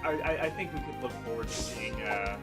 B: I think we could look forward to seeing more.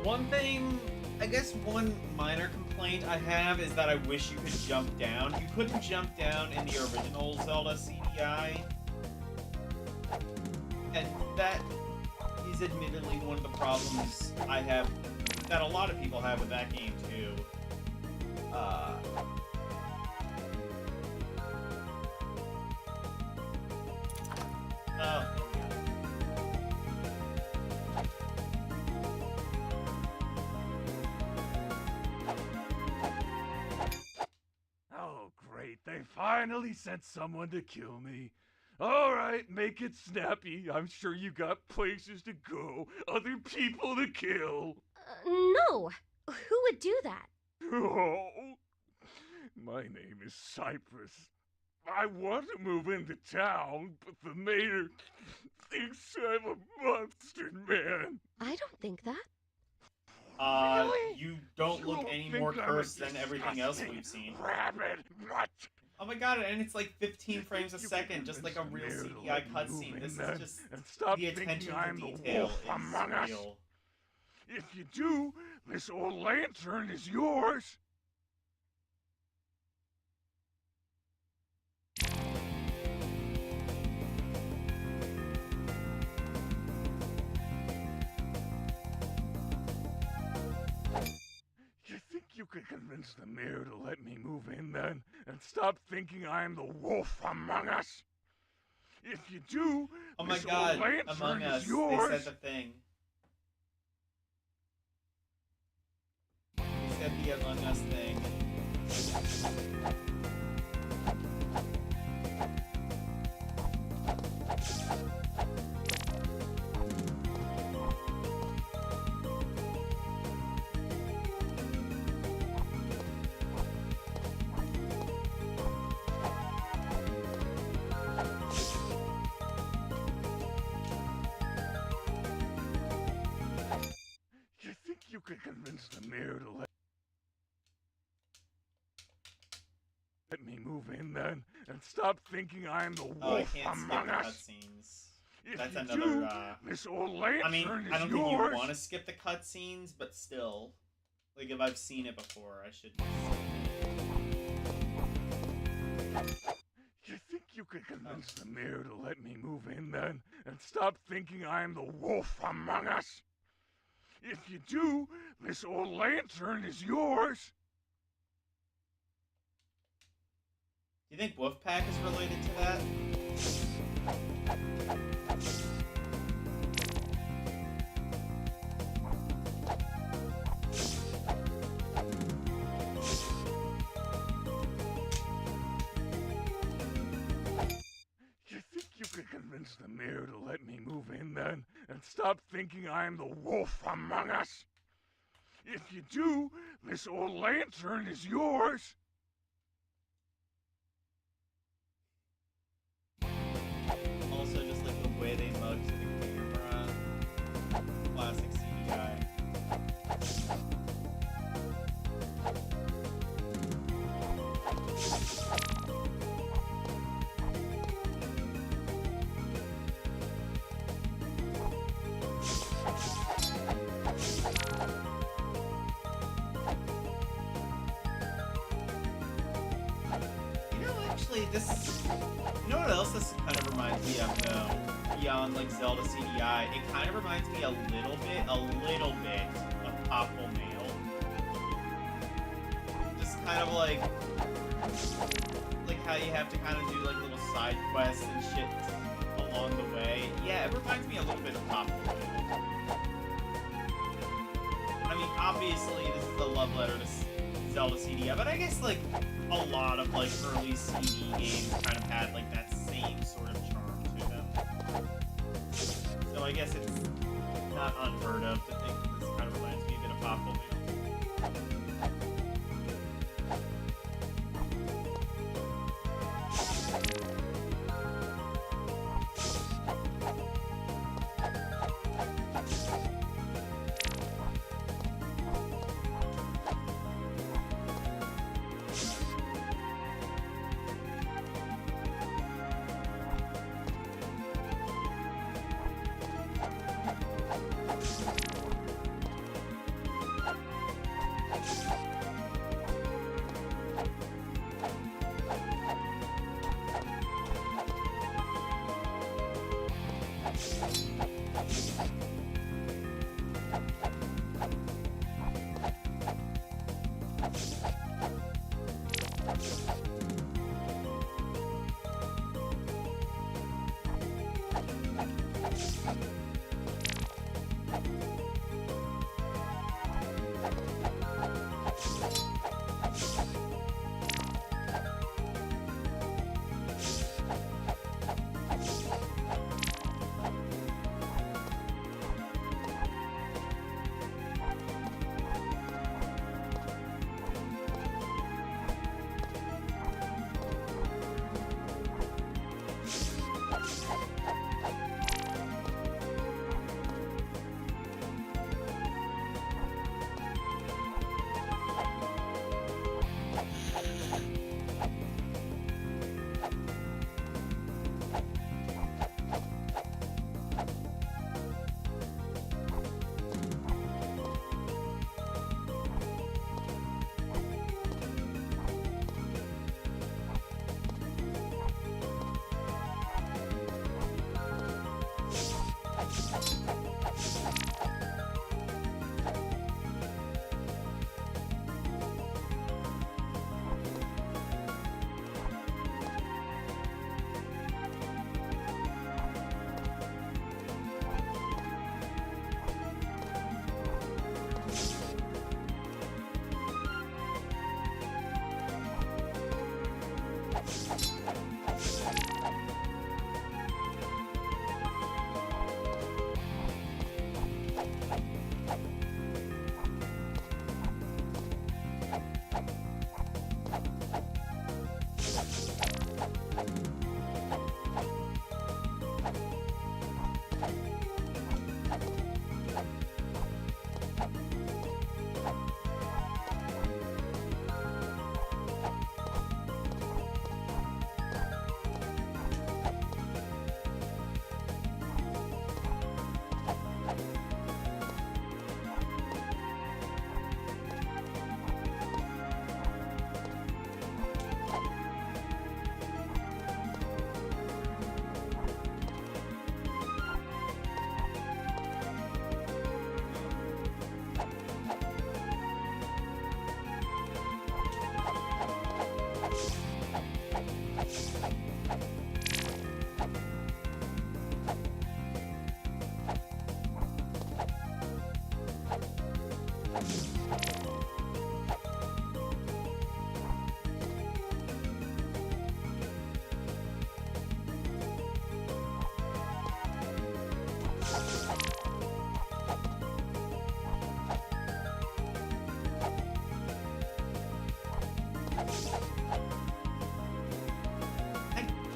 F: One thing, I guess one minor complaint I have is that I wish you could jump down. You couldn't jump down in the original Zelda CDI. And that is admittedly one of the problems I have, that a lot of people have with that game too.
D: Oh, great. They finally sent someone to kill me. All right, make it snappy. I'm sure you got places to go, other people to kill.
J: No! Who would do that?
D: Oh, my name is Cypress. I want to move into town, but the mayor thinks I'm a monster man.
J: I don't think that.
F: You don't look any more
D: think I'm a
F: cursed than everything else we've seen.
D: Rabbit, what?
F: Oh my god, and it's like 15 frames a second, just like a real CGI cutscene. This is just the attention to detail is real.
D: If you do, this old lantern is yours. You think you could convince the mayor to let me move in then, and stop thinking I'm the wolf among us? If you do,
F: Oh my
D: this
F: god,
D: old lantern
F: Among
D: is
F: Us,
D: yours.
F: they said the thing. They said the Among Us thing.
D: You think you could convince the mayor to let me move in then, and stop thinking I'm the wolf
F: Oh, I can't skip
D: among
F: the
D: us?
F: cutscenes.
D: If
F: That's
D: you
F: another,
D: do, this old lantern
F: I mean,
D: is
F: I don't think you
D: yours.
F: want to skip the cutscenes, but still. Like, if I've seen it before, I should.
D: You think you could convince the mayor to let me move in then, and stop thinking I'm the wolf among us? If you do, this old lantern is yours.
F: Do you think Wolfpack is related to that?
D: You think you could convince the mayor to let me move in then, and stop thinking I'm the wolf among us? If you do, this old lantern is yours.
F: Also, just like the way they mugged the camera. Classic CGI. Actually, this... You know what else this kind of reminds me of, though? Beyond, like, Zelda CDI. It kind of reminds me a little bit of Popple Mail. Just kind of like how you have to kind of do, like, little side quests and shit along the way. Yeah, it reminds me a little bit of Popple Mail. I mean, obviously, this is a love letter to Zelda CDI, but I guess, like, a lot of, like, early CD games kind of had, like, that same sort of charm to them. So I guess it's not unheard of to think that this kind of reminds me a bit of Popple Mail.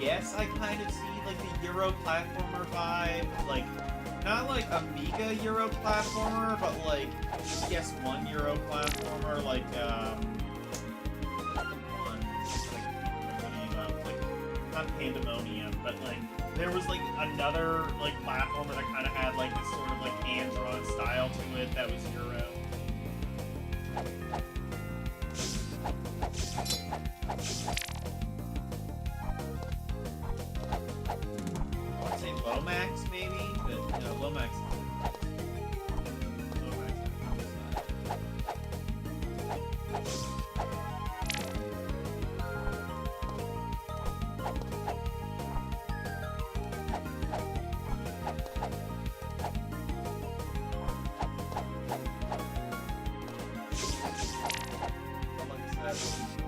F: guess I kind of see like the Euro platformer vibe, like not like Amiga Euro platformer, but like PS1 Euro platformer, like what's the one? Like not Pandemonium, but like there was like another like platformer that kind of had like this sort of like hand-drawn style to it that was Euro. I want to say Lomax maybe, but no, Lomax. Lomax on the side.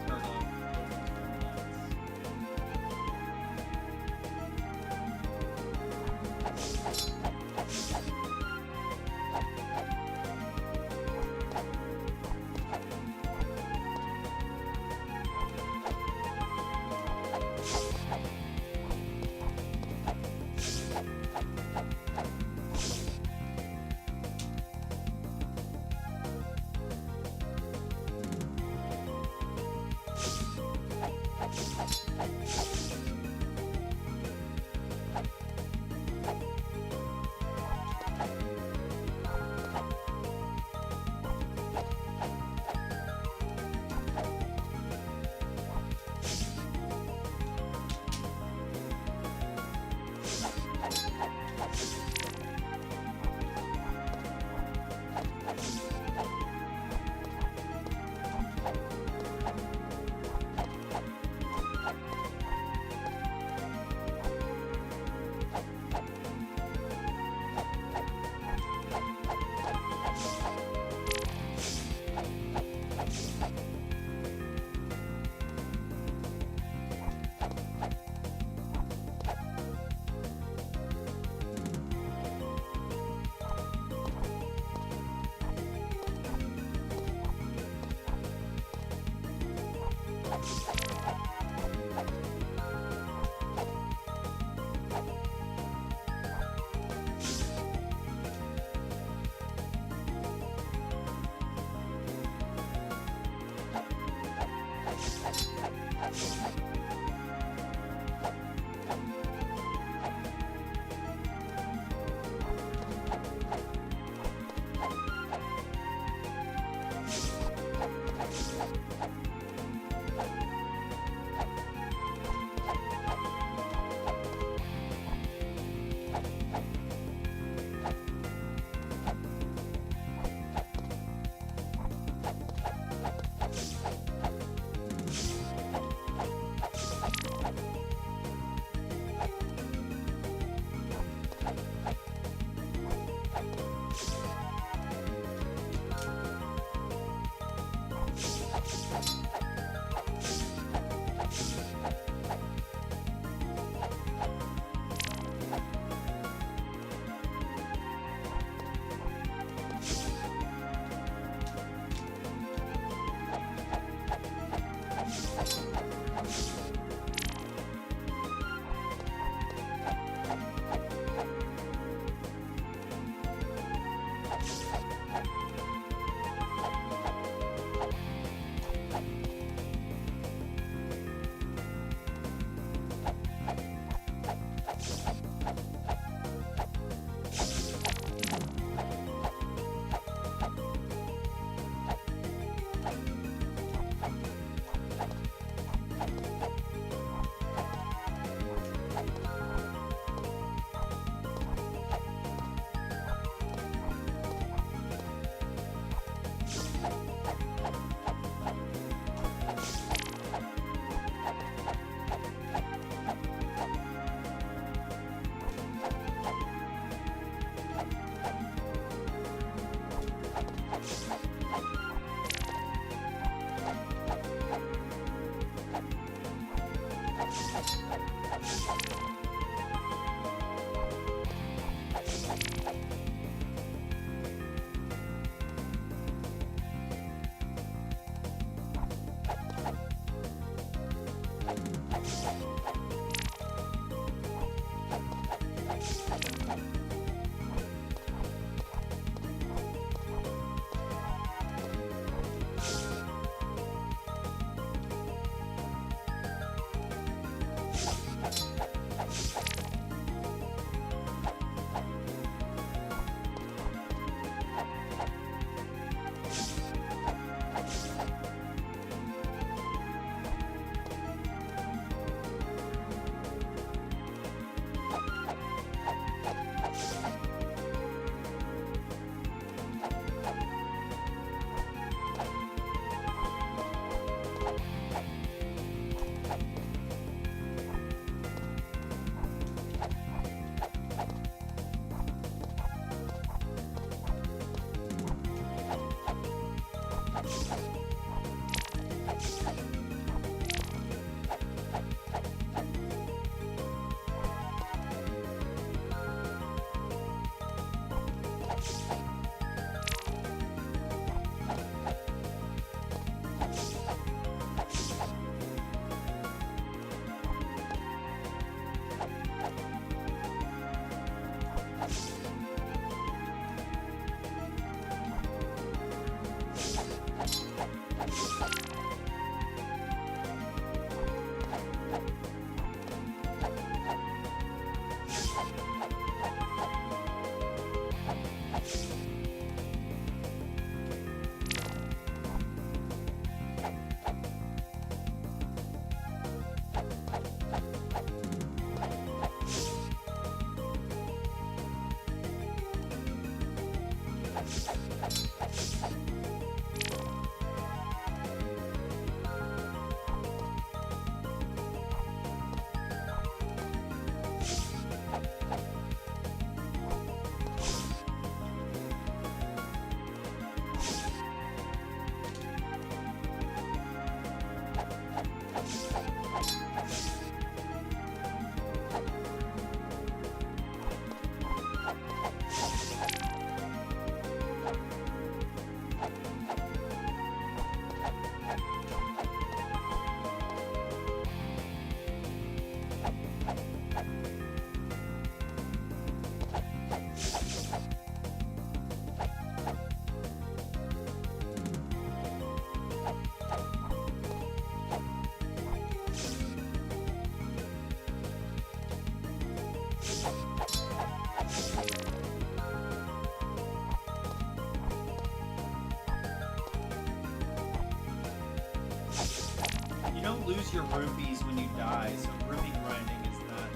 F: You don't lose your rupees when you die, so rupee grinding is not.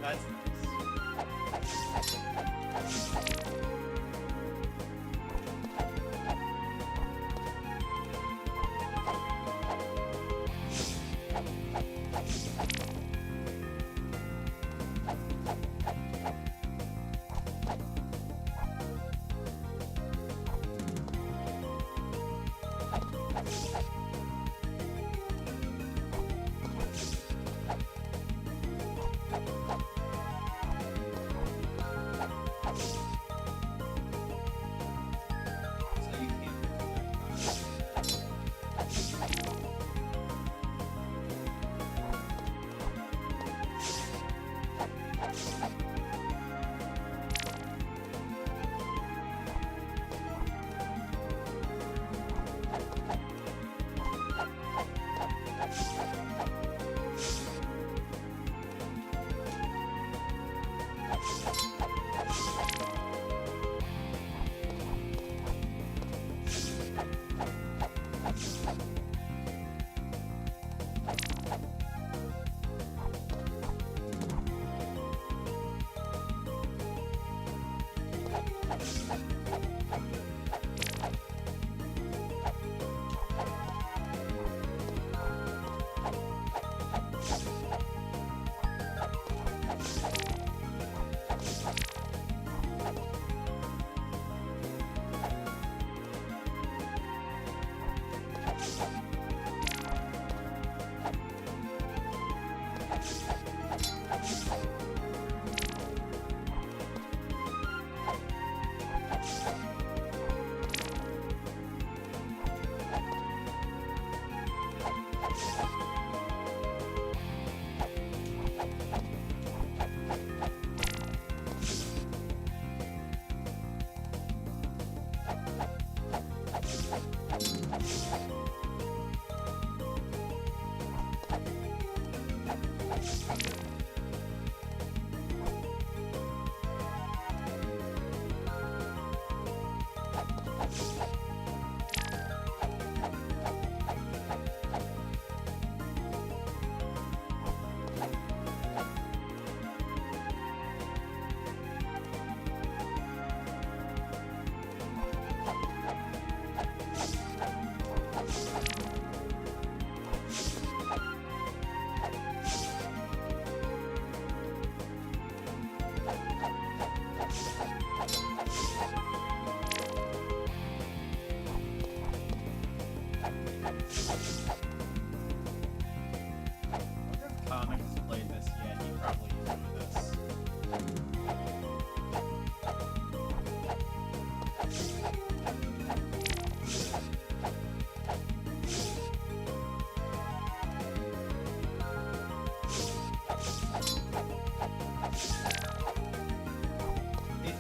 F: That's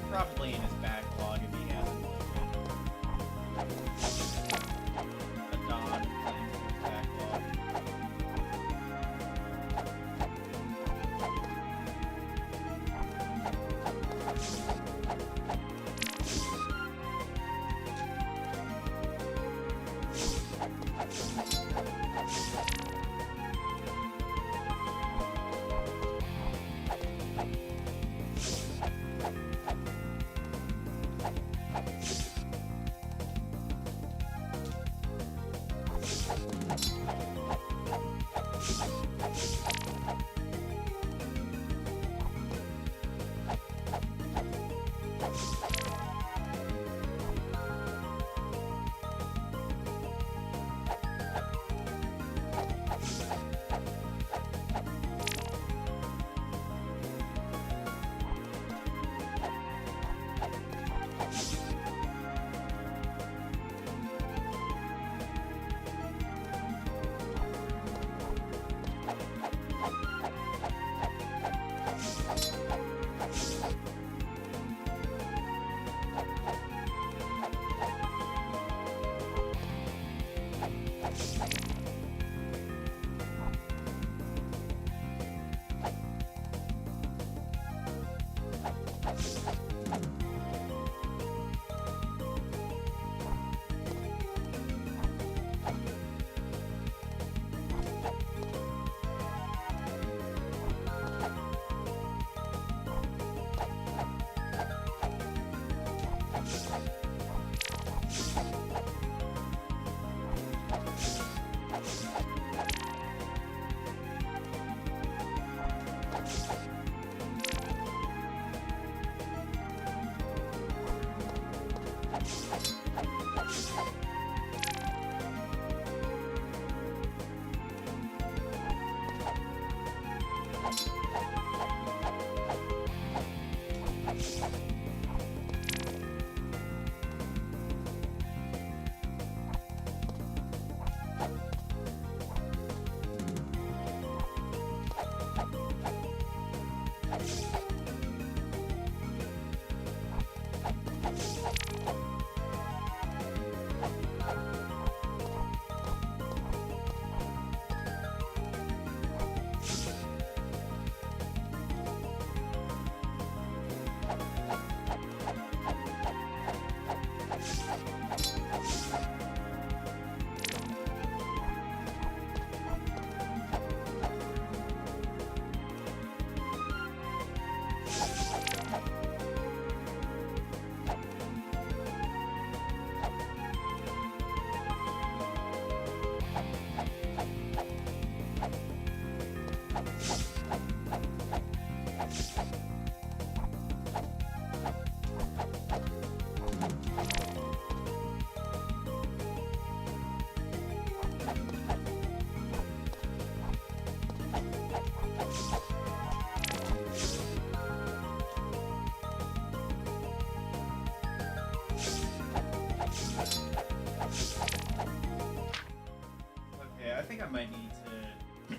F: probably in his backlog if he hasn't looked at a Dawn thing in his backlog. Okay, I think I might need to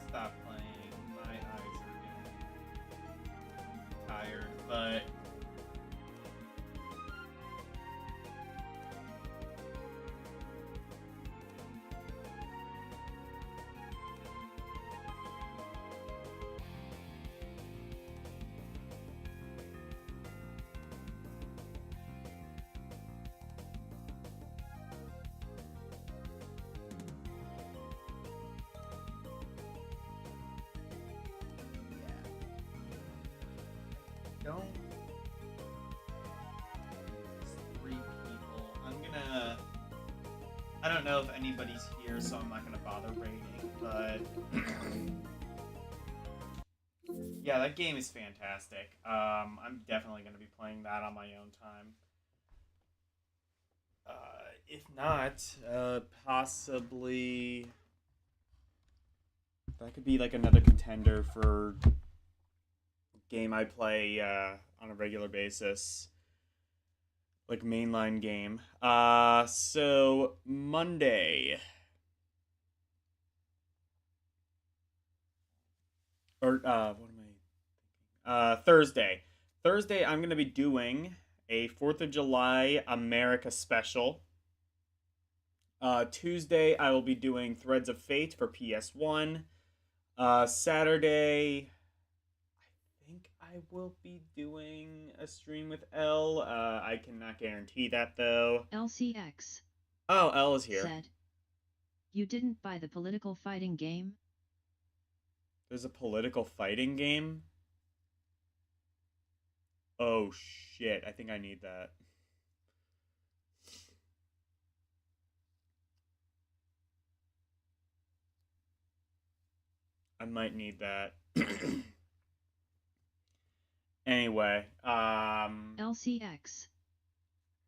F: stop playing. My eyes are getting tired, but don't. It's 3 people. I don't know if anybody's here, so I'm not gonna bother raiding, but yeah, that game is fantastic. I'm definitely gonna be playing that on my own time. If not, possibly that could be like another contender for game I play on a regular basis, like mainline game. So Monday, or what am I? Thursday. Thursday, I'm gonna be doing a 4th of July America special. Tuesday, I will be doing Threads of Fate for PS1. Saturday, I think I will be doing a stream with L. I cannot guarantee that, though.
C: LCX.
F: Oh, L is here.
C: Said, you didn't buy the political fighting game?
F: There's a political fighting game? Oh, shit. I think I need that. I might need that. Anyway,
C: LCX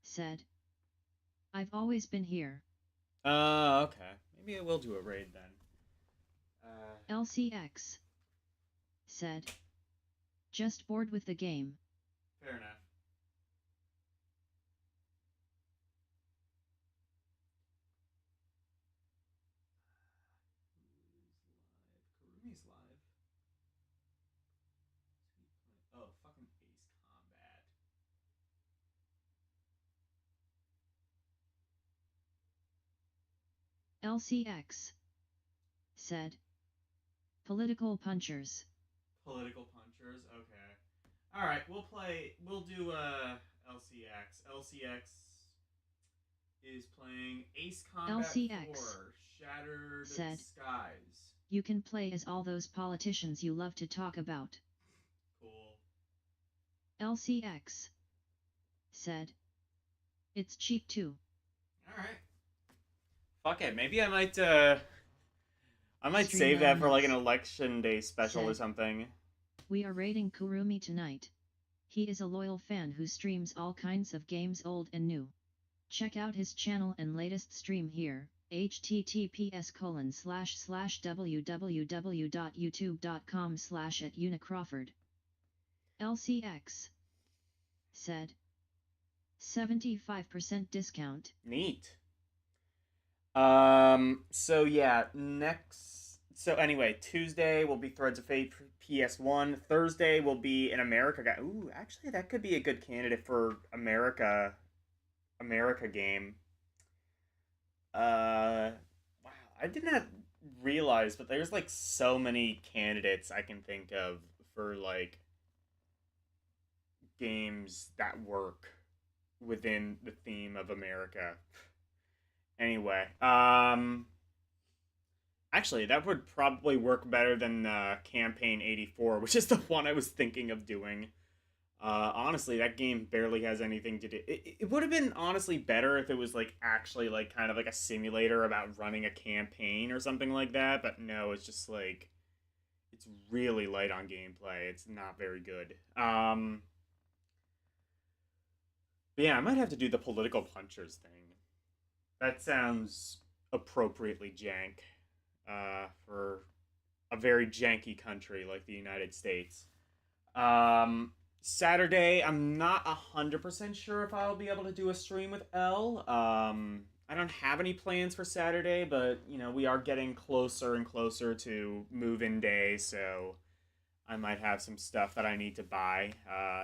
C: said, I've always been here.
F: Okay. Maybe I will do a raid then.
C: LCX said, just bored with the game.
F: Fair enough. Kurumi's live. Oh, fucking Ace Combat.
C: LCX said, political punchers.
F: Political punchers? Okay. Alright, we'll do LCX. LCX is playing Ace Combat
C: LCX
F: 4, Shattered
C: said,
F: Skies.
C: You can play as all those politicians you love to talk about.
F: Cool.
C: LCX said, it's cheap too.
F: Alright. Fuck it, maybe I might save that for like an election day special or something.
C: We are raiding Kurumi tonight. He is a loyal fan who streams all kinds of games old and new. Check out his channel and latest stream here. https://www.youtube.com/@unicrawford. Said. 75% discount.
B: Neat. So yeah, so anyway, Tuesday will be Threads of Fate for PS1. Thursday will be an America guy. Ooh, actually that could be a good candidate for America game. Wow, I did not realize, but there's like so many candidates I can think of for like games that work within the theme of America. Anyway, actually, that would probably work better than Campaign 84, which is the one I was thinking of doing. Honestly, that game barely has anything to do. It would have been honestly better if it was like actually like kind of like a simulator about running a campaign or something like that. But no, it's just like it's really light on gameplay. It's not very good. But yeah, I might have to do the political punchers thing. That sounds appropriately jank for a very janky country like the United States. Saturday, I'm not 100% sure if I'll be able to do a stream with Elle. I don't have any plans for Saturday, but, you know, we are getting closer and closer to move-in day, so I might have some stuff that I need to buy.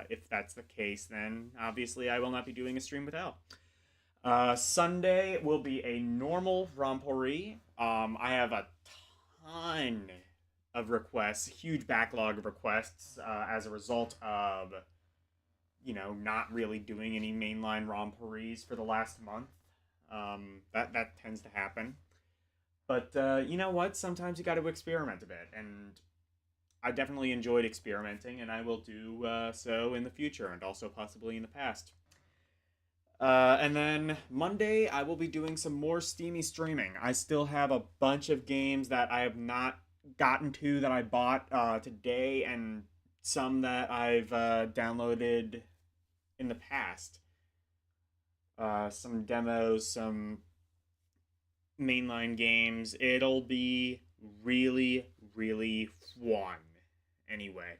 B: If that's the case, then obviously I will not be doing a stream with Elle. Sunday will be a normal Romporie. I have a ton of requests, huge backlog of requests as a result of, you know, not really doing any mainline Rompories for the last month. That tends to happen. But you know what? Sometimes you got to experiment a bit, and I definitely enjoyed experimenting, and I will do so in the future, and also possibly in the past. And then Monday, I will be doing some more Steamy streaming. I still have a bunch of games that I have not gotten to that I bought today, and some that I've downloaded in the past. Some demos, some mainline games. It'll be really, really fun. Anyway,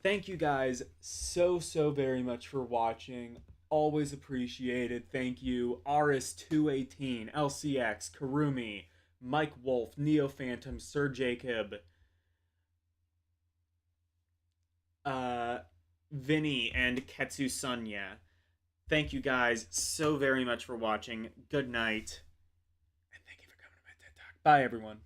B: thank you guys so very much for watching. Always appreciated. Thank you. Aris218, LCX, Karumi, Mike Wolf, Neo Phantom, Sir Jacob, Vinny, and Ketsu Sunya. Thank you guys so very much for watching. Good night. And thank you for coming to my TED Talk. Bye, everyone.